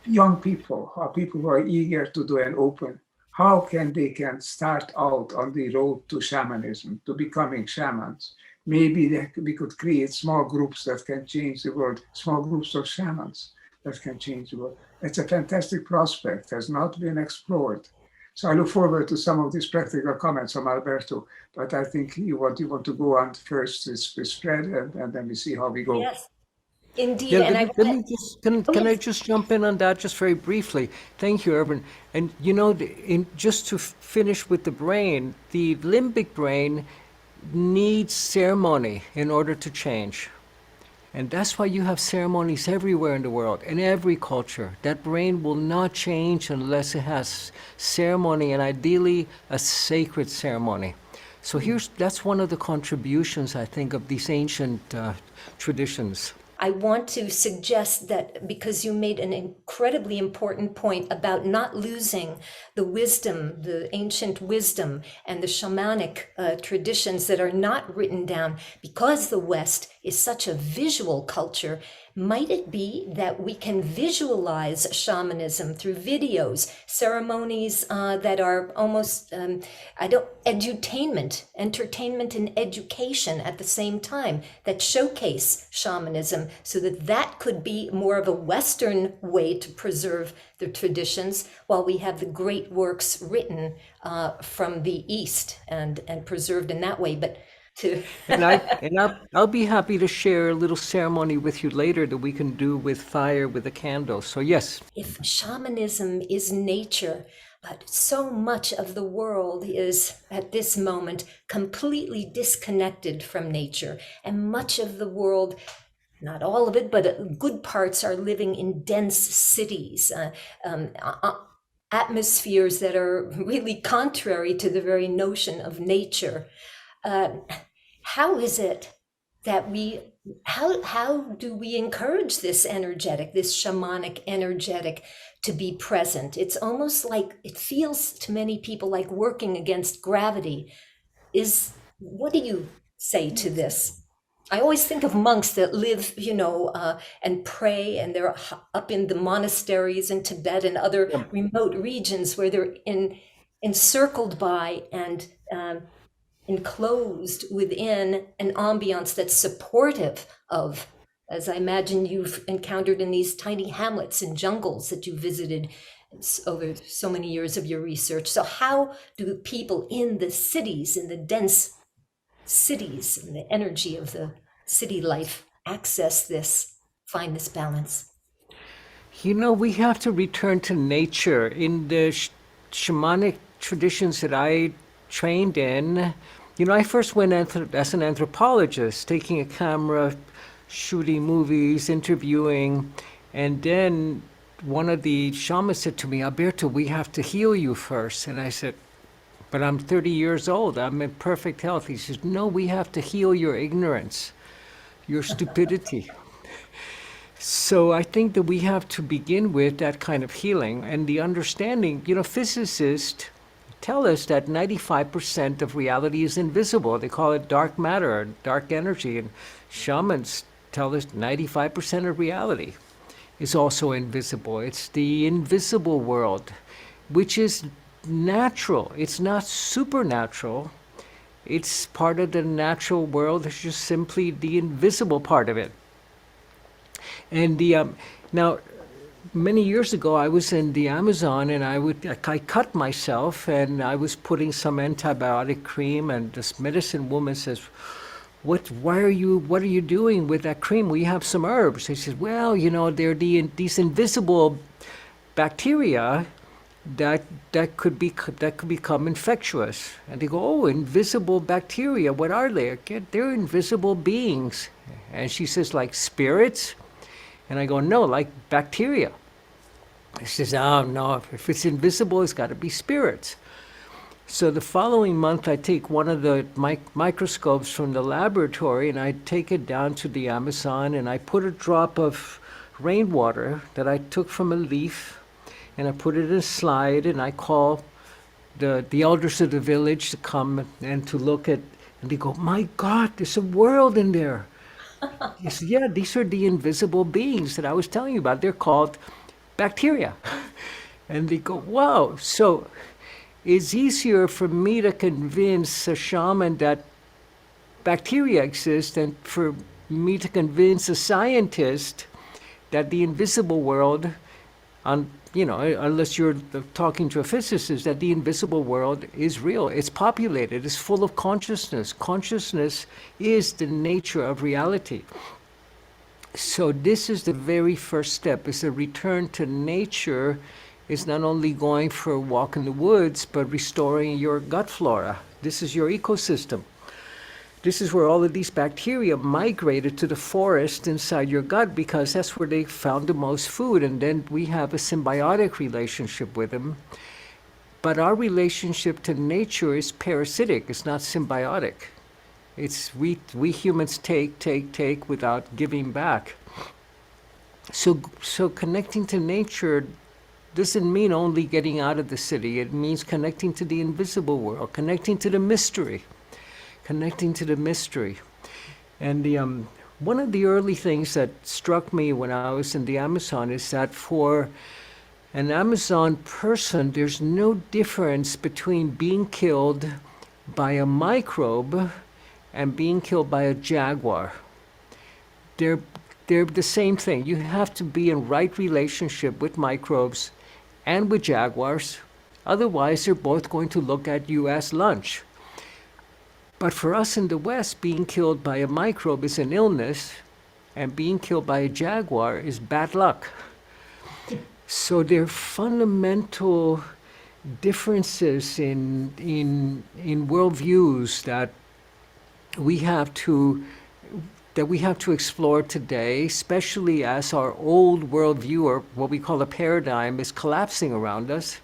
young people, how people who are eager to do and open, how they can start out on the road to shamanism, to becoming shamans. Maybe we could create small groups that can change the world, small groups of shamans that can change the world. It's a fantastic prospect, has not been explored. So I look forward to some of these practical comments from Alberto, but I think you want to go on first with Fred, and then we see how we go. Yes, indeed. Yeah, And can I just jump in on that just very briefly? Thank you, Ervin. And you know, just to finish with the brain, the limbic brain needs ceremony in order to change. And that's why you have ceremonies everywhere in the world, in every culture. That brain will not change unless it has ceremony, and ideally a sacred ceremony. So that's one of the contributions, I think, of these ancient traditions. I want to suggest that because you made an incredibly important point about not losing the wisdom, the ancient wisdom and the shamanic traditions that are not written down, because the West is such a visual culture, might it be that we can visualize shamanism through videos, ceremonies that are almost, edutainment, entertainment and education at the same time, that showcase shamanism, so that could be more of a Western way to preserve the traditions, while we have the great works written from the East and preserved in that way. But I'll be happy to share a little ceremony with you later that we can do with fire, with a candle. So yes. If shamanism is nature, but so much of the world is at this moment completely disconnected from nature, and much of the world, not all of it, but good parts, are living in dense cities, atmospheres that are really contrary to the very notion of nature. How is it that how do we encourage this energetic, this shamanic energetic to be present? It's almost like, it feels to many people like working against gravity. What do you say to this? I always think of monks that live, and pray, and they're up in the monasteries in Tibet and other remote regions where they're encircled by and enclosed within an ambiance that's supportive of, as I imagine you've encountered in these tiny hamlets and jungles that you visited over so many years of your research. So how do people in the cities, in the dense cities, and the energy of the city life access this, find this balance? We have to return to nature. In the shamanic traditions that I trained in, I first went as an anthropologist, taking a camera, shooting movies, interviewing, and then one of the shamans said to me, "Alberto, we have to heal you first." And I said, "But I'm 30 years old, I'm in perfect health." He says, "No, we have to heal your ignorance, your stupidity." So I think that we have to begin with that kind of healing and the understanding. Physicists tell us that 95% of reality is invisible. They call it dark matter, or dark energy. And shamans tell us 95% of reality is also invisible. It's the invisible world, which is natural. It's not supernatural. It's part of the natural world. It's just simply the invisible part of it. And now, many years ago, I was in the Amazon, and I cut myself, and I was putting some antibiotic cream, and this medicine woman says, what are you doing with that cream? We have some herbs. I said, well, they're these invisible bacteria that could become infectious. And they go, oh, invisible bacteria, what are they? They're invisible beings. And she says, like spirits? And I go, no, like bacteria. She says, oh, no, if it's invisible, it's got to be spirits. So the following month, I take one of the microscopes from the laboratory, and I take it down to the Amazon, and I put a drop of rainwater that I took from a leaf, and I put it in a slide, and I call the elders of the village to come and to look at, and they go, my God, there's a world in there. I said, yeah, these are the invisible beings that I was telling you about. They're called bacteria. And they go, wow. So it's easier for me to convince a shaman that bacteria exist than for me to convince a scientist that the invisible world, unless you're talking to a physicist, that the invisible world is real. It's populated. It's full of consciousness. Consciousness is the nature of reality. So this is the very first step. It's a return to nature. It's not only going for a walk in the woods, but restoring your gut flora. This is your ecosystem. This is where all of these bacteria migrated to the forest inside your gut because that's where they found the most food. And then we have a symbiotic relationship with them. But our relationship to nature is parasitic. It's not symbiotic. It's we humans take without giving back. So connecting to nature doesn't mean only getting out of the city. It means connecting to the invisible world, connecting to the mystery. Connecting to the mystery. And one of the early things that struck me when I was in the Amazon is that for an Amazon person, there's no difference between being killed by a microbe and being killed by a jaguar. They're the same thing. You have to be in right relationship with microbes and with jaguars. Otherwise, they're both going to look at you as lunch. But for us in the West, being killed by a microbe is an illness, and being killed by a jaguar is bad luck. So there are fundamental differences in worldviews that we have to explore today, especially as our old worldview, or what we call a paradigm, is collapsing around us.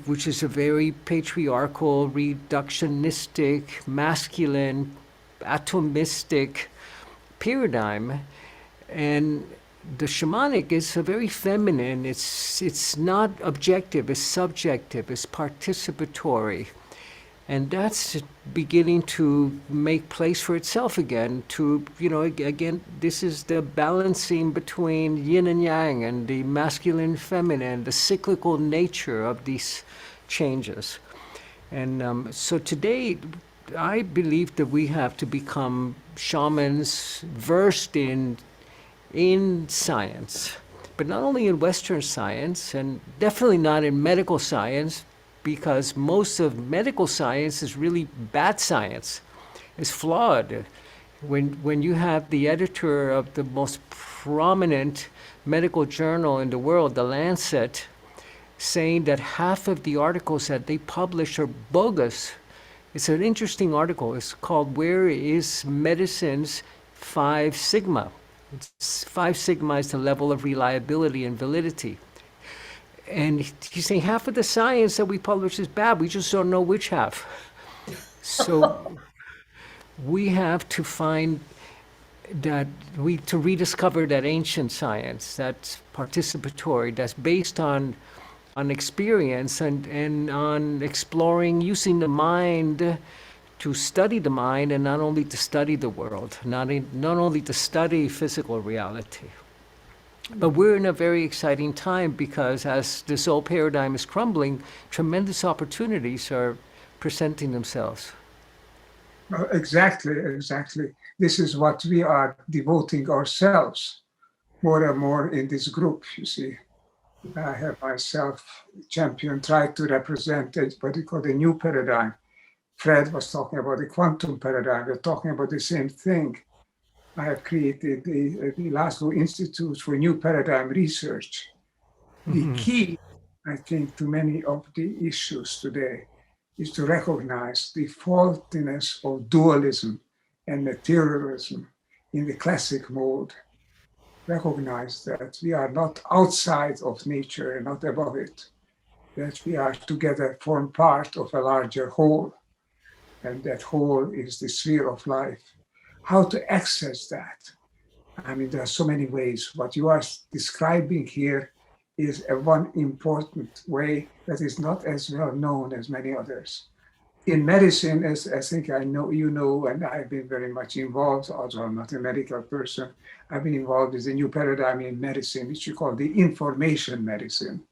Which is a very patriarchal, reductionistic, masculine, atomistic paradigm. And the shamanic is a very feminine. It's not objective, it's subjective, it's participatory. And that's beginning to make place for itself again. Again, this is the balancing between yin and yang and the masculine, feminine, the cyclical nature of these changes. And so today, I believe that we have to become shamans versed in science, but not only in Western science, and definitely not in medical science, because most of medical science is really bad science. It's flawed. When you have the editor of the most prominent medical journal in the world, The Lancet, saying that half of the articles that they publish are bogus. It's an interesting article. It's called Where is Medicine's 5 Sigma? 5 Sigma is the level of reliability and validity. And he's saying half of the science that we publish is bad. We just don't know which half. So we have to find to rediscover that ancient science that's participatory, that's based on experience and on exploring, using the mind to study the mind, and not only to study the world, not only to study physical reality. But we're in a very exciting time because as this old paradigm is crumbling, tremendous opportunities are presenting themselves. Exactly, exactly. This is what we are devoting ourselves more and more in this group, you see. I have myself tried to represent what we call the new paradigm. Fred was talking about the quantum paradigm. We're talking about the same thing. I have created the Laszlo Institute for New Paradigm Research. The key, I think, to many of the issues today is to recognize the faultiness of dualism and materialism in the classic mode. Recognize that we are not outside of nature and not above it, that we are together form part of a larger whole, and that whole is the sphere of life. How to access that? I mean, there are so many ways. What you are describing here is a one important way that is not as well known as many others. In medicine, as I think I know, you know, and I've been very much involved, although I'm not a medical person, I've been involved with a new paradigm in medicine, which we call the information medicine,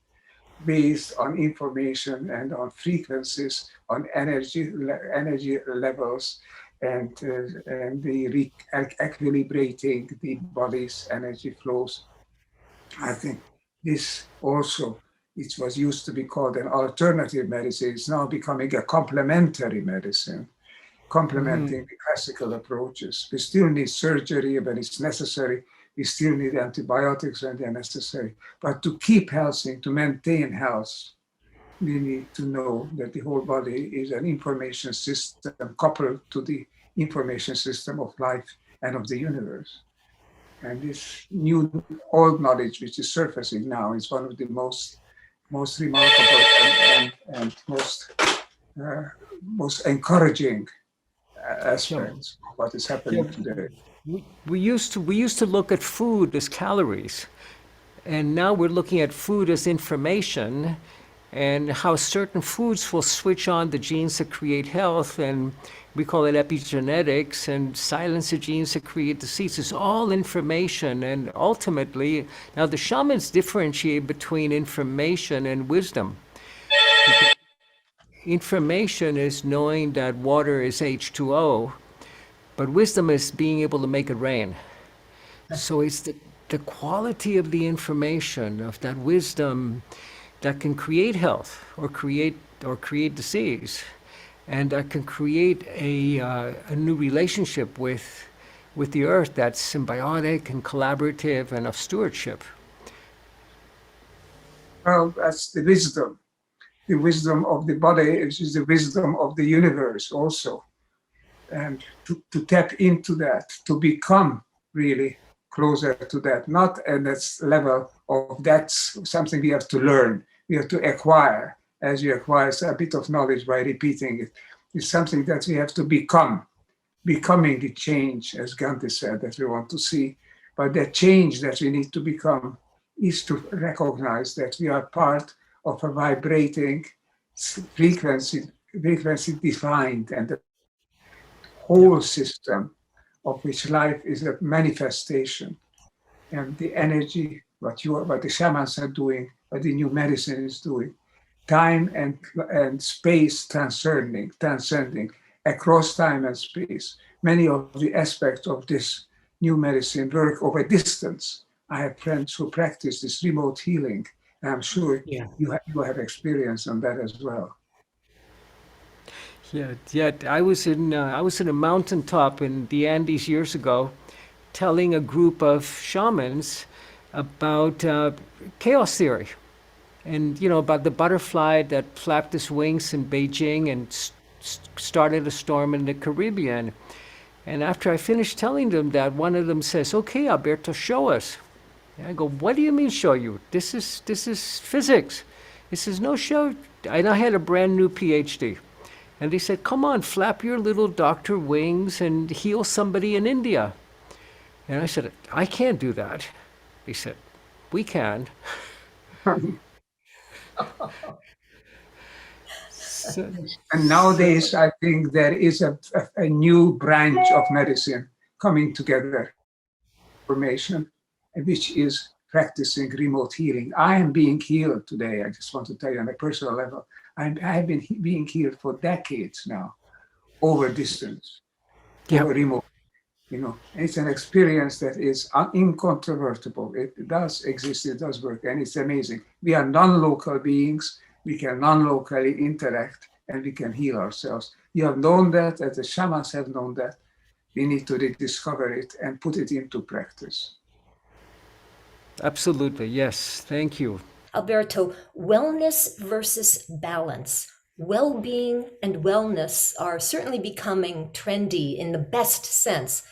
based on information and on frequencies, on energy levels, and the equilibrating the body's energy flows. I think this also, it was used to be called an alternative medicine. It's now becoming a complementary medicine, complementing the classical approaches. We still need surgery when it's necessary. We still need antibiotics when they're necessary. But to keep healthy, to maintain health, we need to know that the whole body is an information system coupled to the information system of life and of the universe. And this new old knowledge, which is surfacing now, is one of the most remarkable and most encouraging aspects of what is happening today. We used to look at food as calories, and now we're looking at food as information, and how certain foods will switch on the genes that create health, and we call it epigenetics, and silence the genes that create disease. It's all information, and ultimately, now the shamans differentiate between information and wisdom. Information is knowing that water is H2O, but wisdom is being able to make it rain. So it's the quality of the information, of that wisdom, that can create health or create disease, and that can create a new relationship with the earth that's symbiotic and collaborative and of stewardship. Well, that's the wisdom of the body, which is the wisdom of the universe also. And to tap into that, to become really closer to that, not at that level of that's something we have to learn, we have to acquire, as you acquire a bit of knowledge by repeating it. It's something that we have to become, becoming the change, as Gandhi said, that we want to see. But that change that we need to become is to recognize that we are part of a vibrating frequency defined, and the whole system of which life is a manifestation. And the energy, what the shamans are doing, what the new medicine is doing, time and space transcending across time and space. Many of the aspects of this new medicine work over distance. I have friends who practice this remote healing, and I'm sure you have experience on that as well. Yeah. I was in a mountaintop in the Andes years ago, telling a group of shamans about chaos theory, and about the butterfly that flapped its wings in Beijing and started a storm in the Caribbean. And after I finished telling them that, one of them says, "Okay, Alberto, show us." And I go, "What do you mean show you? This is physics." He says, "No, show." And I had a brand new PhD. And they said, "Come on, flap your little doctor wings and heal somebody in India." And I said, "I can't do that." They said, "We can." And nowadays, I think there is a new branch of medicine coming together, formation, which is practicing remote healing. I am being healed today. I just want to tell you on a personal level, I have been being healed for decades now, over distance. or remote. And it's an experience that is incontrovertible. It does exist, it does work, and it's amazing. We are non-local beings. We can non-locally interact, and we can heal ourselves. You have known that, as the shamans have known that. We need to rediscover it and put it into practice. Absolutely, yes. Thank you. Alberto, wellness versus balance. Well-being and wellness are certainly becoming trendy in the best sense,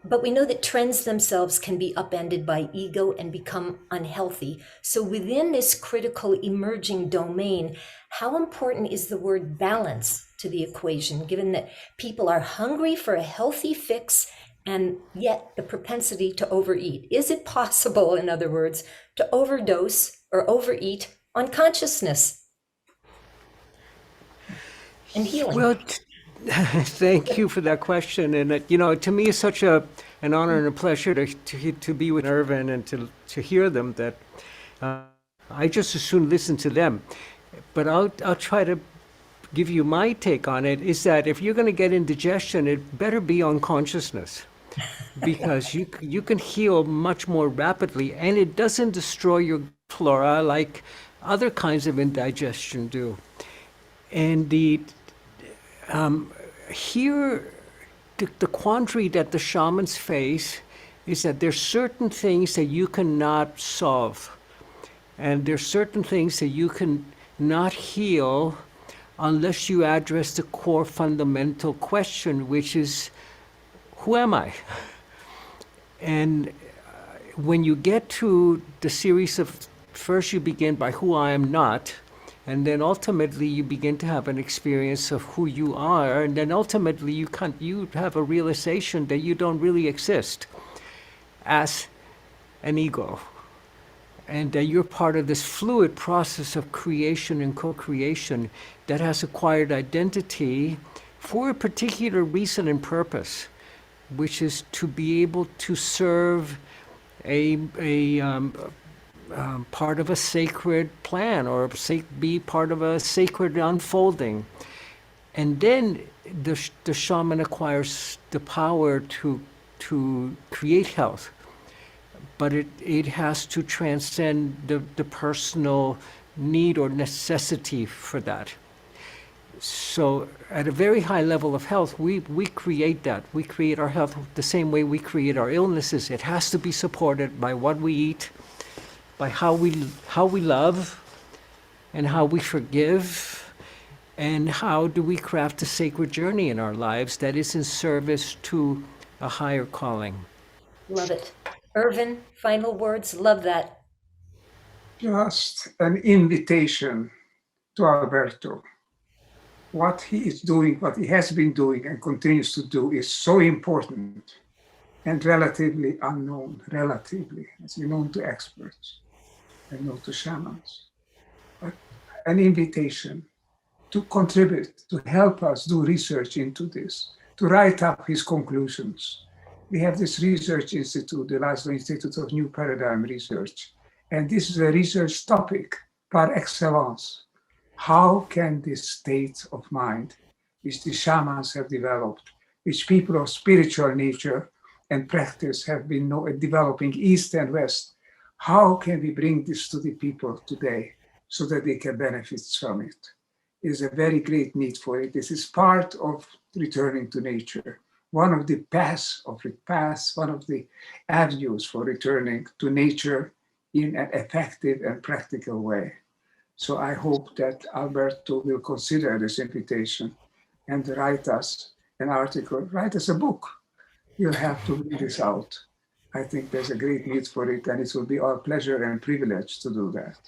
but we know that trends themselves can be upended by ego and become unhealthy. So within this critical emerging domain, how important is the word balance to the equation, given that people are hungry for a healthy fix and yet the propensity to overeat? Is it possible, in other words, to overdose or overeat on consciousness and healing? Well, thank you for that question. And, to me, it's such an honor and a pleasure to be with Ervin and to hear them that I just as soon listen to them. But I'll try to give you my take on it, is that if you're going to get indigestion, it better be on consciousness. Because you can heal much more rapidly, and it doesn't destroy your flora like other kinds of indigestion do. And here, the quandary that the shamans face is that there's certain things that you cannot solve, and there's certain things that you can not heal unless you address the core fundamental question, which is, who am I? And when you get to the series of, first you begin by who I am not, and then ultimately you begin to have an experience of who you are, and then ultimately you have a realization that you don't really exist as an ego, and that you're part of this fluid process of creation and co-creation that has acquired identity for a particular reason and purpose, which is to be able to serve a part of a sacred plan, or be part of a sacred unfolding. And then the shaman acquires the power to create health, but it has to transcend the personal need or necessity for that. So at a very high level of health, we create that. We create our health the same way we create our illnesses. It has to be supported by what we eat, by how we love, and how we forgive, and how do we craft a sacred journey in our lives that is in service to a higher calling. Love it. Ervin, final words. Love that. Just an invitation to Alberto. What he is doing, what he has been doing and continues to do is so important and relatively unknown, as known to experts and known to shamans. But an invitation to contribute, to help us do research into this, to write up his conclusions. We have this research institute, the Laszlo Institute of New Paradigm Research, and this is a research topic par excellence. How can this state of mind, which the shamans have developed, which people of spiritual nature and practice have been developing East and West, how can we bring this to the people today so that they can benefit from it? There's a very great need for it. This is part of returning to nature. One of the paths, one of the avenues for returning to nature in an effective and practical way. So I hope that Alberto will consider this invitation and write us an article, write us a book. You'll have to read this out. I think there's a great need for it, and it will be our pleasure and privilege to do that.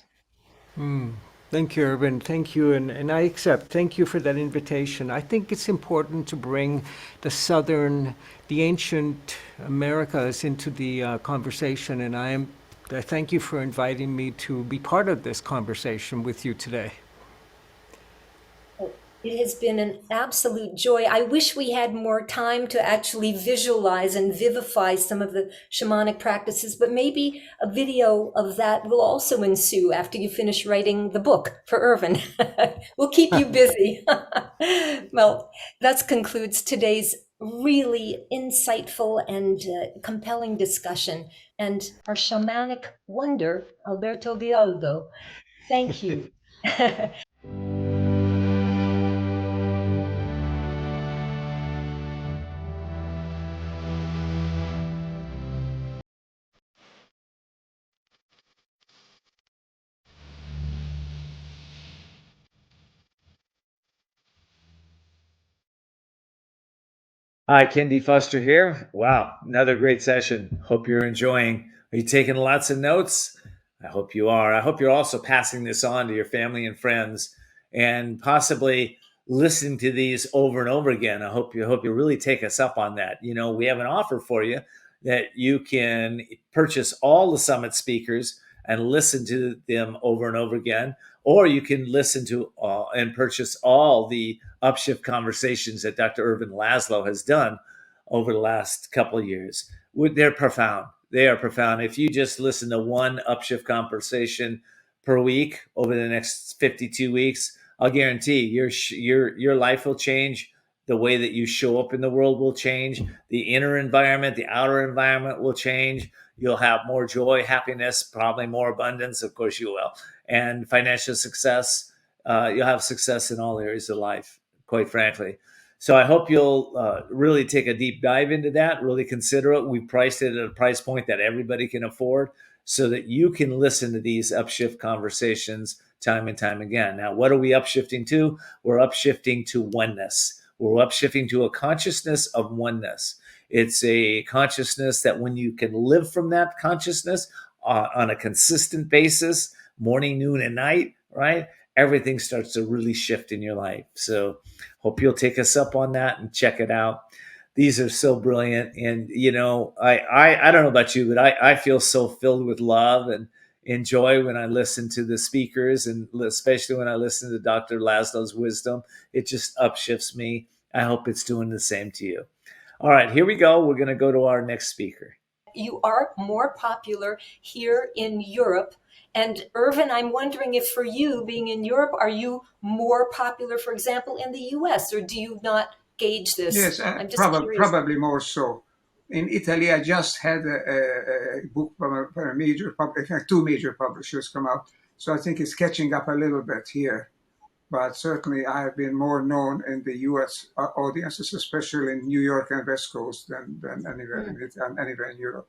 Thank you, Ervin. Thank you, and I accept. Thank you for that invitation. I think it's important to bring the ancient Americas into the conversation, and I thank you for inviting me to be part of this conversation with you today. It has been an absolute joy. I wish we had more time to actually visualize and vivify some of the shamanic practices, but maybe a video of that will also ensue after you finish writing the book for Ervin. We'll keep you busy. Well, that concludes today's really insightful and compelling discussion. And our shamanic wonder, Alberto Villoldo, thank you. Hi, Kendfoster here. Wow, another great session. Hope you're enjoying. Are you taking lots of notes? I hope you are. I hope you're also passing this on to your family and friends and possibly listening to these over and over again. I hope you really take us up on that. You know, we have an offer for you that you can purchase all the summit speakers and listen to them over and over again, or you can listen to and purchase all the Upshift conversations that Dr. Ervin Laszlo has done over the last couple of years. They're profound. They are profound. If you just listen to one Upshift conversation per week over the next 52 weeks, I'll guarantee your life will change. The way that you show up in the world will change. The inner environment, the outer environment will change. You'll have more joy, happiness, probably more abundance. Of course, you will, and financial success. You'll have success in all areas of life, quite frankly. So I hope you'll really take a deep dive into that, really consider it. We priced it at a price point that everybody can afford so that you can listen to these upshift conversations time and time again. Now, what are we upshifting to? We're upshifting to oneness. We're upshifting to a consciousness of oneness. It's a consciousness that when you can live from that consciousness on a consistent basis, morning, noon, and night, right? Everything starts to really shift in your life. So hope you'll take us up on that and check it out. These are so brilliant. And, you know, I don't know about you, but I feel so filled with love and enjoy when I listen to the speakers, and especially when I listen to Dr. Laszlo's wisdom. It just upshifts me. I hope it's doing the same to you. All right, here we go. We're going to go to our next speaker. You are more popular here in Europe. And Ervin, I'm wondering if for you, being in Europe, are you more popular, for example, in the US, or do you not gauge this? Yes, I'm just curious. probably more so. In Italy, I just had a book from a major, in fact, two major publishers come out. So I think it's catching up a little bit here. But certainly I have been more known in the US audiences, especially in New York and West Coast than anywhere in Europe.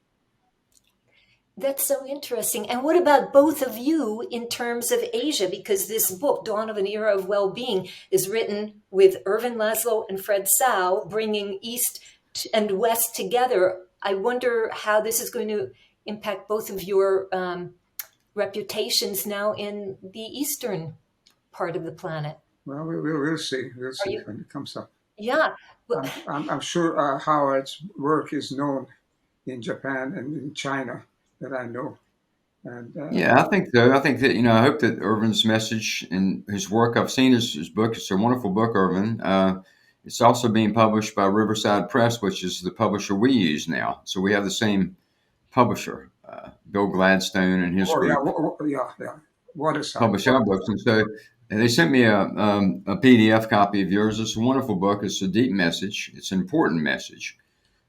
That's so interesting. And what about both of you in terms of Asia? Because this book, Dawn of an Era of Well-Being, is written with Ervin Laszlo and Fred Tsao, bringing East and West together. I wonder how this is going to impact both of your reputations now in the Eastern part of the planet. Well, we'll see. We'll see when it comes up. Yeah. I'm sure Howard's work is known in Japan and in China that I know. And, yeah, I think so. I think that, you know, I hope that Ervin's message and his work, I've seen his book. It's a wonderful book, Ervin. It's also being published by Riverside Press, which is the publisher we use now. So we have the same publisher, Bill Gladstone and his group. Yeah. What is publish our books. And so they sent me a PDF copy of yours. It's a wonderful book. It's a deep message. It's an important message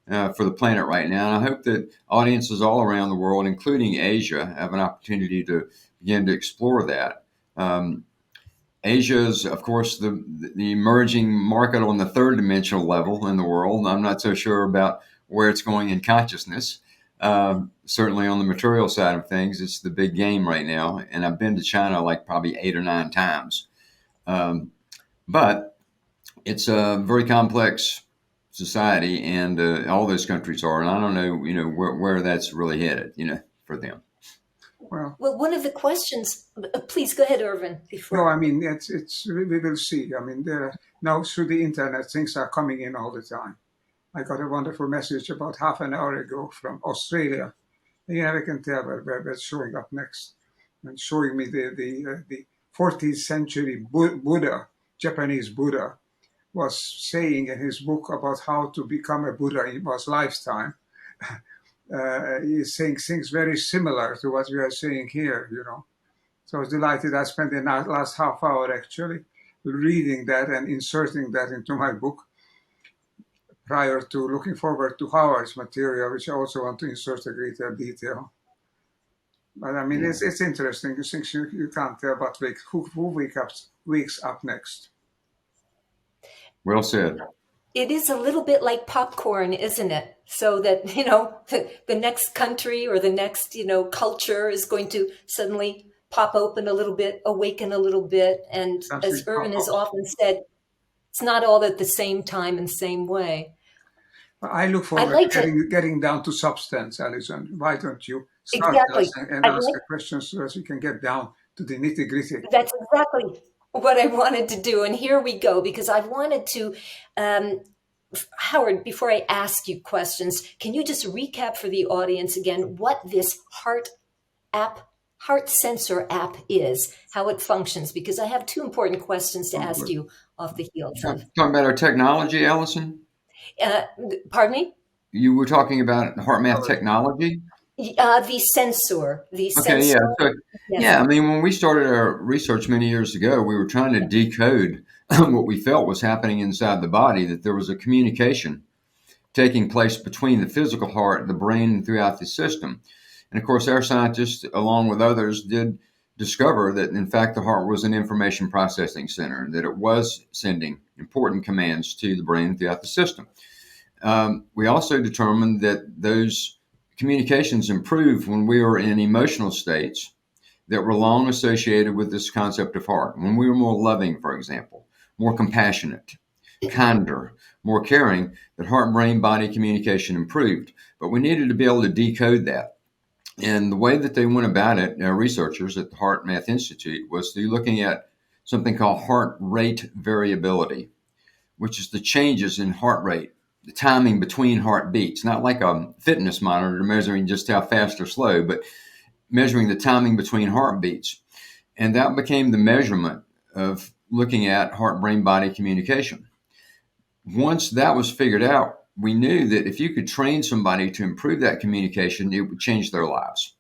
for the planet right now. And I hope that audiences all around the world, including Asia, have an opportunity to begin to explore that. Asia is, of course, the emerging market on the third dimensional level in the world. I'm not so sure about where it's going in consciousness. Certainly on the material side of things, it's the big game right now. And I've been to China like probably 8 or 9 times. But it's a very complex society, and all those countries are. And I don't know, you know, where that's really headed, you know, for them. Well, one of the questions, please go ahead, Ervin. No, I mean, we will see. I mean, now through the internet, things are coming in all the time. I got a wonderful message about half an hour ago from Australia. And you never can tell where it's showing up next, and showing me the 14th century Buddha, Japanese Buddha, was saying in his book about how to become a Buddha in his lifetime. He's saying things very similar to what we are saying here, you know. So I was delighted. I spent the last half hour actually reading that and inserting that into my book. prior to looking forward to Howard's material, which I also want to insert a greater detail. But I mean, it's interesting. You can't tell but who wakes up next. Well said. It is a little bit like popcorn, isn't it? So that, you know, the next country or the next, you know, culture is going to suddenly pop open a little bit, awaken a little bit. And as Ervin has often said, it's not all at the same time and same way. I look forward to getting down to substance, Alison. Why don't you start us and ask a question so that we can get down to the nitty-gritty? That's exactly what I wanted to do. And here we go, because I wanted to, Howard, before I ask you questions, can you just recap for the audience again what this heart sensor app is, how it functions? Because I have two important questions to ask you off the heels of. Talking about our technology, Alison? Pardon me? You were talking about HeartMath technology? The sensor. Okay, yeah. So, yeah, I mean, when we started our research many years ago, we were trying to decode what we felt was happening inside the body, that there was a communication taking place between the physical heart, the brain, and throughout the system. And of course, our scientists, along with others, did discover that, in fact, the heart was an information processing center, that it was sending important commands to the brain throughout the system. We also determined that those communications improved when we were in emotional states that were long associated with this concept of heart. When we were more loving, for example, more compassionate, kinder, more caring, that heart-brain-body communication improved. But we needed to be able to decode that. And the way that they went about it, our researchers at the HeartMath Institute, was through looking at something called heart rate variability, which is the changes in heart rate, the timing between heartbeats, not like a fitness monitor measuring just how fast or slow, but measuring the timing between heartbeats. And that became the measurement of looking at heart-brain-body communication. Once that was figured out, we knew that if you could train somebody to improve that communication, it would change their lives.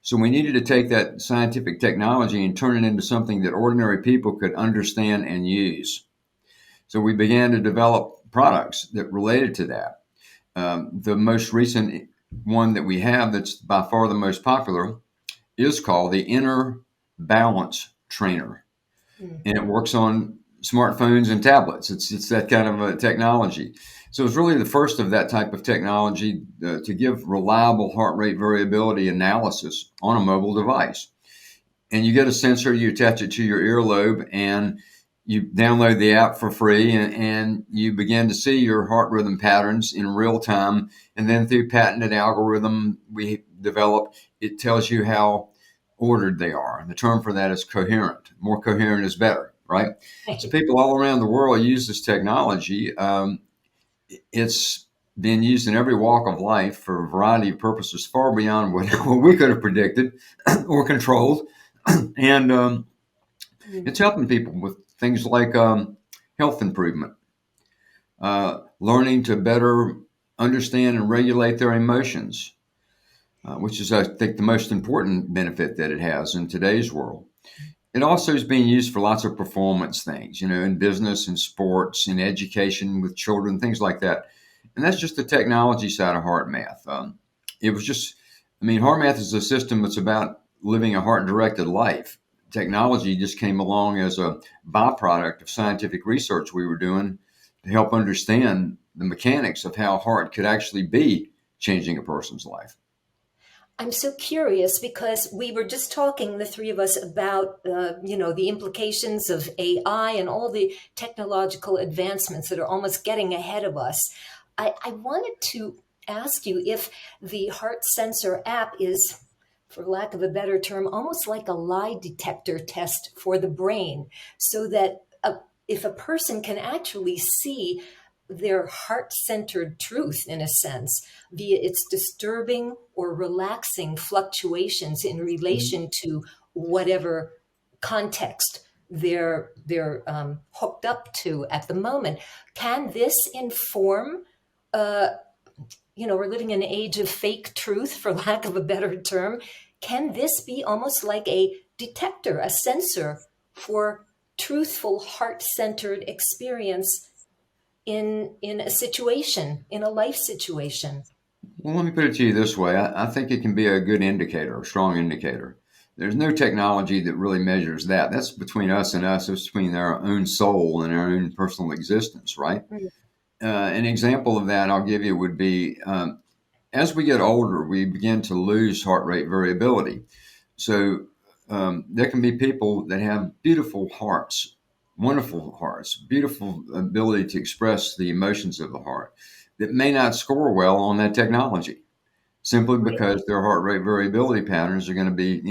So we needed to take that scientific technology and turn it into something that ordinary people could understand and use. So we began to develop products that related to that. The most recent one that we have that's by far the most popular is called the Inner Balance Trainer. And it works on smartphones and tablets. It's that kind of a technology. So it's really the first of that type of technology to give reliable heart rate variability analysis on a mobile device. And you get a sensor, you attach it to your earlobe, and you download the app for free, and you begin to see your heart rhythm patterns in real time. And then through patented algorithm we develop, it tells you how ordered they are. And the term for that is coherent. More coherent is better, right? So people all around the world use this technology. It's been used in every walk of life for a variety of purposes, far beyond what we could have predicted or controlled. And it's helping people with things like health improvement, learning to better understand and regulate their emotions, which is, I think, the most important benefit that it has in today's world. It also is being used for lots of performance things, you know, in business and sports, in education with children, things like that. And that's just the technology side of HeartMath. It was just, I mean, HeartMath is a system that's about living a heart-directed life. Technology just came along as a byproduct of scientific research we were doing to help understand the mechanics of how heart could actually be changing a person's life. I'm so curious because we were just talking, the three of us, about, the implications of AI and all the technological advancements that are almost getting ahead of us. I wanted to ask you if the heart sensor app is, for lack of a better term, almost like a lie detector test for the brain, so that if a person can actually see their heart-centered truth, in a sense, via its disturbing or relaxing fluctuations in relation to whatever context they're hooked up to at the moment. Can this inform, we're living in an age of fake truth, for lack of a better term. Can this be almost like a detector, a sensor for truthful heart-centered experience in a situation, in a life situation? Well, let me put it to you this way. I think it can be a good indicator, a strong indicator. There's no technology that really measures that. That's between us and us. It's between our own soul and our own personal existence, right? An example of that I'll give you would be as we get older, we begin to lose heart rate variability. So there can be people that have beautiful hearts, wonderful hearts, beautiful ability to express the emotions of the heart that may not score well on that technology simply because their heart rate variability patterns are going to be,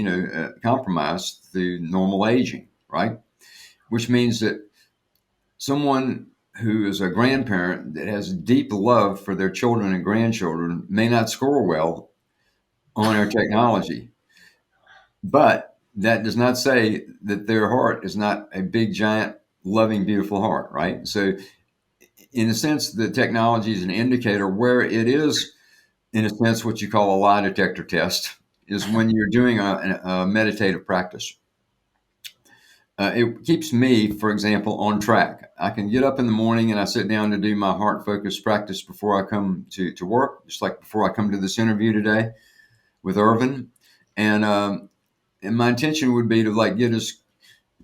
compromised through normal aging, right? Which means that someone who is a grandparent that has deep love for their children and grandchildren may not score well on our technology. But that does not say that their heart is not a big, giant, loving, beautiful heart, right? So in a sense, the technology is an indicator. Where it is, in a sense, what you call a lie detector test is when you're doing a meditative practice. It keeps me, for example, on track. I can get up in the morning and I sit down to do my heart focus practice before I come to work, just like before I come to this interview today with Ervin. And my intention would be to get as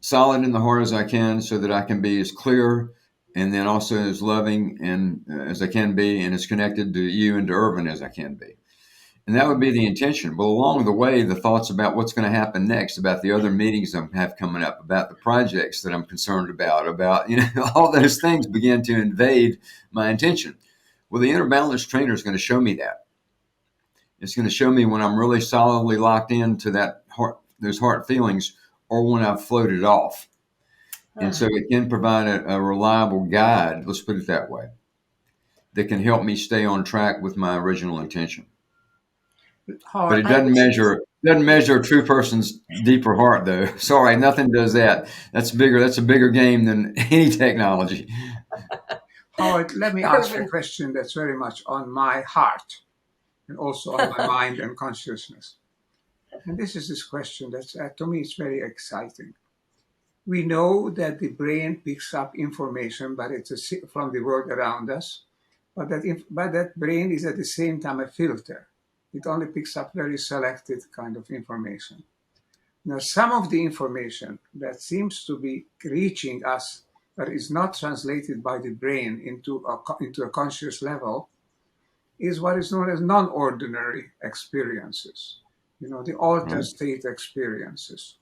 solid in the heart as I can so that I can be as clear and then also as loving and as I can be and as connected to you and to Ervin as I can be. And that would be the intention. But along the way, the thoughts about what's going to happen next, about the other meetings I have coming up, about the projects that I'm concerned about all those things begin to invade my intention. Well, the inner balance trainer is going to show me that. It's going to show me when I'm really solidly locked into that heart, those heart feelings, or when I've floated off. And so it can provide a reliable guide, let's put it that way, that can help me stay on track with my original intention. But it doesn't measure a true person's deeper heart, though. Sorry, nothing does that. That's bigger. That's a bigger game than any technology. Howard, let me ask a question that's very much on my heart and also on my mind and consciousness. And this question that's, to me, it's very exciting. We know that the brain picks up information, but from the world around us. But that brain is at the same time a filter. It only picks up very selected kind of information. Now, some of the information that seems to be reaching us, but is not translated by the brain into a conscious level, is what is known as non-ordinary experiences. The altered state experiences.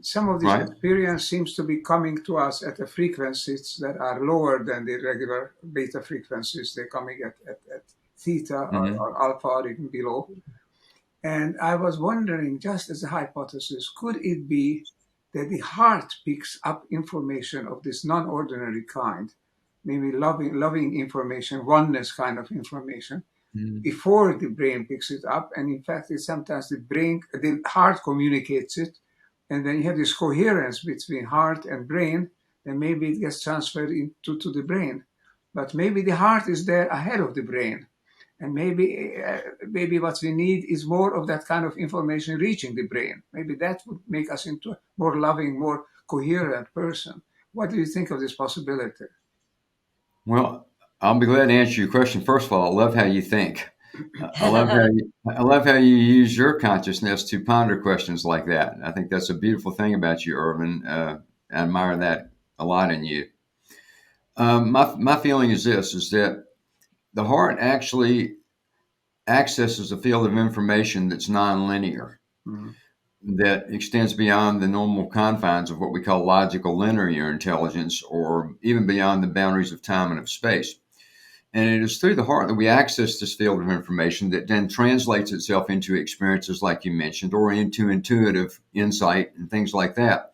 Some of these experience seems to be coming to us at the frequencies that are lower than the regular beta frequencies. They're coming at theta or alpha or even below. And I was wondering, just as a hypothesis, could it be that the heart picks up information of this non-ordinary kind, maybe loving information, oneness kind of information, before the brain picks it up? And in fact, it's sometimes the heart communicates it. And then you have this coherence between heart and brain, and maybe it gets transferred to the brain. But maybe the heart is there ahead of the brain. And maybe what we need is more of that kind of information reaching the brain. Maybe that would make us into a more loving, more coherent person. What do you think of this possibility? Well, I'll be glad to answer your question. First of all, I love how you think. I love how you use your consciousness to ponder questions like that. I think that's a beautiful thing about you, Ervin. I admire that a lot in you. My feeling is that the heart actually accesses a field of information that's nonlinear, that extends beyond the normal confines of what we call logical linear intelligence, or even beyond the boundaries of time and of space. And it is through the heart that we access this field of information that then translates itself into experiences like you mentioned, or into intuitive insight and things like that.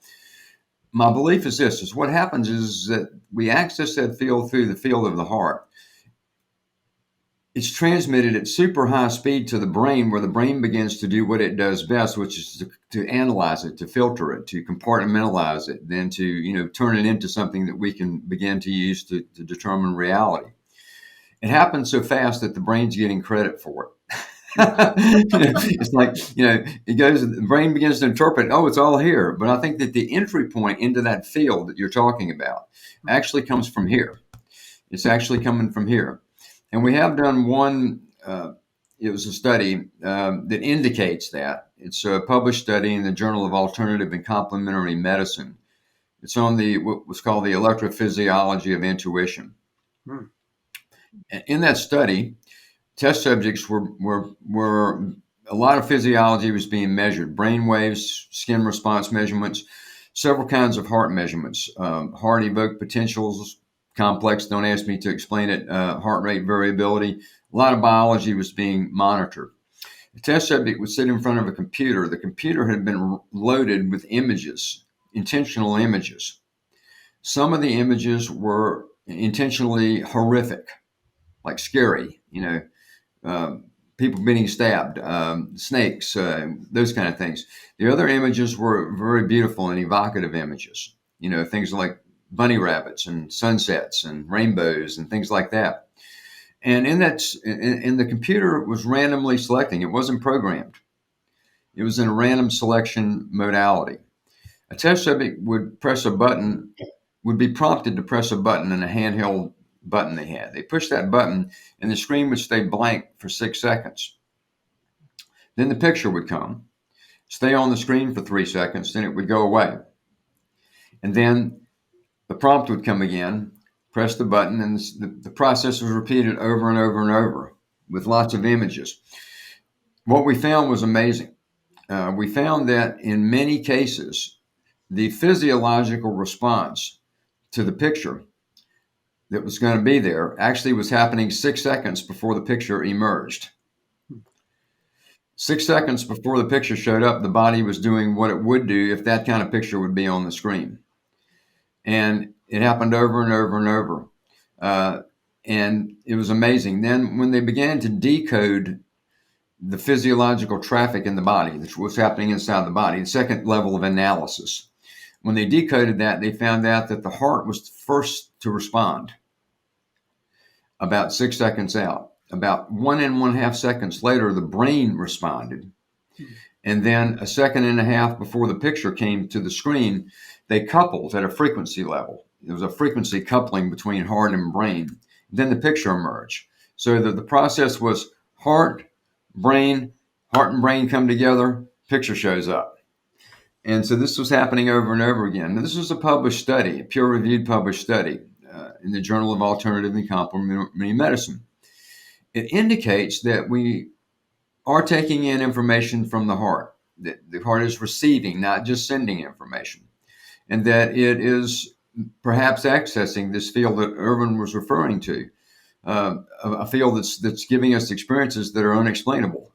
My belief is this, is what happens is that we access that field through the field of the heart. It's transmitted at super high speed to the brain, where the brain begins to do what it does best, which is to analyze it, to filter it, to compartmentalize it, then to turn it into something that we can begin to use to determine reality. It happens so fast that the brain's getting credit for it. It's like, the brain begins to interpret, it's all here. But I think that the entry point into that field that you're talking about actually comes from here. It's actually coming from here. And we have done one, it was a study that indicates that. It's a published study in the Journal of Alternative and Complementary Medicine. It's on what was called the electrophysiology of intuition. In that study, test subjects were a lot of physiology was being measured: brain waves, skin response measurements, several kinds of heart measurements, heart evoked potentials, complex, don't ask me to explain it, heart rate variability. A lot of biology was being monitored. The test subject would sit in front of a computer. The computer had been loaded with images, intentional images. Some of the images were intentionally horrific, like scary, people being stabbed, snakes, those kind of things. The other images were very beautiful and evocative images, things like bunny rabbits and sunsets and rainbows and things like that. And in the computer was randomly selecting. It wasn't programmed. It was in a random selection modality. A test subject would press a button, would be prompted to press a button in a handheld button they had. They pushed that button and the screen would stay blank for 6 seconds. Then the picture would come, stay on the screen for 3 seconds, then it would go away. And then the prompt would come again, press the button, and the process was repeated over and over and over with lots of images. What we found was amazing. We found that in many cases, the physiological response to the picture that was going to be there actually was happening 6 seconds before the picture emerged. 6 seconds before the picture showed up, the body was doing what it would do if that kind of picture would be on the screen. And it happened over and over and over. And it was amazing. Then when they began to decode the physiological traffic in the body, what's happening inside the body, the second level of analysis, when they decoded that, they found out that the heart was first to respond about 6 seconds out. About 1.5 seconds later, the brain responded. And then 1.5 seconds before the picture came to the screen, they coupled at a frequency level. There was a frequency coupling between heart and brain. Then the picture emerged. So the process was heart and brain come together, picture shows up. And so this was happening over and over again. Now, this was a published study, a peer-reviewed published study in the Journal of Alternative and Complementary Medicine. It indicates that we are taking in information from the heart, that the heart is receiving, not just sending information, and that it is perhaps accessing this field that Ervin was referring to, a field that's giving us experiences that are unexplainable,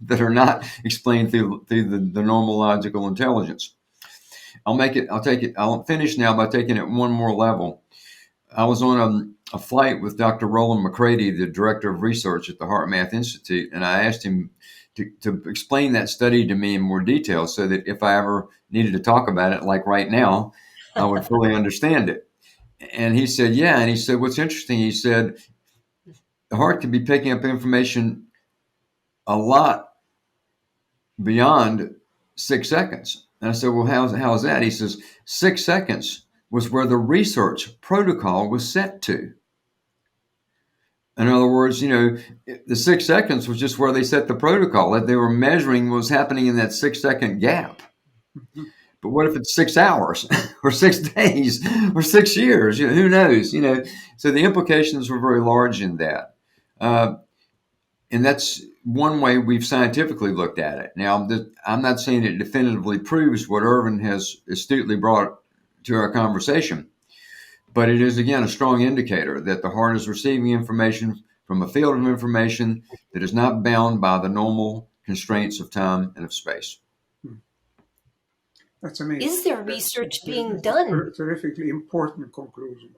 that are not explained through the normal logical intelligence. I'll finish now by taking it one more level. I was on a flight with Dr. Roland McCready, the director of research at the Heart Math Institute, and I asked him to explain that study to me in more detail so that if I ever needed to talk about it, like right now, I would fully understand it. And he said, yeah. And he said, what's interesting, he said, the heart can be picking up information a lot beyond 6 seconds. And I said, well, how is that? He says, 6 seconds was where the research protocol was set to. In other words, the 6 seconds was just where they set the protocol, that they were measuring what was happening in that 6 second gap. But what if it's 6 hours or 6 days or 6 years? Who knows? So the implications were very large in that. And that's one way we've scientifically looked at it. Now, I'm not saying it definitively proves what Ervin has astutely brought to our conversation, but it is, again, a strong indicator that the heart is receiving information from a field of information that is not bound by the normal constraints of time and of space. That's amazing. Is there research being done? Terrifically important conclusion.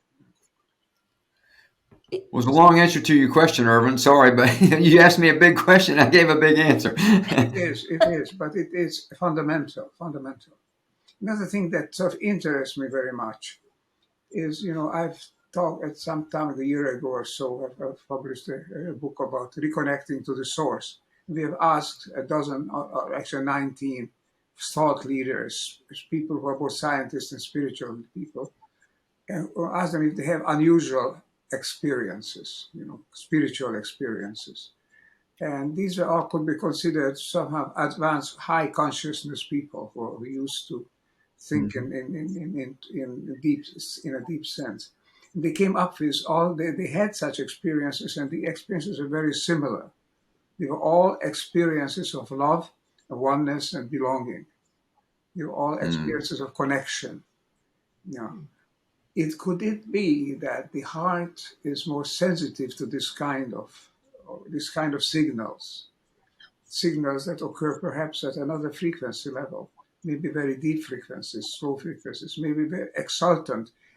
It was a long answer to your question, Ervin. Sorry, but you asked me a big question. I gave a big answer. It is, but it is fundamental. Another thing that sort of interests me very much is, I've talked at some time, a year ago or so, I've published a book about reconnecting to the source. We have asked a dozen, or actually 19 thought leaders, people who are both scientists and spiritual people, and asked them if they have unusual experiences, spiritual experiences. And these are all could be considered somehow advanced high consciousness people who used to think in a deep sense. They came up with they had such experiences, and the experiences are very similar. They were all experiences of love, oneness, and belonging. They were all experiences of connection. Could it be that the heart is more sensitive to this kind of signals that occur perhaps at another frequency level, maybe very deep frequencies, slow frequencies, maybe very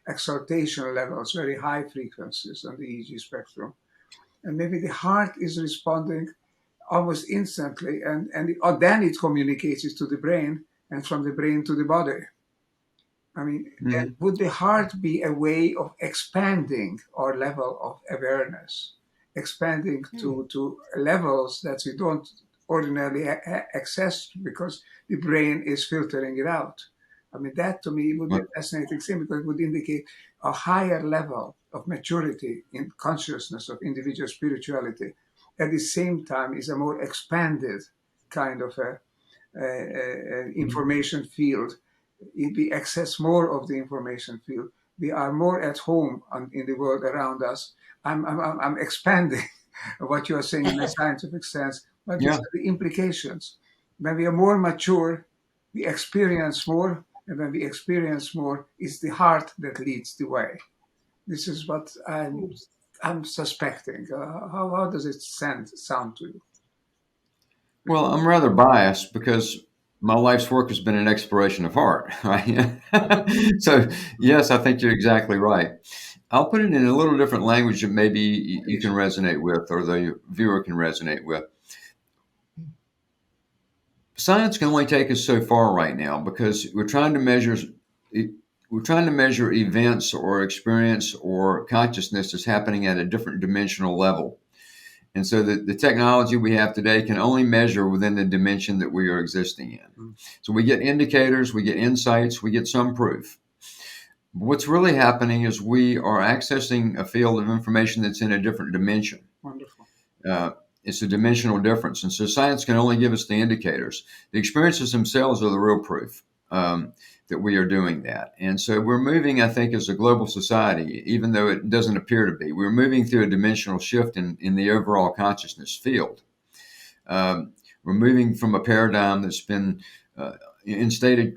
exaltation levels, very high frequencies on the EEG spectrum. And maybe the heart is responding almost instantly, and then it communicates it to the brain, and from the brain to the body. I mean, would the heart be a way of expanding our level of awareness, expanding to levels that we don't ordinarily access because the brain is filtering it out? I mean, that to me would be a fascinating thing, because it would indicate a higher level of maturity in consciousness of individual spirituality. At the same time, is a more expanded kind of information field. If we access more of the information field, we are more at home in the world around us. I'm expanding what you are saying in a scientific sense, but these are the implications. When we are more mature, we experience more, and when we experience more, it's the heart that leads the way. This is what I'm suspecting. How does it sound to you? Well, I'm rather biased because my life's work has been an exploration of heart, right? So, yes, I think you're exactly right. I'll put it in a little different language that maybe you can resonate with, or the viewer can resonate with. Science can only take us so far right now, because we're trying to measure events or experience or consciousness that's happening at a different dimensional level. And so the technology we have today can only measure within the dimension that we are existing in. So we get indicators, we get insights, we get some proof. But what's really happening is we are accessing a field of information that's in a different dimension. Wonderful. It's a dimensional difference. And so science can only give us the indicators. The experiences themselves are the real proof that we are doing that. And so we're moving, I think, as a global society, even though it doesn't appear to be. We're moving through a dimensional shift in the overall consciousness field. We're moving from a paradigm that's been instated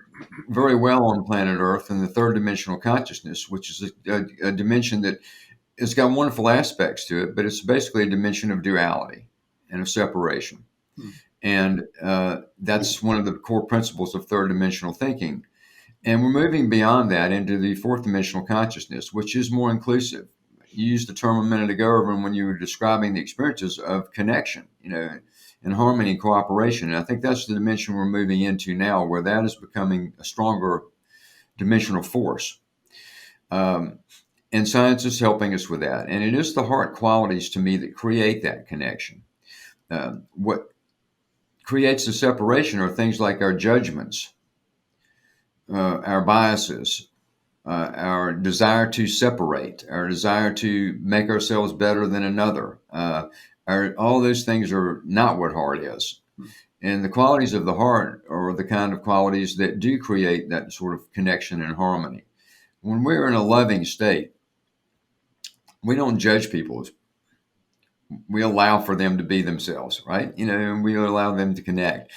very well on planet Earth in the third dimensional consciousness, which is a dimension that has got wonderful aspects to it, but it's basically a dimension of duality and of separation. And that's one of the core principles of third dimensional thinking. And we're moving beyond that into the fourth dimensional consciousness, which is more inclusive. You used the term a minute ago, Ervin, when you were describing the experiences of connection, and harmony and cooperation. And I think that's the dimension we're moving into now, where that is becoming a stronger dimensional force. And science is helping us with that. And it is the heart qualities, to me, that create that connection. What creates the separation are things like our judgments, our biases, our desire to separate, our desire to make ourselves better than another. All those things are not what heart is. And the qualities of the heart are the kind of qualities that do create that sort of connection and harmony. When we're in a loving state, we don't judge people. We allow for them to be themselves, right? And we allow them to connect.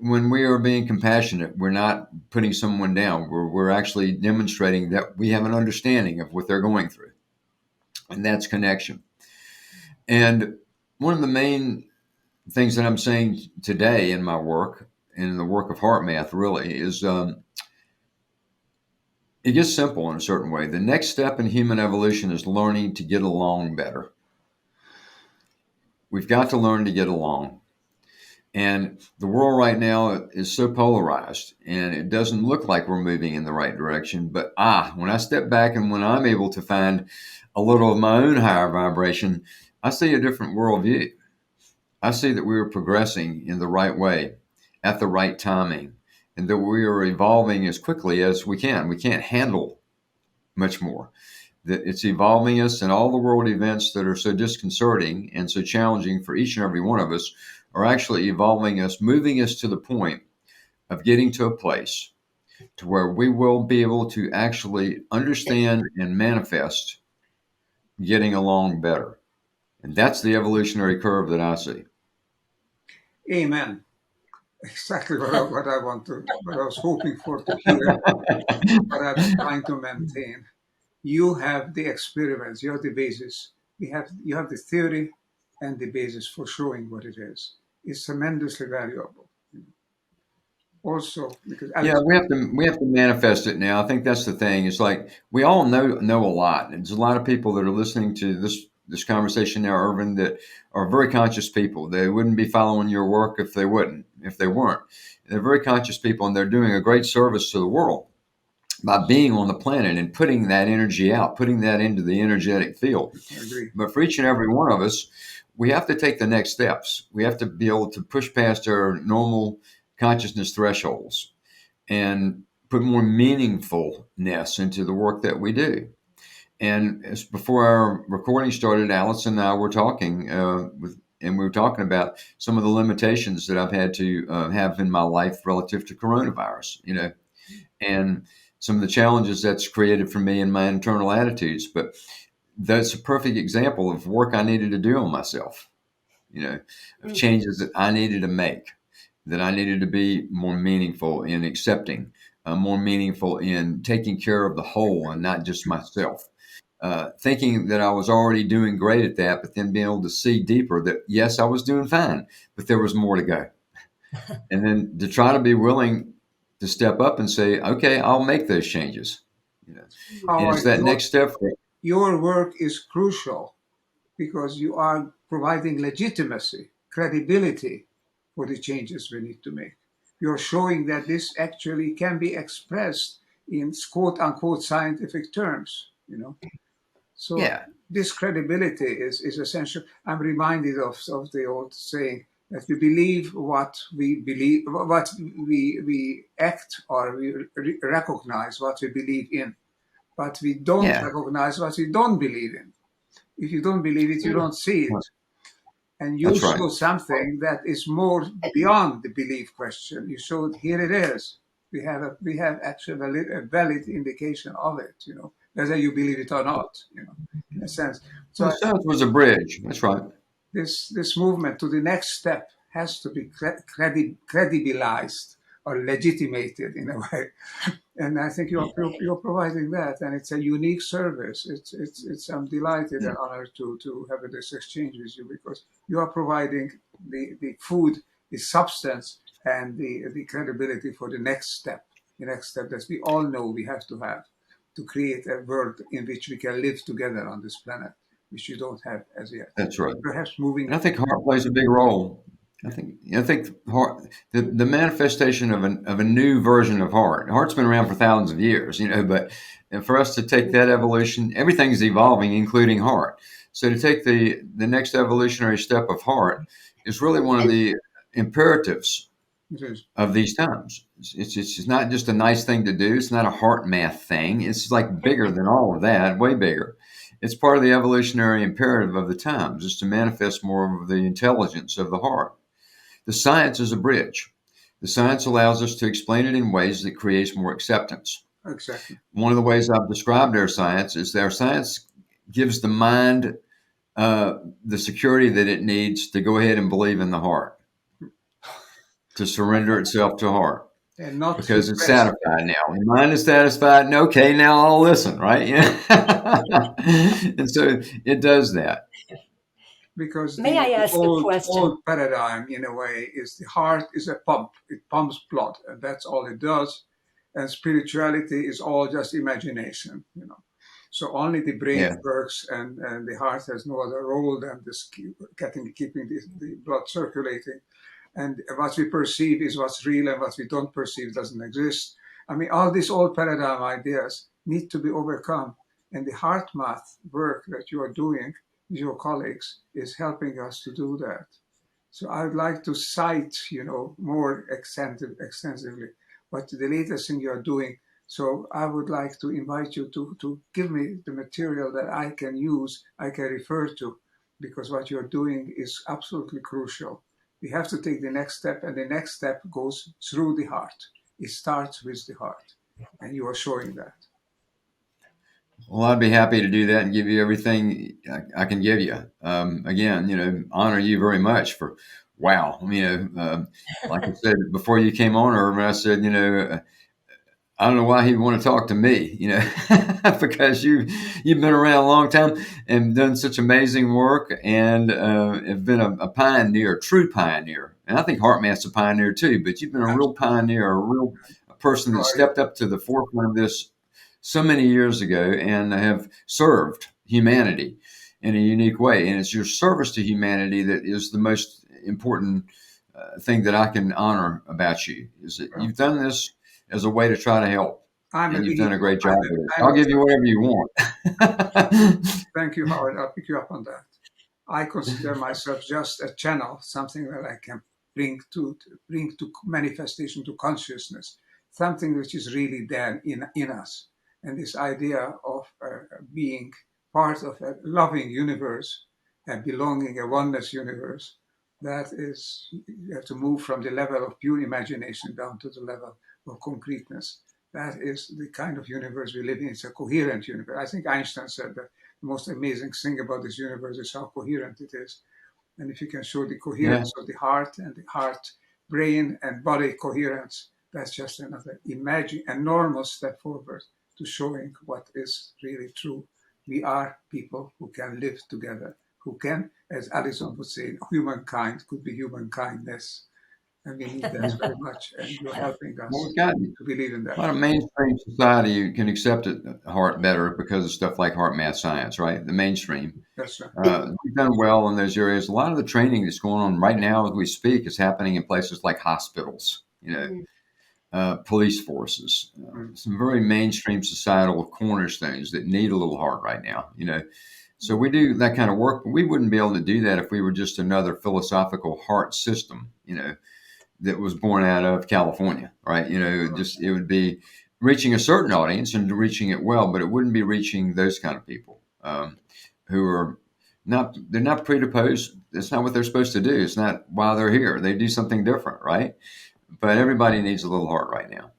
When we are being compassionate, we're not putting someone down. We're actually demonstrating that we have an understanding of what they're going through. And that's connection. And one of the main things that I'm saying today in my work, and in the work of heart math really, is it gets simple in a certain way. The next step in human evolution is learning to get along better. We've got to learn to get along. And the world right now is so polarized, and it doesn't look like we're moving in the right direction. But when I step back and when I'm able to find a little of my own higher vibration, I see a different worldview. I see that we are progressing in the right way at the right timing, and that we are evolving as quickly as we can. We can't handle much more. that it's evolving us, and all the world events that are so disconcerting and so challenging for each and every one of us are actually evolving us, moving us to the point of getting to a place to where we will be able to actually understand and manifest getting along better. And that's the evolutionary curve that I see. Amen. Exactly what I was hoping for to hear, what I was trying to maintain. You have the experiments, you have the basis. You have the theory and the basis for showing what it is. It's tremendously valuable. Also, because we have to manifest it now. I think that's the thing. It's like we all know a lot. And there's a lot of people that are listening to this conversation now, Ervin, that are very conscious people. They wouldn't be following your work if they weren't. They're very conscious people, and they're doing a great service to the world by being on the planet and putting that energy out, putting that into the energetic field. I agree. But for each and every one of us, we have to take the next steps. We have to be able to push past our normal consciousness thresholds and put more meaningfulness into the work that we do. And as before our recording started, Alice and I were talking and we were talking about some of the limitations that I've had to have in my life relative to coronavirus, and some of the challenges that's created for me in my internal attitudes. But that's a perfect example of work I needed to do on myself, of changes that I needed to make, that I needed to be more meaningful in accepting, more meaningful in taking care of the whole and not just myself. Thinking that I was already doing great at that, but then being able to see deeper that, yes, I was doing fine, but there was more to go. And then to try to be willing to step up and say, okay, I'll make those changes. And it's that next step. Your work is crucial because you are providing legitimacy, credibility for the changes we need to make. You're showing that this actually can be expressed in quote unquote scientific terms, So this credibility is essential. I'm reminded of the old saying that we believe what we believe, what we act, or we recognize what we believe in, but we don't recognize what we don't believe in. If you don't believe it, you don't see it. And you show something that is more beyond the belief question. You showed, here it is. We have actually a valid indication of it, whether you believe it or not, in a sense. So the science was a bridge. That's right. This movement to the next step has to be credibilized or legitimated in a way. And I think you're providing that, and it's a unique service. I'm delighted and honored to have this exchange with you, because you are providing the food, the substance, and the credibility for the next step that we all know we have to create a world in which we can live together on this planet, which you don't have as yet. That's right. Perhaps moving. And I think heart plays a big role. I think heart, the manifestation of a new version of heart. Heart's been around for thousands of years, but for us to take that evolution, everything's evolving, including heart. So to take the next evolutionary step of heart is really one of the imperatives of these times. It's not just a nice thing to do. It's not a heart math thing. It's like bigger than all of that, way bigger. It's part of the evolutionary imperative of the times, is to manifest more of the intelligence of the heart. The science is a bridge. The science allows us to explain it in ways that creates more acceptance. Exactly. One of the ways I've described our science is that our science gives the mind the security that it needs to go ahead and believe in the heart, to surrender itself to heart. And not because it's satisfied now. The mind is satisfied, and okay, now I'll listen, right? And so it does that. Because May I ask a question? Old paradigm, in a way, is the heart is a pump. It pumps blood, and that's all it does. And spirituality is all just imagination, So only the brain works, and the heart has no other role than this keeping the blood circulating. And what we perceive is what's real, and what we don't perceive doesn't exist. I mean, all these old paradigm ideas need to be overcome. And the heart math work that you are doing with your colleagues is helping us to do that. So I would like to cite, more extensively, what the latest thing you are doing So I would like to invite you to give me the material that I can use, I can refer to, because what you're doing is absolutely crucial. We have to take the next step, and the next step goes through the heart. It starts with the heart, and you are showing that. Well, I'd be happy to do that and give you everything I can give you. Again, honor you very much for, wow. Like I said, before you came on, Irvin, I said, I don't know why he'd want to talk to me, because you've been around a long time and done such amazing work and have been a pioneer, a true pioneer. And I think HeartMath's a pioneer too, but you've been a real pioneer, a person that stepped up to the forefront of this so many years ago and have served humanity in a unique way. And it's your service to humanity that is the most important thing that I can honor about you, is that you've done this as a way to try to help. And you've done a great job with it. I'll give you whatever you want. Thank you, Howard. I'll pick you up on that. I consider myself just a channel, something that I can bring to manifestation, to consciousness, something which is really there in us. And this idea of being part of a loving universe and belonging a oneness universe, that is, you have to move from the level of pure imagination down to the level of concreteness. That is the kind of universe we live in. It's a coherent universe. I think Einstein said that the most amazing thing about this universe is how coherent it is. And if you can show the coherence of the heart and the heart, brain and body coherence, that's just another enormous step forward to showing what is really true. We are people who can live together, who can, as Allison would say, humankind could be human kindness. And we need that very much. And you're helping us to believe in that. A lot of mainstream society can accept heart better because of stuff like HeartMath science, right? The mainstream. That's right. We've done well in those areas. A lot of the training that's going on right now as we speak is happening in places like hospitals, police forces, some very mainstream societal cornerstones that need a little heart right now, So we do that kind of work, but we wouldn't be able to do that if we were just another philosophical heart system, that was born out of California, right? It would be reaching a certain audience and reaching it well, but it wouldn't be reaching those kind of people who are they're not predisposed. That's not what they're supposed to do. It's not why they're here. They do something different, right? But everybody needs a little heart right now.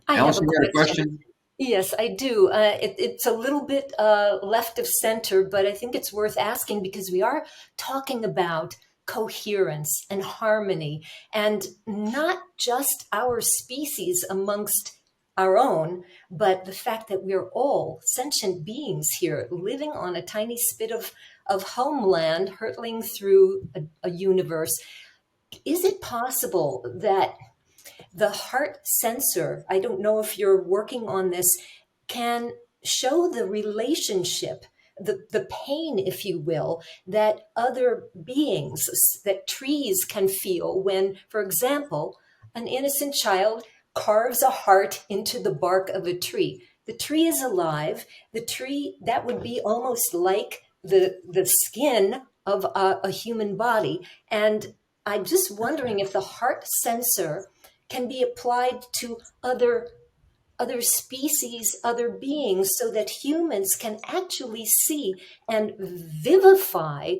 Allison, you got a question? Yes, I do. It's a little bit left of center, but I think it's worth asking because we are talking about coherence and harmony, and not just our species amongst our own, but the fact that we're all sentient beings here living on a tiny spit of homeland, hurtling through a universe. Is it possible that the heart sensor, I don't know if you're working on this, can show the relationship, the pain, if you will, that other beings, that trees can feel when, for example, an innocent child carves a heart into the bark of a tree. The tree is alive. The tree, that would be almost like the skin of a human body. And I'm just wondering if the heart sensor can be applied to other species, other beings, so that humans can actually see and vivify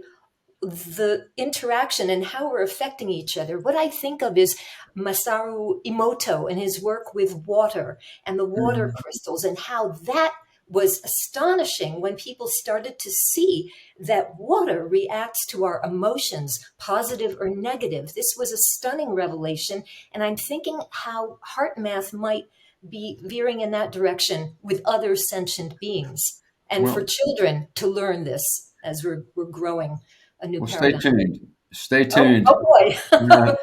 the interaction and how we're affecting each other. What I think of is Masaru Emoto and his work with water and the water crystals, and how that was astonishing when people started to see that water reacts to our emotions, positive or negative. This was a stunning revelation. And I'm thinking how HeartMath might be veering in that direction with other sentient beings, and for children to learn this as we're growing a new paradigm. Stay tuned. Stay tuned. Oh boy.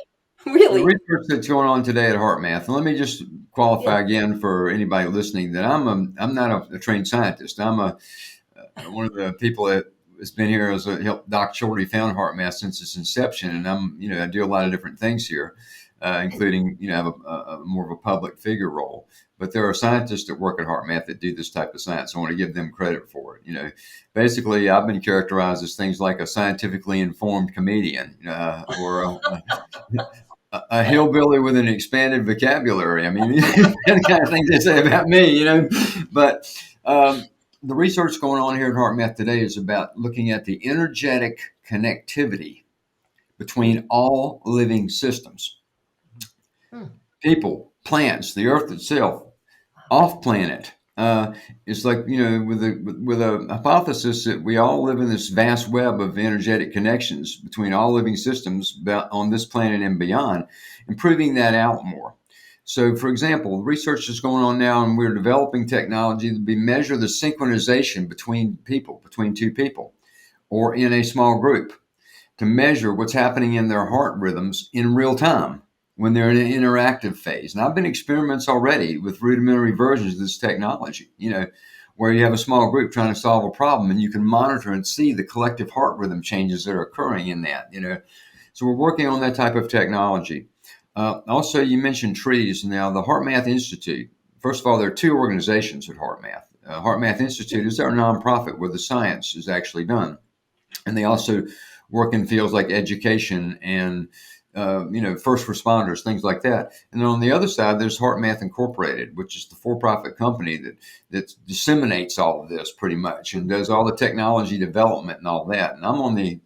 Really? The research that's going on today at HeartMath, and let me just qualify again for anybody listening that I'm not a trained scientist. I'm one of the people that has been here as helped Doc Children found HeartMath since its inception, and I do a lot of different things here, including have a more of a public figure role. But there are scientists that work at HeartMath that do this type of science. I want to give them credit for it. Basically, I've been characterized as things like a scientifically informed comedian, or a hillbilly with an expanded vocabulary. I mean, the kind of things they say about me, But the research going on here at HeartMath today is about looking at the energetic connectivity between all living systems. People, plants, the earth itself, off planet. It's like, with a hypothesis that we all live in this vast web of energetic connections between all living systems on this planet and beyond, and proving that out more. So, for example, research is going on now, and we're developing technology to measure the synchronization between two people, or in a small group, to measure what's happening in their heart rhythms in real time when they're in an interactive phase. And I've been experiments already with rudimentary versions of this technology, where you have a small group trying to solve a problem, and you can monitor and see the collective heart rhythm changes that are occurring in that, So we're working on that type of technology. Also, you mentioned trees. Now, the HeartMath Institute, first of all, there are two organizations at HeartMath. HeartMath Institute is our nonprofit where the science is actually done. And they also work in fields like education and first responders, things like that. And then on the other side, there's HeartMath Incorporated, which is the for-profit company that disseminates all of this pretty much and does all the technology development and all that. And I'm on the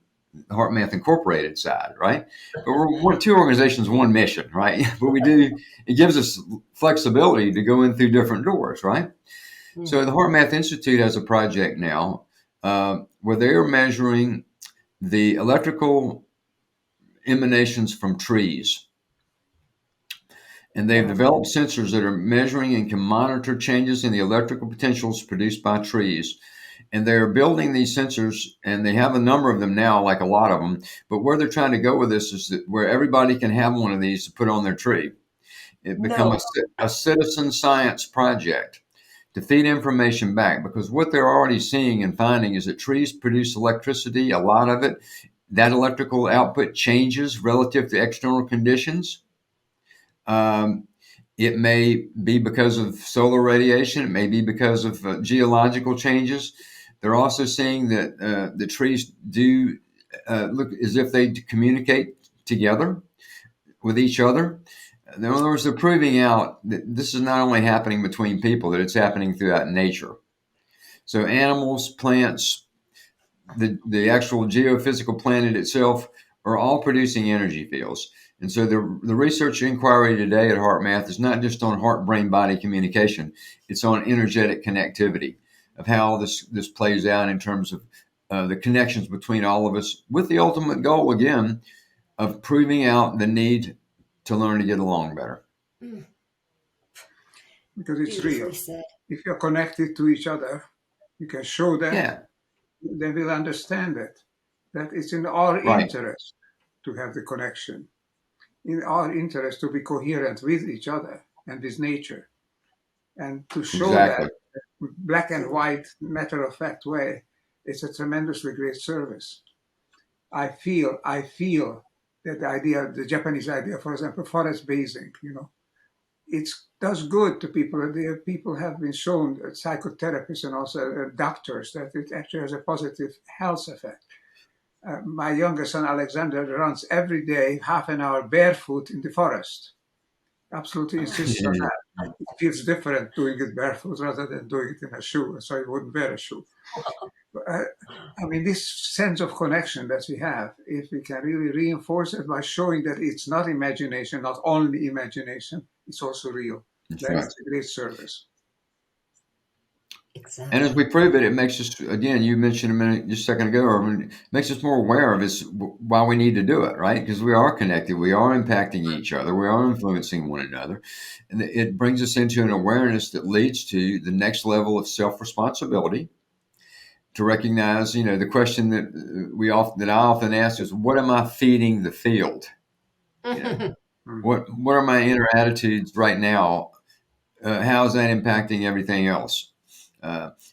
HeartMath Incorporated side, right? But we're two organizations, one mission, right? But it gives us flexibility to go in through different doors, right? So the HeartMath Institute has a project now where they're measuring the electrical emanations from trees. And they've developed sensors that are measuring and can monitor changes in the electrical potentials produced by trees. And they're building these sensors, and they have a number of them now, like a lot of them. But where they're trying to go with this is that where everybody can have one of these to put on their tree. It becomes a citizen science project to feed information back, because what they're already seeing and finding is that trees produce electricity, a lot of it. That electrical output changes relative to external conditions. It may be because of solar radiation. It may be because of geological changes. They're also seeing that the trees do look as if they communicate together with each other. In other words, they're proving out that this is not only happening between people, that it's happening throughout nature. So animals, plants, the actual geophysical planet itself are all producing energy fields. And so the research inquiry today at HeartMath is not just on heart-brain-body communication. It's on energetic connectivity of how this plays out in terms of the connections between all of us, with the ultimate goal, again, of proving out the need to learn to get along better. Because it's real. If you're connected to each other, you can show them. Yeah. They will understand it, that it's in our interest to have the connection, in our interest to be coherent with each other and with nature, and to show that black and white, matter-of-fact way. It's a tremendously great service. I feel that the Japanese idea, for example, forest bathing, it does good to people. People have been shown, psychotherapists and also doctors, that it actually has a positive health effect. My youngest son, Alexander, runs every day, half an hour barefoot in the forest. Absolutely insists on that. It feels different doing it barefoot rather than doing it in a shoe, so he wouldn't wear a shoe. This sense of connection that we have, if we can really reinforce it by showing that it's not imagination, not only imagination, it's also real. That's a great service. Exactly. And as we prove it, it makes us, again, you mentioned just a second ago, Ervin, makes us more aware of why we need to do it, right? Because we are connected, we are impacting each other, we are influencing one another. And it brings us into an awareness that leads to the next level of self-responsibility, to recognize, the question that I often ask is, what am I feeding the field? What are my inner attitudes right now? How is that impacting everything else?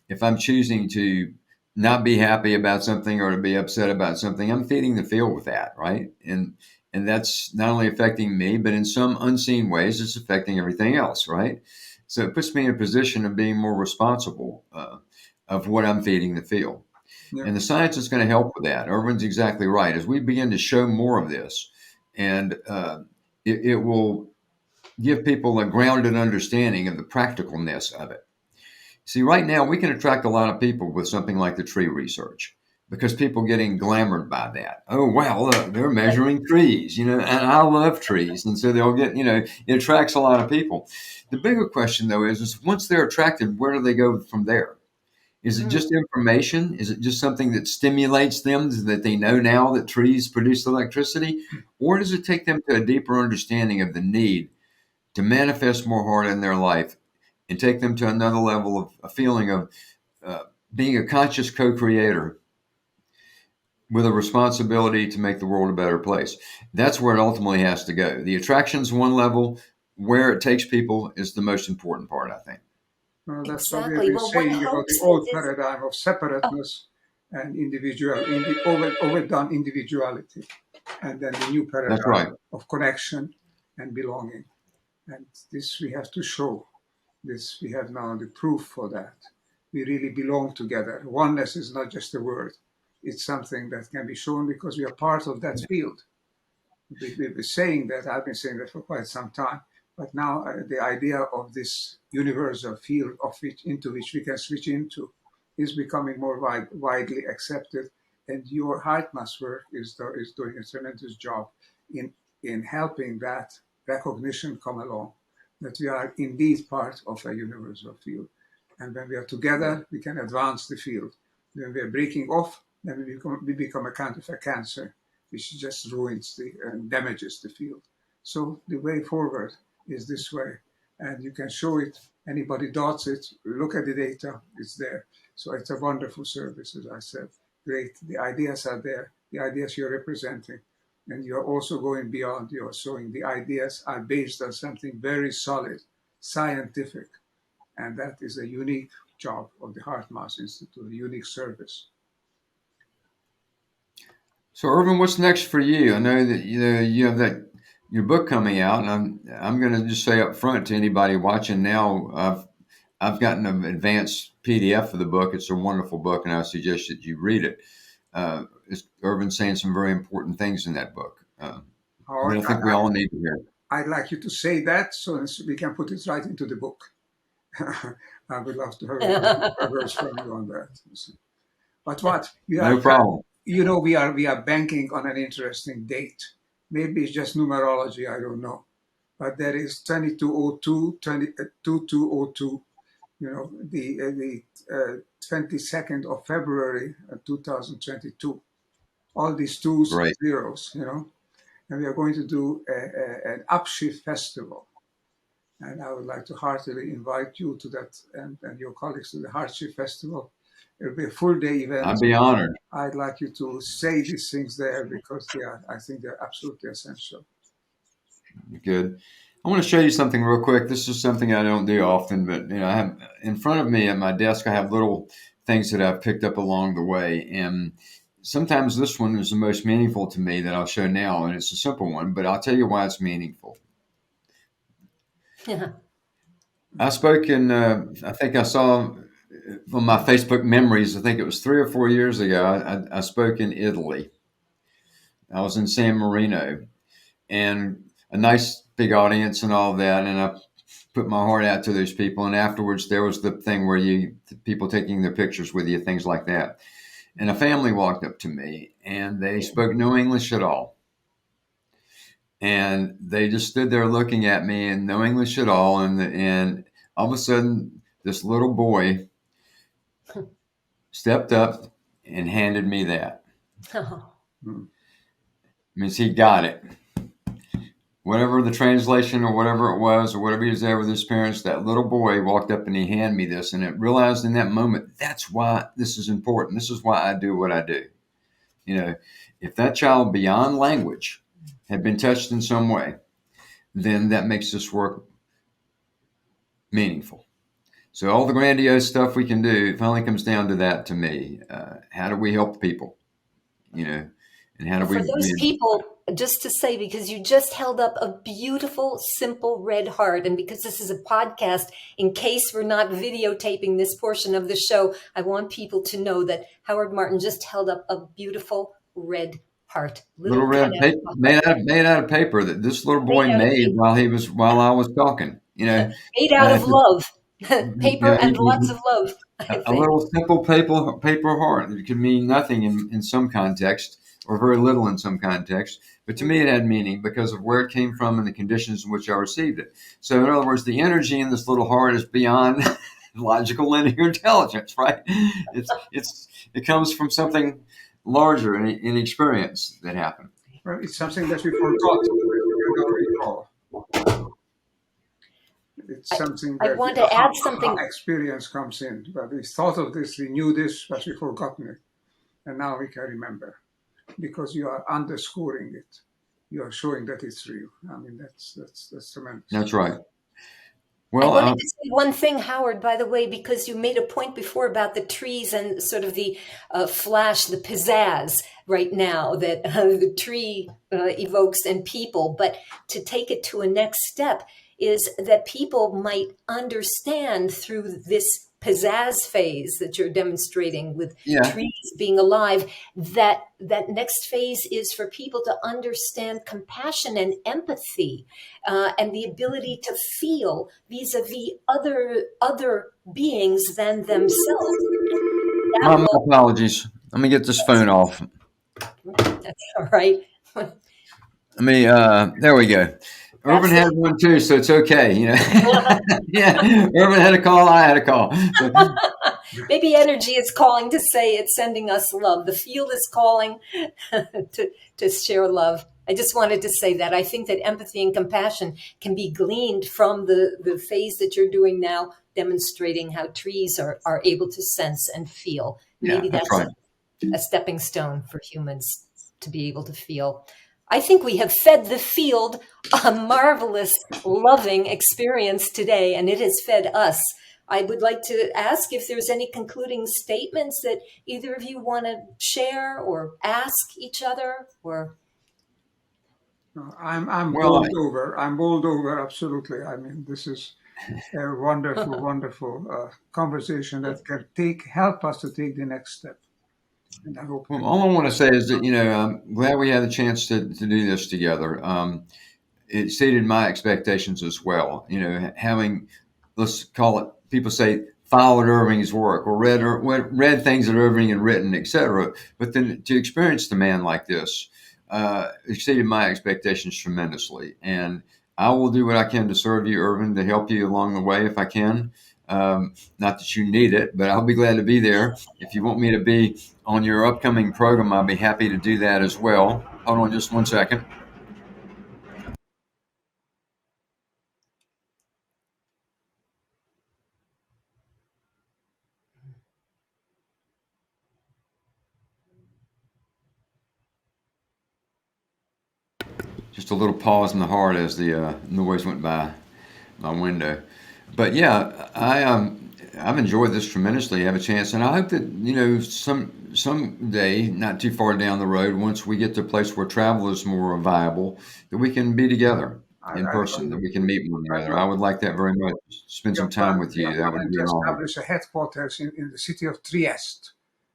If I'm choosing to not be happy about something or to be upset about something, I'm feeding the field with that, right? And that's not only affecting me, but in some unseen ways, it's affecting everything else, right? So it puts me in a position of being more responsible of what I'm feeding the field. Yeah. And the science is going to help with that. Ervin's exactly right. As we begin to show more of this and it will give people a grounded understanding of the practicalness of it. See, right now we can attract a lot of people with something like the tree research because people getting glamored by that. Oh, wow, look, they're measuring trees, and I love trees. And so they'll get, it attracts a lot of people. The bigger question, though, is once they're attracted, where do they go from there? Is it just information? Is it just something that stimulates them so that they know now that trees produce electricity? Or does it take them to a deeper understanding of the need to manifest more heart in their life and take them to another level of a feeling of being a conscious co-creator with a responsibility to make the world a better place? That's where it ultimately has to go. The attraction's one level. Where it takes people is the most important part, I think. Well, that's Exactly. what we were Well, saying one about the hopes that old this- paradigm of separateness and overdone individuality, and then the new paradigm That's right. of connection and belonging. And this we have to show. This we have now the proof for that. We really belong together. Oneness is not just a word. It's something that can be shown because we are part of that field. We've been saying that, I've been saying that for quite some time, but now the idea of this universal field into which we can switch into is becoming more widely accepted. And your Hartmass work is doing a tremendous job in helping that recognition come along, that we are indeed part of a universal field. And when we are together, we can advance the field. When we are breaking off, then we become a kind of a cancer, which just ruins and damages the field. So the way forward is this way. And you can show it, anybody doubts it, look at the data, it's there. So it's a wonderful service, as I said. Great, the ideas are there, the ideas you're representing. And you're also going beyond, you're showing the ideas are based on something very solid, scientific. And that is a unique job of the Hartmass Institute, a unique service. So, Ervin, what's next for you? I know that you have your book coming out, and I'm going to just say up front to anybody watching now, I've gotten an advanced PDF of the book. It's a wonderful book, and I suggest that you read it. Ervin's saying some very important things in that book that I think we all need to hear. I'd like you to say that so we can put it right into the book. I would love to hear words from you on that. But what? No problem. We are banking on an interesting date. Maybe it's just numerology, I don't know. But there is 2202, the 22nd of February 2022. All these twos and zeros, and we are going to do an Upshift festival. And I would like to heartily invite you to that and your colleagues to the Upshift Festival. It'll be a full day event. I'd be honored. I'd like you to say these things there because I think they're absolutely essential. Good. I want to show you something real quick. This is something I don't do often, but I have in front of me at my desk, I have little things that I've picked up along the way. And sometimes this one is the most meaningful to me that I'll show now. And it's a simple one, but I'll tell you why it's meaningful. Yeah. I spoke I think I saw from my Facebook memories, I think it was 3 or 4 years ago, I spoke in Italy. I was in San Marino, and a nice big audience and all that. And I put my heart out to those people. And afterwards, there was the thing where people taking their pictures with you, things like that. And a family walked up to me, and they spoke no English at all. And they just stood there looking at me and no English at all. And all of a sudden, this little boy stepped up and handed me that. Oh. Means he got it. Whatever the translation or whatever it was, or whatever he was there with his parents, that little boy walked up and he handed me this. And I realized in that moment, that's why this is important. This is why I do what I do. If that child beyond language had been touched in some way, then that makes this work meaningful. So all the grandiose stuff we can do, it finally comes down to that to me. How do we help people? And how do we... For those people, just to say, because you just held up a beautiful, simple red heart, and because this is a podcast, in case we're not videotaping this portion of the show, I want people to know that Howard Martin just held up a beautiful red part. Little red cutout paper heart. made out of paper that this little boy Made out of made paper. while I was talking. Made out of love. Paper and lots He, of love, I a think. little simple paper heart. It could mean nothing in some context, or very little in some context. But to me, it had meaning because of where it came from and the conditions in which I received it. So, in other words, the energy in this little heart is beyond logical linear intelligence, right? It comes from something larger in experience that happened. Well, it's something that we forgot. We don't recall. It's something I that want to add something. experience comes in. But we thought of this, we knew this, but we forgotten it. And now we can remember because you are underscoring it. You are showing that it's real. I mean, that's tremendous. That's right. I Well, wanted to say one thing, Howard, by the way, because you made a point before about the trees and sort of the flash, the pizzazz right now that the tree evokes in people. But to take it to a next step is that people might understand through this pizzazz phase that you're demonstrating with trees being alive, that next phase is for people to understand compassion and empathy and the ability to feel vis-a-vis other beings than themselves. my apologies. Let me get this phone off. That's all right. There we go. Ervin had one too, so it's okay. Yeah, Ervin had a call. I had a call. So, maybe energy is calling to say it's sending us love. The field is calling to share love. I just wanted to say that. I think that empathy and compassion can be gleaned from the phase that you're doing now, demonstrating how trees are able to sense and feel. Maybe that's right. a stepping stone for humans to be able to feel. I think we have fed the field a marvelous, loving experience today, and it has fed us. I would like to ask if there's any concluding statements that either of you want to share or ask each other, or. I'm bowled over. I'm bowled over. Absolutely. I mean, this is a wonderful, wonderful conversation that can help us to take the next step. And I hope. Well, all I want to say is that I'm glad we had a chance to do this together. It exceeded my expectations as well. Having, let's call it, people say followed Irving's work or read things that Irving had written, etc. But then to experience the man like this exceeded my expectations tremendously. And I will do what I can to serve you, Irvin, to help you along the way if I can. Not that you need it, but I'll be glad to be there. If you want me to be on your upcoming program, I'll be happy to do that as well. Hold on just 1 second. Just a little pause in the heart as the noise went by my window. But yeah, I've enjoyed this tremendously. I have a chance, and I hope that someday, not too far down the road, once we get to a place where travel is more viable, that we can be together in person, that we can meet one another. I would like that very much. Spend some time with you. That would be an honor. Establish a headquarters in the city of Trieste,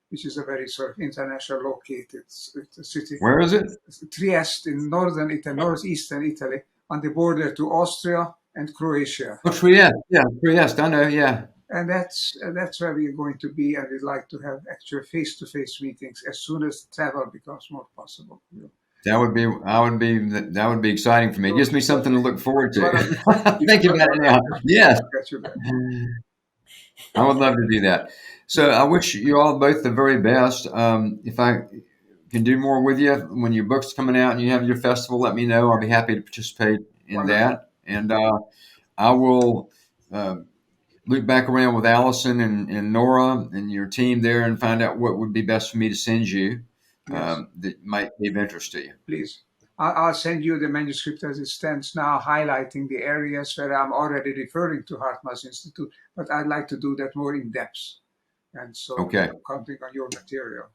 which is a very sort of international located city. Where is it? Trieste in northern Italy, northeastern Italy, on the border to Austria and Croatia. Oh, Trieste. Yeah, Trieste. I know. Yeah. And that's where we're going to be, and we'd like to have actual face-to-face meetings as soon as travel becomes more possible. That would be exciting for me. It gives me something to look forward to. Thinking about it now. Yes. I would love to do that. So I wish you all both the very best. If I can do more with you when your book's coming out and you have your festival, let me know. I'll be happy to participate in that. And I will loop back around with Allison and Nora and your team there and find out what would be best for me to send you that might be of interest to you. Please. I'll send you the manuscript as it stands now, highlighting the areas where I'm already referring to HeartMath Institute, but I'd like to do that more in depth. And so I'm counting on your material.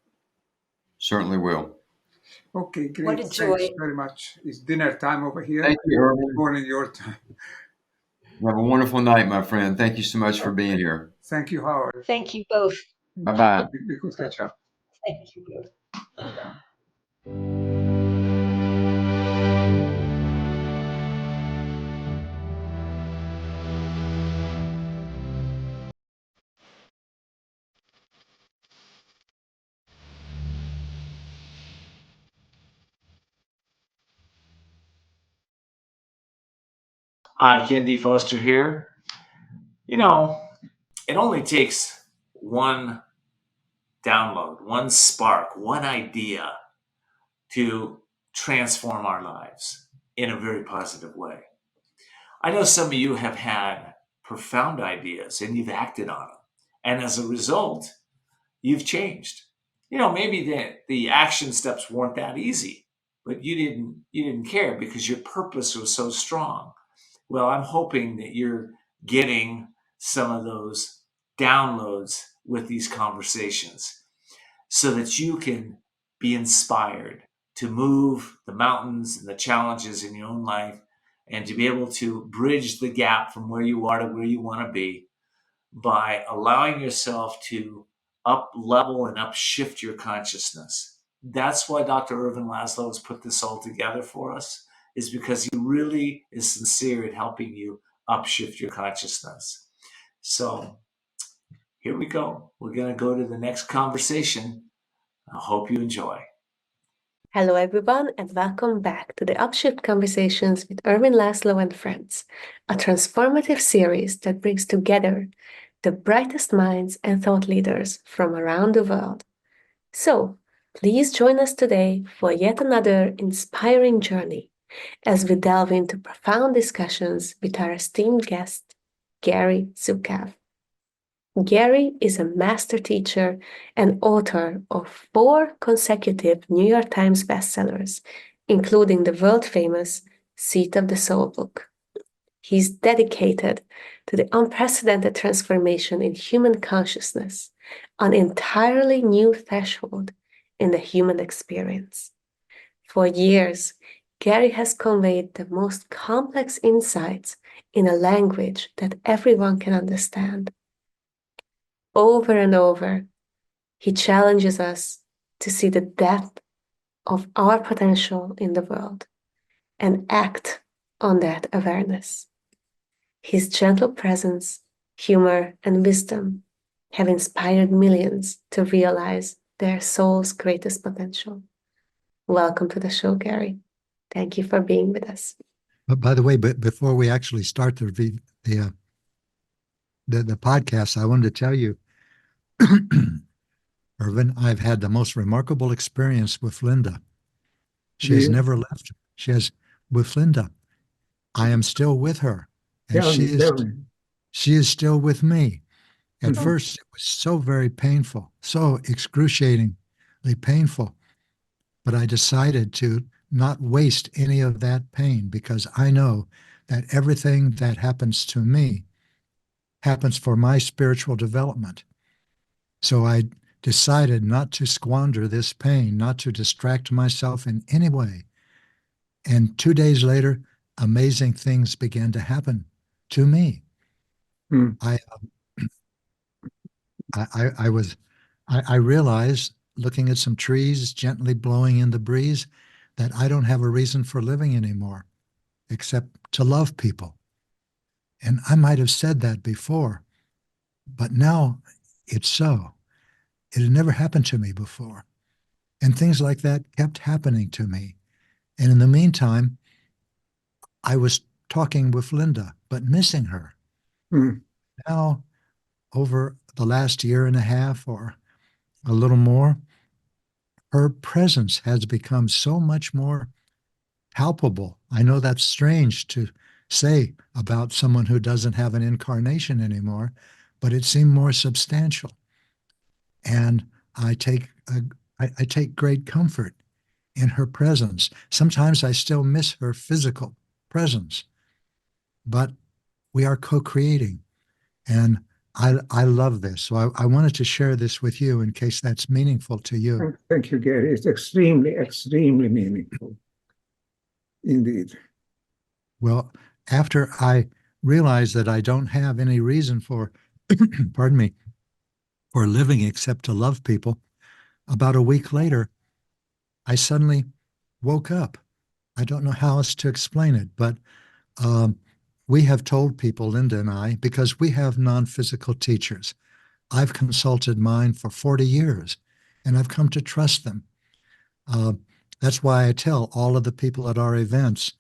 Certainly will. Okay, great. What a joy. Thanks very much. It's dinner time over here. Thank you, Ervin. Morning your time. Have a wonderful night, my friend. Thank you so much for being here. Thank you, Howard. Thank you both. Bye-bye. We could catch up. Thank you both. Hi, kendfoster here. You know, it only takes one download, one spark, one idea to transform our lives in a very positive way. I know some of you have had profound ideas and you've acted on them. And as a result, you've changed. Maybe the action steps weren't that easy, but you didn't care because your purpose was so strong. Well, I'm hoping that you're getting some of those downloads with these conversations so that you can be inspired to move the mountains and the challenges in your own life and to be able to bridge the gap from where you are to where you want to be by allowing yourself to up level and upshift your consciousness. That's why Dr. Ervin Laszlo has put this all together for us, is because he really is sincere in helping you upshift your consciousness. So here we go. We're going to go to the next conversation. I hope you enjoy. Hello, everyone, and welcome back to the Upshift Conversations with Ervin Laszlo and Friends, a transformative series that brings together the brightest minds and thought leaders from around the world. So, please join us today for yet another inspiring journey as we delve into profound discussions with our esteemed guest, Gary Zukav. Gary is a master teacher and author of 4 consecutive New York Times bestsellers, including the world-famous Seat of the Soul book. He's dedicated to the unprecedented transformation in human consciousness, an entirely new threshold in the human experience. For years, Gary has conveyed the most complex insights in a language that everyone can understand. Over and over, he challenges us to see the depth of our potential in the world and act on that awareness. His gentle presence, humor, and wisdom have inspired millions to realize their soul's greatest potential. Welcome to the show, Gary. Thank you for being with us. But by the way, before we actually start the podcast, I wanted to tell you, Ervin, I've had the most remarkable experience with Linda. She has never left. With Linda. I am still with her. And she is still with me. At first, it was so very painful, so excruciatingly painful. But I decided to not waste any of that pain because I know that everything that happens to me happens for my spiritual development. So I decided not to squander this pain, not to distract myself in any way. And 2 days later, amazing things began to happen to me. I realized, looking at some trees gently blowing in the breeze, that I don't have a reason for living anymore except to love people. And I might have said that before, but now it's so. It had never happened to me before. And things like that kept happening to me. And in the meantime, I was talking with Linda, but missing her. Now, over the last year and a half or a little more, her presence has become so much more palpable. I know that's strange to say about someone who doesn't have an incarnation anymore, but it seemed more substantial. And I take great comfort in her presence. Sometimes I still miss her physical presence, but we are co-creating. And I love this. So I wanted to share this with you in case that's meaningful to you. Thank you, Gary. It's extremely, extremely meaningful. Indeed. Well, after I realized that I don't have any reason for, pardon me, for living except to love people, about a week later, I suddenly woke up. I don't know how else to explain it, but we have told people, Linda and I, because we have non-physical teachers. I've consulted mine for 40 years, and I've come to trust them. That's why I tell all of the people at our events,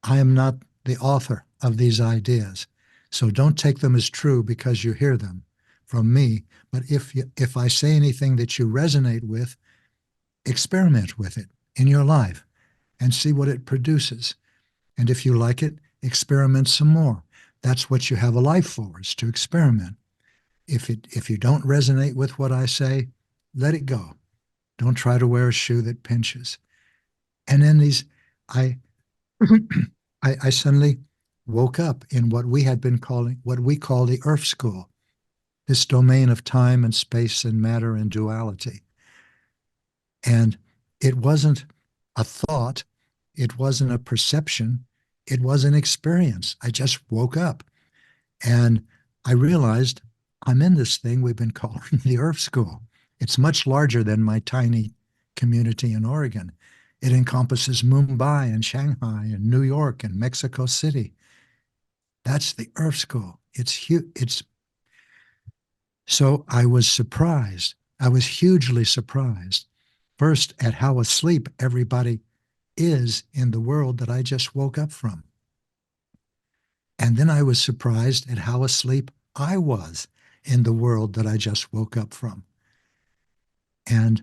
I am not the author of these ideas. So don't take them as true because you hear them from me. But if I say anything that you resonate with, experiment with it in your life and see what it produces. And if you like it, experiment some more. That's what you have a life for, is to experiment. If you don't resonate with what I say, let it go. Don't try to wear a shoe that pinches. And then I suddenly woke up in what we call the Earth School, this domain of time and space and matter and duality. And it wasn't a thought, it wasn't a perception, it was an experience. I just woke up and I realized I'm in this thing we've been calling the Earth School. It's much larger than my tiny community in Oregon. It encompasses Mumbai and Shanghai and New York and Mexico City. That's the Earth School. It's huge. So I was surprised. I was hugely surprised, first at how asleep everybody is in the world that I just woke up from. And then I was surprised at how asleep I was in the world that I just woke up from. And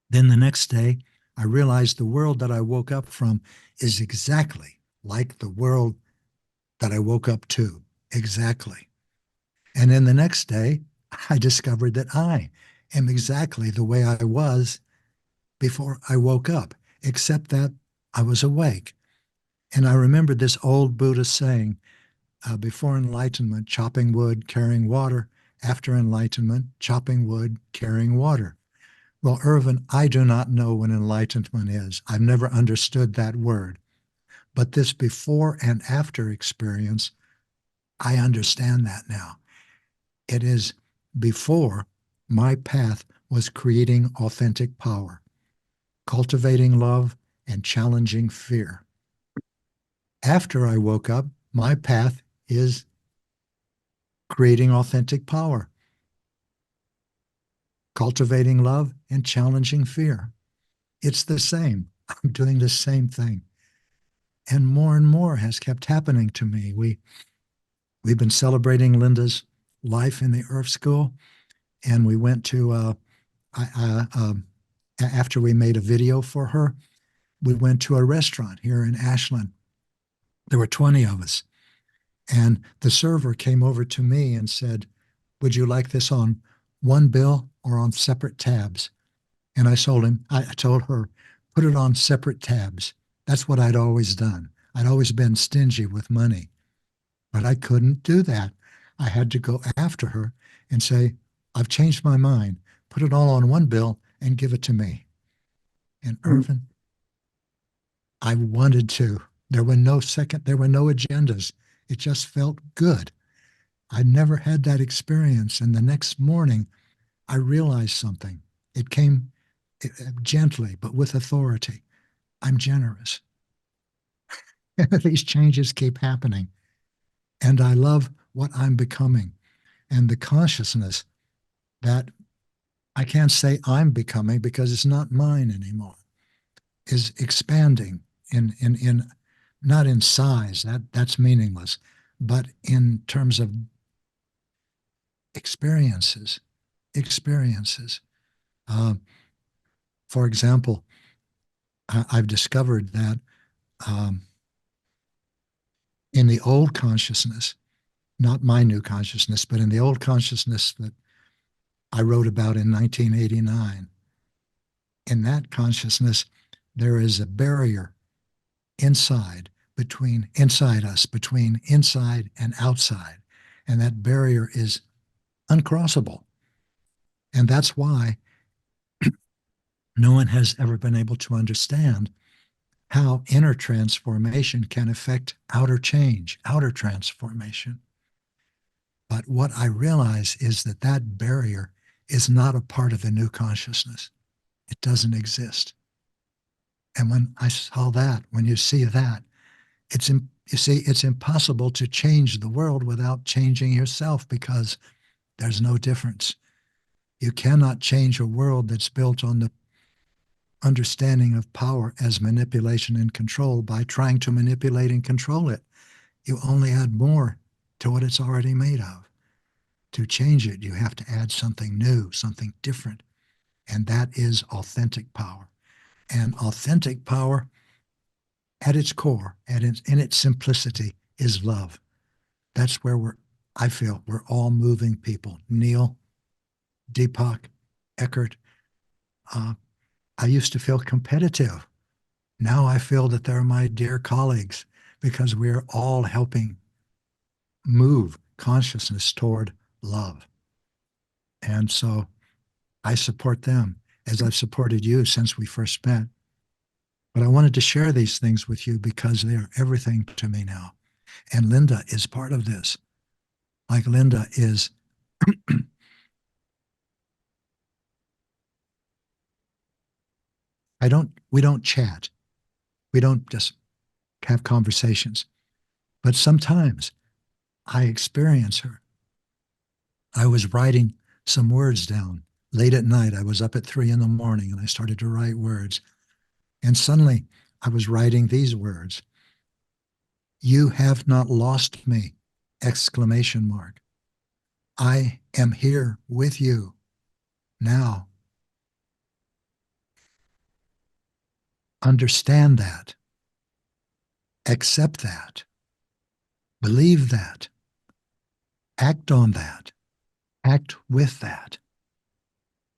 then the next day, I realized the world that I woke up from is exactly like the world that I woke up to. Exactly. And then the next day, I discovered that I am exactly the way I was before I woke up, except that I was awake. And I remembered this old Buddhist saying, before enlightenment, chopping wood, carrying water. After enlightenment, chopping wood, carrying water. Well, Ervin, I do not know what enlightenment is. I've never understood that word. But this before and after experience, I understand that now. It is before my path was creating authentic power, cultivating love, and challenging fear. After I woke up, my path is creating authentic power, cultivating love, and challenging fear. It's the same. I'm doing the same thing. And more has kept happening to me. We've been celebrating Linda's life in the Earth School, and we went to, after we made a video for her, we went to a restaurant here in Ashland. There were 20 of us. And the server came over to me and said, would you like this on one bill or on separate tabs? And I told her, put it on separate tabs. That's what I'd always done. I'd always been stingy with money, but I couldn't do that. I had to go after her and say, I've changed my mind. Put it all on one bill and give it to me. And Ervin, I wanted to. There were no agendas. It just felt good. I'd never had that experience. And the next morning, I realized something. It came gently, but with authority. I'm generous. These changes keep happening. And I love what I'm becoming. And the consciousness that I can't say I'm becoming because it's not mine anymore, is expanding in not in size, that's meaningless, but in terms of experiences. For example, I've discovered that in the old consciousness, not my new consciousness, but in the old consciousness that I wrote about in 1989, in that consciousness, there is a barrier inside us, between inside and outside. And that barrier is uncrossable. And that's why no one has ever been able to understand how inner transformation can affect outer change, outer transformation. But what I realize is that that barrier is not a part of the new consciousness. It doesn't exist. And when I saw that, when you see that, it's impossible to change the world without changing yourself, because there's no difference. You cannot change a world that's built on understanding of power as manipulation and control by trying to manipulate and control it. You only add more to what it's already made of. To change it, you have to add something new, something different. And that is authentic power. And authentic power, at its core, in its simplicity, is love. That's where I feel we're all moving people. Neil, Deepak, Eckhart. I used to feel competitive. Now I feel that they're my dear colleagues because we're all helping move consciousness toward love. And so I support them as I've supported you since we first met. But I wanted to share these things with you because they are everything to me now. And Linda is part of this. Like Linda is we don't chat. We don't just have conversations. But sometimes I experience her. I was writing some words down late at night. I was up at 3 a.m. and I started to write words. And suddenly I was writing these words. You have not lost me! Exclamation mark. I am here with you now. Understand that. Accept that. Believe that. Act on that. Act with that.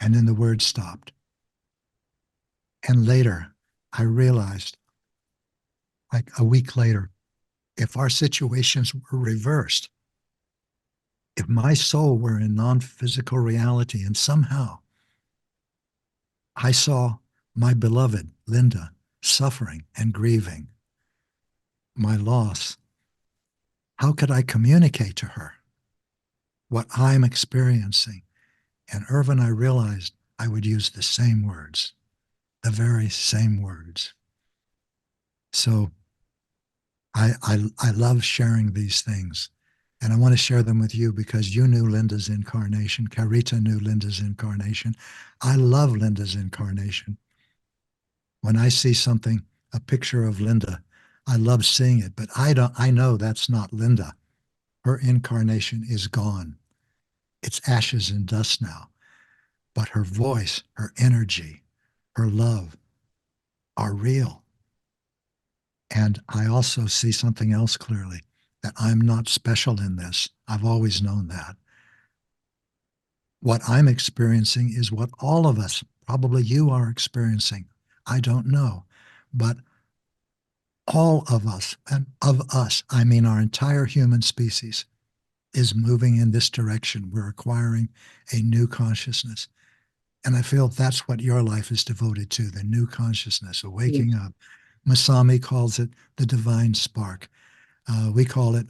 And then the word stopped. And later, I realized, like a week later, if our situations were reversed, if my soul were in non-physical reality and somehow I saw my beloved Linda suffering and grieving my loss, how could I communicate to her what I'm experiencing? And Ervin, I realized I would use the same words, the very same words. So I love sharing these things. And I want to share them with you because you knew Linda's incarnation. Carita knew Linda's incarnation. I love Linda's incarnation. When I see something, a picture of Linda, I love seeing it, but I know that's not Linda. Her incarnation is gone. It's ashes and dust now. But her voice, her energy, her love are real. And I also see something else clearly, that I'm not special in this. I've always known that. What I'm experiencing is what all of us, probably you are experiencing. I don't know. But all of us, and of us, I mean our entire human species, is moving in this direction. We're acquiring a new consciousness. And I feel that's what your life is devoted to, the new consciousness, a waking up. Masami calls it the divine spark. We call it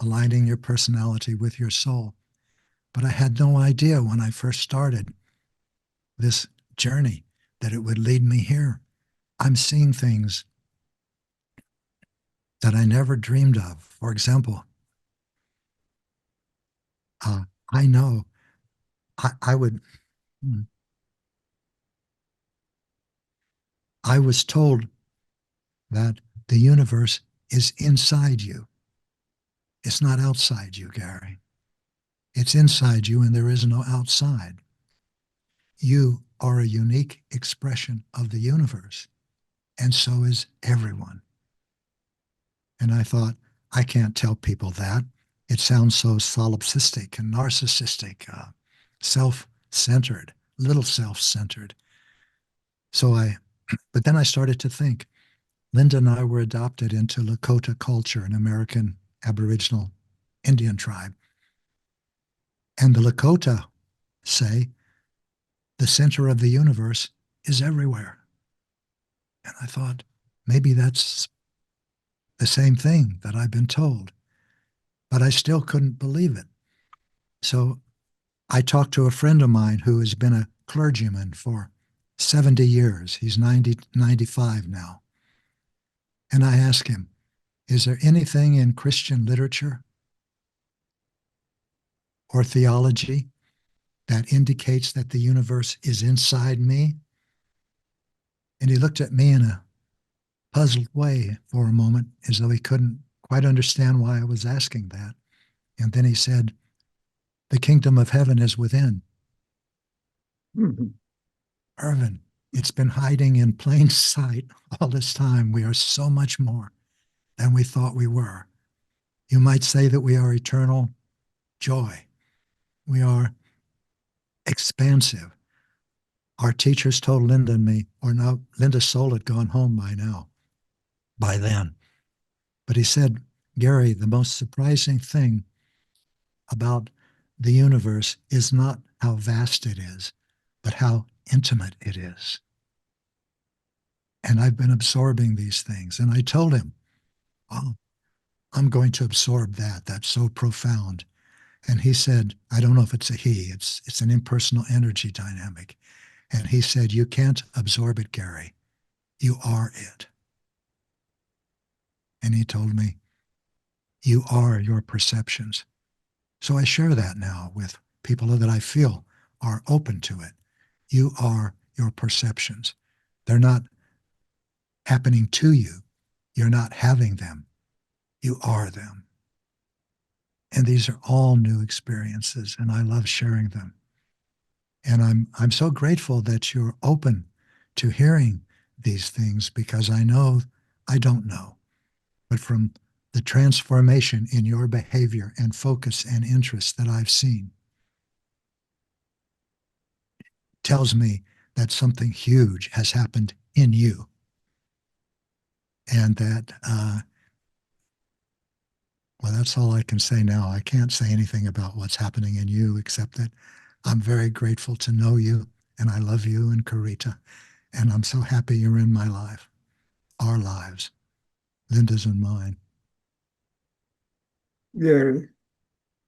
aligning your personality with your soul. But I had no idea when I first started this journey that it would lead me here. I'm seeing things that I never dreamed of. For example, I know I was told that the universe is inside you. It's not outside you, Gary. It's inside you and there is no outside. You are a unique expression of the universe, and so is everyone. And I thought, I can't tell people that. It sounds so solipsistic and narcissistic, self-centered, little self-centered. But then I started to think, Linda and I were adopted into Lakota culture, an American Aboriginal Indian tribe. And the Lakota say the center of the universe is everywhere. And I thought, maybe that's the same thing that I've been told. But I still couldn't believe it. So I talked to a friend of mine who has been a clergyman for 70 years. He's 95 now. And I asked him, is there anything in Christian literature or theology that indicates that the universe is inside me? And he looked at me in a puzzled way for a moment, as though he couldn't quite understand why I was asking that. And then he said, "The kingdom of heaven is within." Mm-hmm. Ervin, it's been hiding in plain sight all this time. We are so much more than we thought we were. You might say that we are eternal joy. We are expansive. Our teachers told Linda and me, or now Linda's soul had gone home by then. But he said, "Gary, the most surprising thing about the universe is not how vast it is, but how intimate it is." And I've been absorbing these things. And I told him, "Oh, I'm going to absorb that. That's so profound." And he said, I don't know if it's a he, it's an impersonal energy dynamic. And he said, "You can't absorb it, Gary. You are it." And he told me, "You are your perceptions." So I share that now with people that I feel are open to it. You are your perceptions. They're not happening to you. You're not having them. You are them. And these are all new experiences, and I love sharing them. And I'm so grateful that you're open to hearing these things, because I know I don't know. But from the transformation in your behavior and focus and interest that I've seen, tells me that something huge has happened in you. And that, well, that's all I can say now. I can't say anything about what's happening in you, except that I'm very grateful to know you, and I love you and Karita. And I'm so happy you're in my life, our lives, Linda's and mine.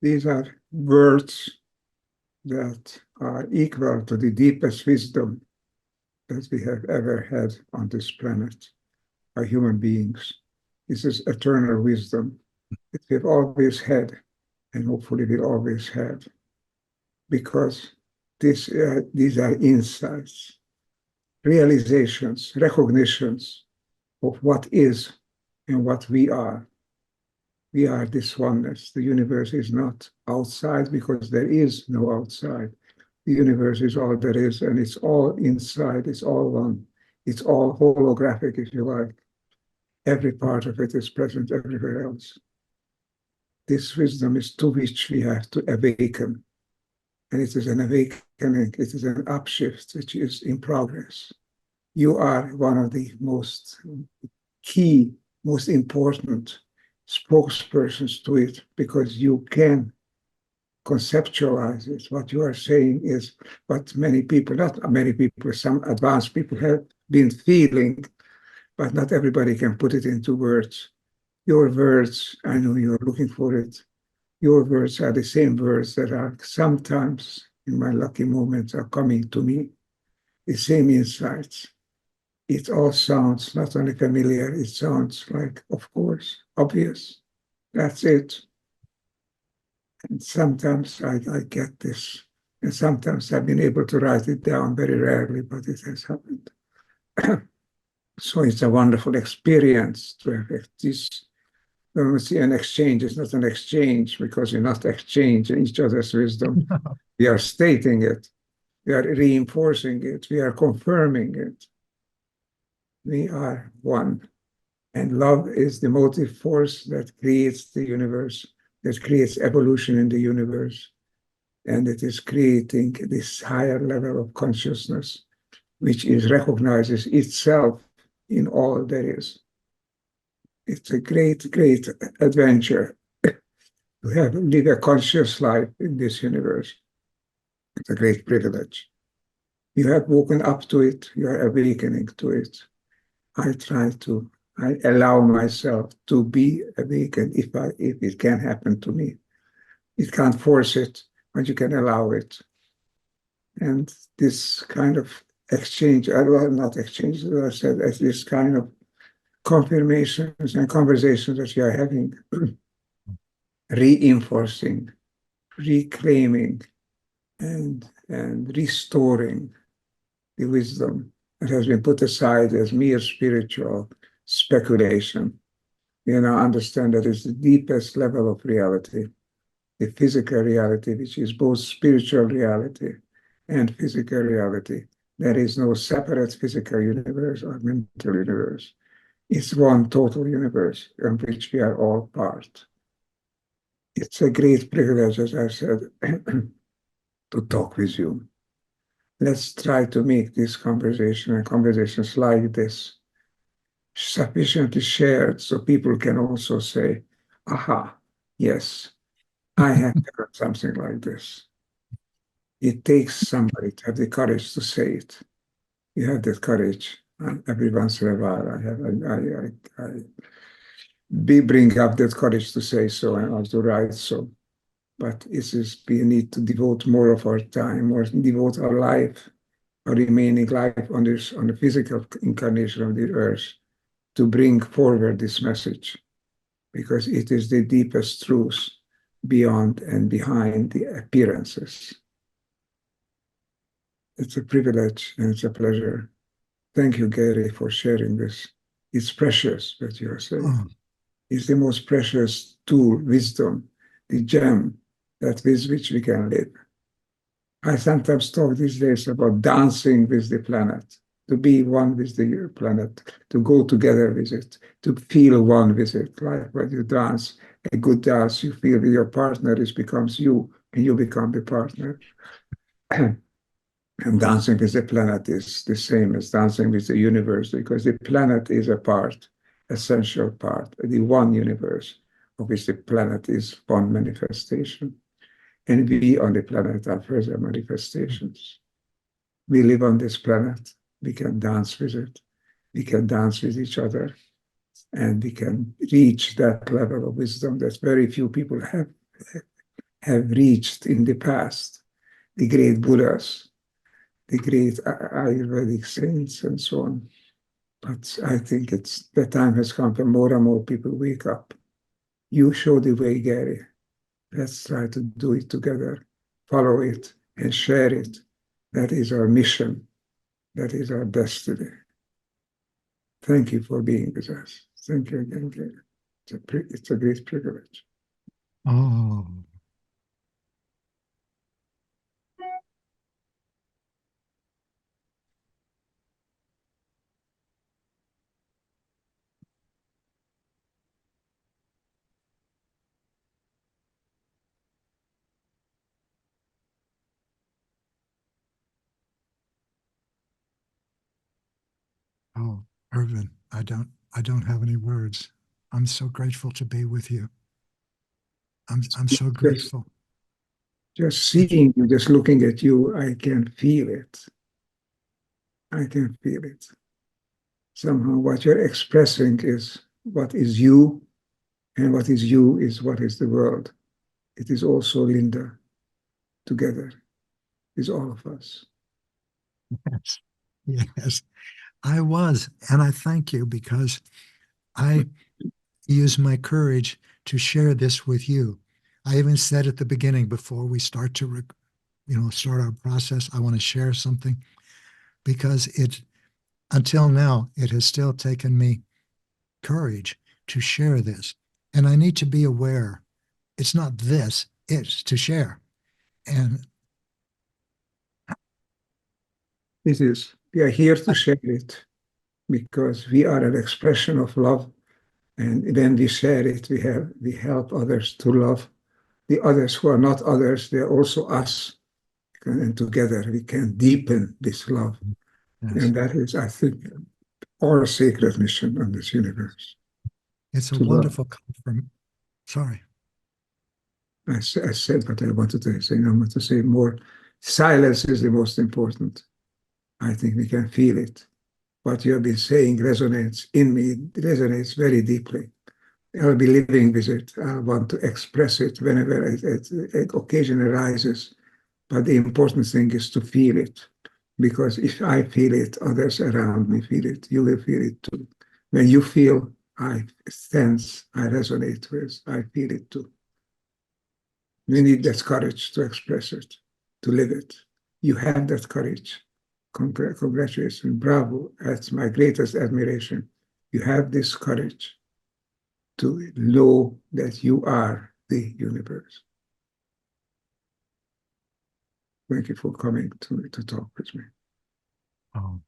These are words that are equal to the deepest wisdom that we have ever had on this planet by human beings. This is eternal wisdom that we've always had, and hopefully will always have, because these are insights, realizations, recognitions of what is and what we are. We are this oneness. The universe is not outside, because there is no outside. The universe is all there is, and it's all inside. It's all one. It's all holographic, if you like. Every part of it is present everywhere else. This wisdom is to which we have to awaken. And it is an awakening, it is an upshift which is in progress. You are one of the most key, most important spokespersons to it, because you can conceptualize it. What you are saying is what many people, not many people, some advanced people have been feeling, but not everybody can put it into words. Your words, I know you're looking for it. Your words are the same words that are sometimes, in my lucky moments, are coming to me. The same insights. It all sounds not only familiar, it sounds like, of course, obvious. That's it. And sometimes I get this. And sometimes I've been able to write it down, very rarely, but it has happened. So it's a wonderful experience to have this. When we see an exchange, it's not an exchange because we're not exchanging each other's wisdom. We are stating it. We are reinforcing it. We are confirming it. We are one. And love is the motive force that creates the universe, that creates evolution in the universe. And it is creating this higher level of consciousness, which recognizes itself in all there is. It's a great, great adventure to live a conscious life in this universe. It's a great privilege. You have woken up to it. You are awakening to it. I allow myself to be awakened if it can happen to me. You can't force it, but you can allow it. And this kind of exchange, well, not exchange, as I said, as this kind of confirmations and conversations that you are having, reinforcing, reclaiming, and restoring the wisdom that has been put aside as mere spiritual speculation. Understand that it's the deepest level of reality, the physical reality, which is both spiritual reality and physical reality. There is no separate physical universe or mental universe. It's one total universe in which we are all part. It's a great privilege, as I said, to talk with you. Let's try to make this conversation and conversations like this sufficiently shared so people can also say, aha, yes, I have heard something like this. It takes somebody to have the courage to say it. You have that courage. Every once in a while, we bring up that courage to say so and also write so. But we need to devote more of our time or devote our life, our remaining life on the physical incarnation of the earth to bring forward this message, because it is the deepest truth beyond and behind the appearances. It's a privilege and it's a pleasure. Thank you, Gary, for sharing this. It's precious, what you are saying. Oh, It's the most precious tool, wisdom, the gem that with which we can live. I sometimes talk these days about dancing with the planet, to be one with the planet, to go together with it, to feel one with it. Like when you dance, a good dance, you feel your partner becomes you, and you become the partner. And dancing with the planet is the same as dancing with the universe, because the planet is a part, essential part, the one universe, of which the planet is one manifestation. And we on the planet are further manifestations. We live on this planet. We can dance with it. We can dance with each other. And we can reach that level of wisdom that very few people have reached in the past. The great Buddhas, the great Ayurvedic saints, and so on. But I think the time has come for more and more people wake up. You show the way, Gary. Let's try to do it together, follow it, and share it. That is our mission. That is our destiny. Thank you for being with us. Thank you again, Gary. It's a great privilege. oh, oh, Ervin, I don't have any words. I'm so grateful to be with you. I'm so grateful. Just seeing you, just looking at you, I can feel it. I can feel it. Somehow what you're expressing is what is you, and what is you is what is the world. It is also Linda. Together is all of us. Yes, yes, I was. And I thank you, because I use my courage to share this with you. I even said at the beginning, before we start to start our process, I want to share something, because until now, it has still taken me courage to share this. And I need to be aware it's not this, it's to share. And This is, we are here to share it because we are an expression of love. And when we share it, we help others to love. The others who are not others, they're also us. And together we can deepen this love. yes, And that is, I think, our sacred mission on this universe. it's a to wonderful confirmation. Sorry. I said what I wanted to say. I want to say more. Silence is the most important. I think we can feel it. What you have been saying resonates in me, resonates very deeply. I'll be living with it. I want to express it whenever occasion arises. But the important thing is to feel it. Because if I feel it, others around me feel it. You will feel it too. When you feel, I sense, I resonate with, I feel it too. We need that courage to express it, to live it. You have that courage. Congratulations, bravo. That's my greatest admiration. You have this courage to know that you are the universe. Thank you for coming to talk with me. Oh,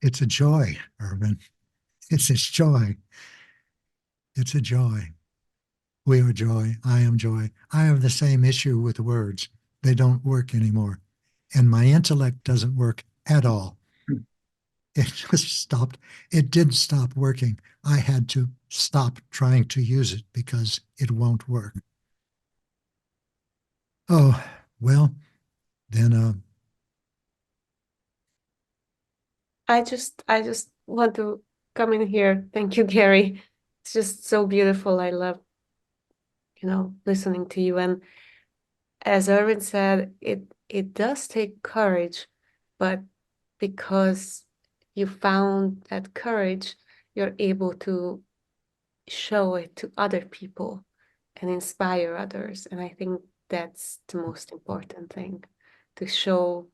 it's a joy, Ervin. It's a joy. It's a joy. We are joy. I am joy. I have the same issue with words. They don't work anymore. And my intellect doesn't work at all. It just stopped. It did stop working. I had to stop trying to use it because it won't work. Oh, well, then I just want to come in here. Thank you, Gary. It's just so beautiful. I love, listening to you. And as Ervin said, it does take courage, but because you found that courage, you're able to show it to other people and inspire others. And I think that's the most important thing, to show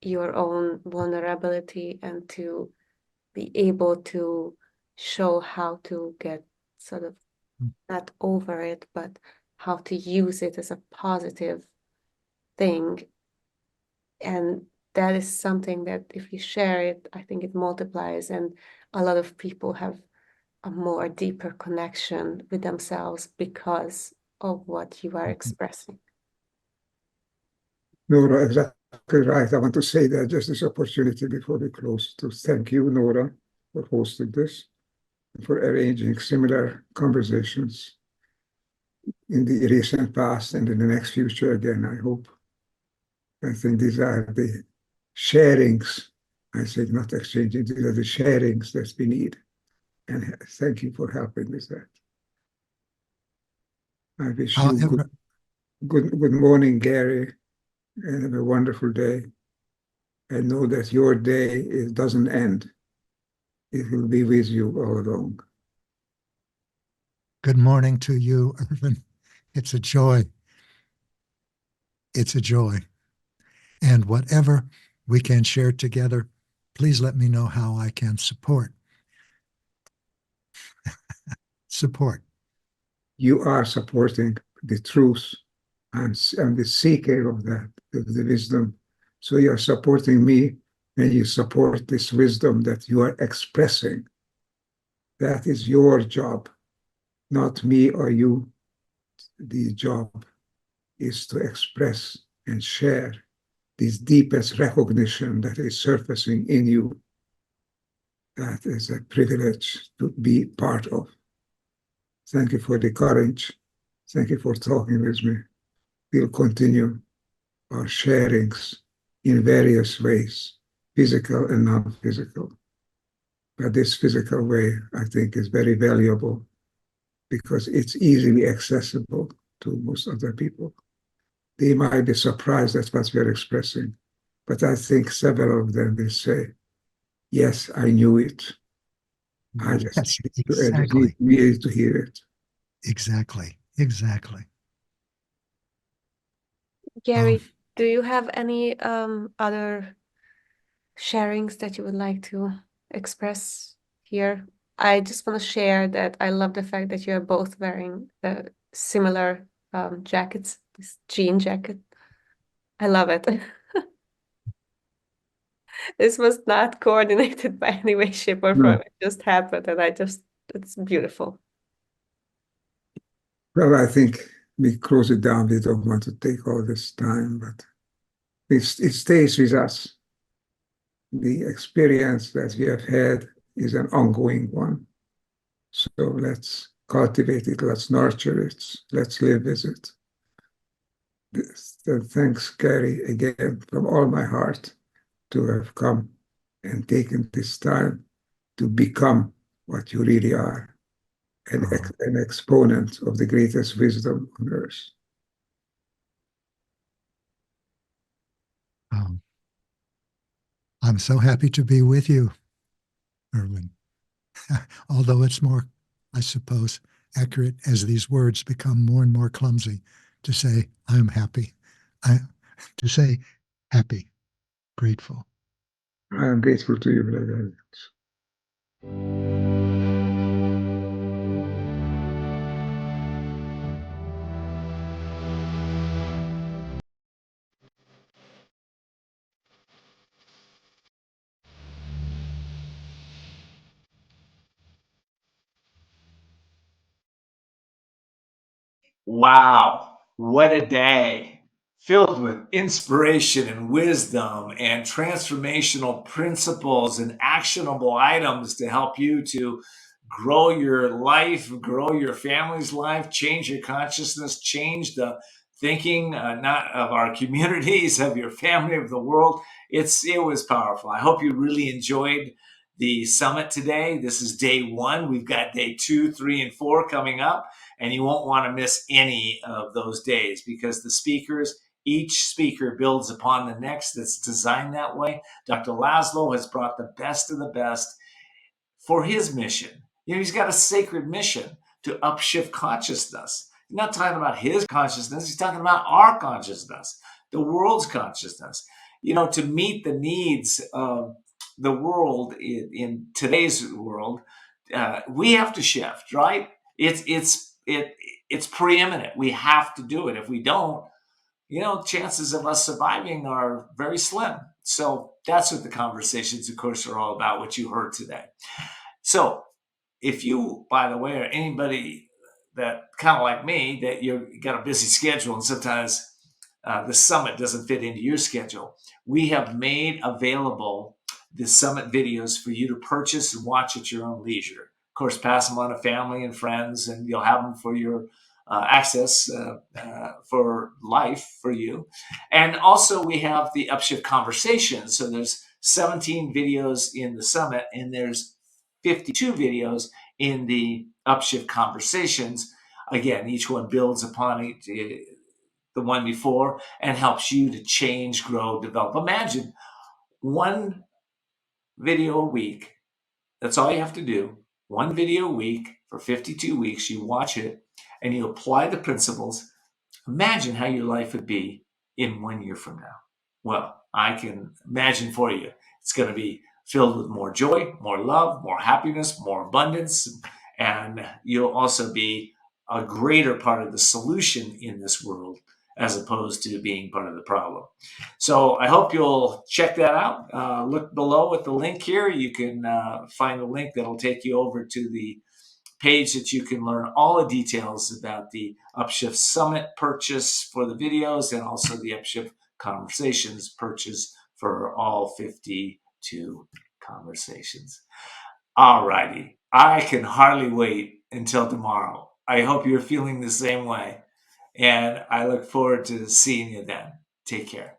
your own vulnerability and to be able to show how to get sort of not over it, but how to use it as a positive thing. And that is something that if you share it, I think it multiplies, and a lot of people have a more deeper connection with themselves because of what you are expressing. Nora, exactly right. I want to say that just this opportunity before we close to thank you, Nora, for hosting this, and for arranging similar conversations in the recent past and in the next future again, I hope. I think these are the sharings, I say not exchanging, these are the sharings that we need. And thank you for helping with that. I wish you good morning, Gary, and have a wonderful day. And know that your day doesn't end. It will be with you all along. good morning to you, Ervin. It's a joy. It's a joy. And whatever we can share together, please let me know how I can support. Support. You are supporting the truth and the seeker of that, of the wisdom. So you're supporting me and you support this wisdom that you are expressing. That is your job, not me or you. The job is to express and share this deepest recognition that is surfacing in you. That is a privilege to be part of. Thank you for the courage. Thank you for talking with me. We'll continue our sharings in various ways, physical and non-physical. But this physical way, I think, is very valuable because it's easily accessible to most other people. They might be surprised at what we're expressing, but I think several of them will say, yes, I knew it. I just needed to hear it. Exactly. Exactly. Gary, do you have any other sharings that you would like to express here? I just want to share that I love the fact that you are both wearing the similar jackets, this jean jacket. I love it. This was not coordinated by any way, shape, or form. It just happened, and it's beautiful. Well, I think we close it down. We don't want to take all this time, but it stays with us. The experience that we have had is an ongoing one. So let's cultivate it, let's nurture it, let's live with it. Thanks, Gary, again, from all my heart to have come and taken this time to become what you really are, an exponent of the greatest wisdom on earth. I'm so happy to be with you, Ervin. Although it's more, I suppose, accurate as these words become more and more clumsy to say, I'm happy. To say happy. grateful. I am grateful to you, brother. Wow, what a day filled with inspiration and wisdom and transformational principles and actionable items to help you to grow your life, grow your family's life, change your consciousness, change the thinking, not of our communities, of your family, of the world. It was powerful. I hope you really enjoyed the summit today. This is day 1. We've got day 2, 3, and 4 coming up. And you won't want to miss any of those days because each speaker builds upon the next. It's designed that way. Dr. Laszlo has brought the best of the best for his mission. He's got a sacred mission to upshift consciousness. He's not talking about his consciousness. He's talking about our consciousness, the world's consciousness. To meet the needs of the world in today's world, we have to shift, right? It's preeminent. We have to do it. If we don't, chances of us surviving are very slim. So that's what the conversations, of course, are all about, what you heard today. So if you, by the way, are anybody that kind of like me, that you got a busy schedule and sometimes the summit doesn't fit into your schedule, we have made available the summit videos for you to purchase and watch at your own leisure. Of course, pass them on to family and friends, and you'll have them for your access for life for you. And also we have the Upshift conversations. So there's 17 videos in the summit, and there's 52 videos in the Upshift conversations. Again, each one builds upon the one before and helps you to change, grow, develop. Imagine one video a week. That's all you have to do. One video a week for 52 weeks. You watch it and you apply the principles. Imagine how your life would be in 1 year from now. Well, I can imagine for you. It's going to be filled with more joy, more love, more happiness, more abundance. And you'll also be a greater part of the solution in this world as opposed to being part of the problem. So I hope you'll check that out. Look below at the link here. You can find the link that'll take you over to the page that you can learn all the details about the Upshift Summit purchase for the videos and also the Upshift Conversations purchase for all 52 conversations. All righty. I can hardly wait until tomorrow. I hope you're feeling the same way. And I look forward to seeing you then. Take care.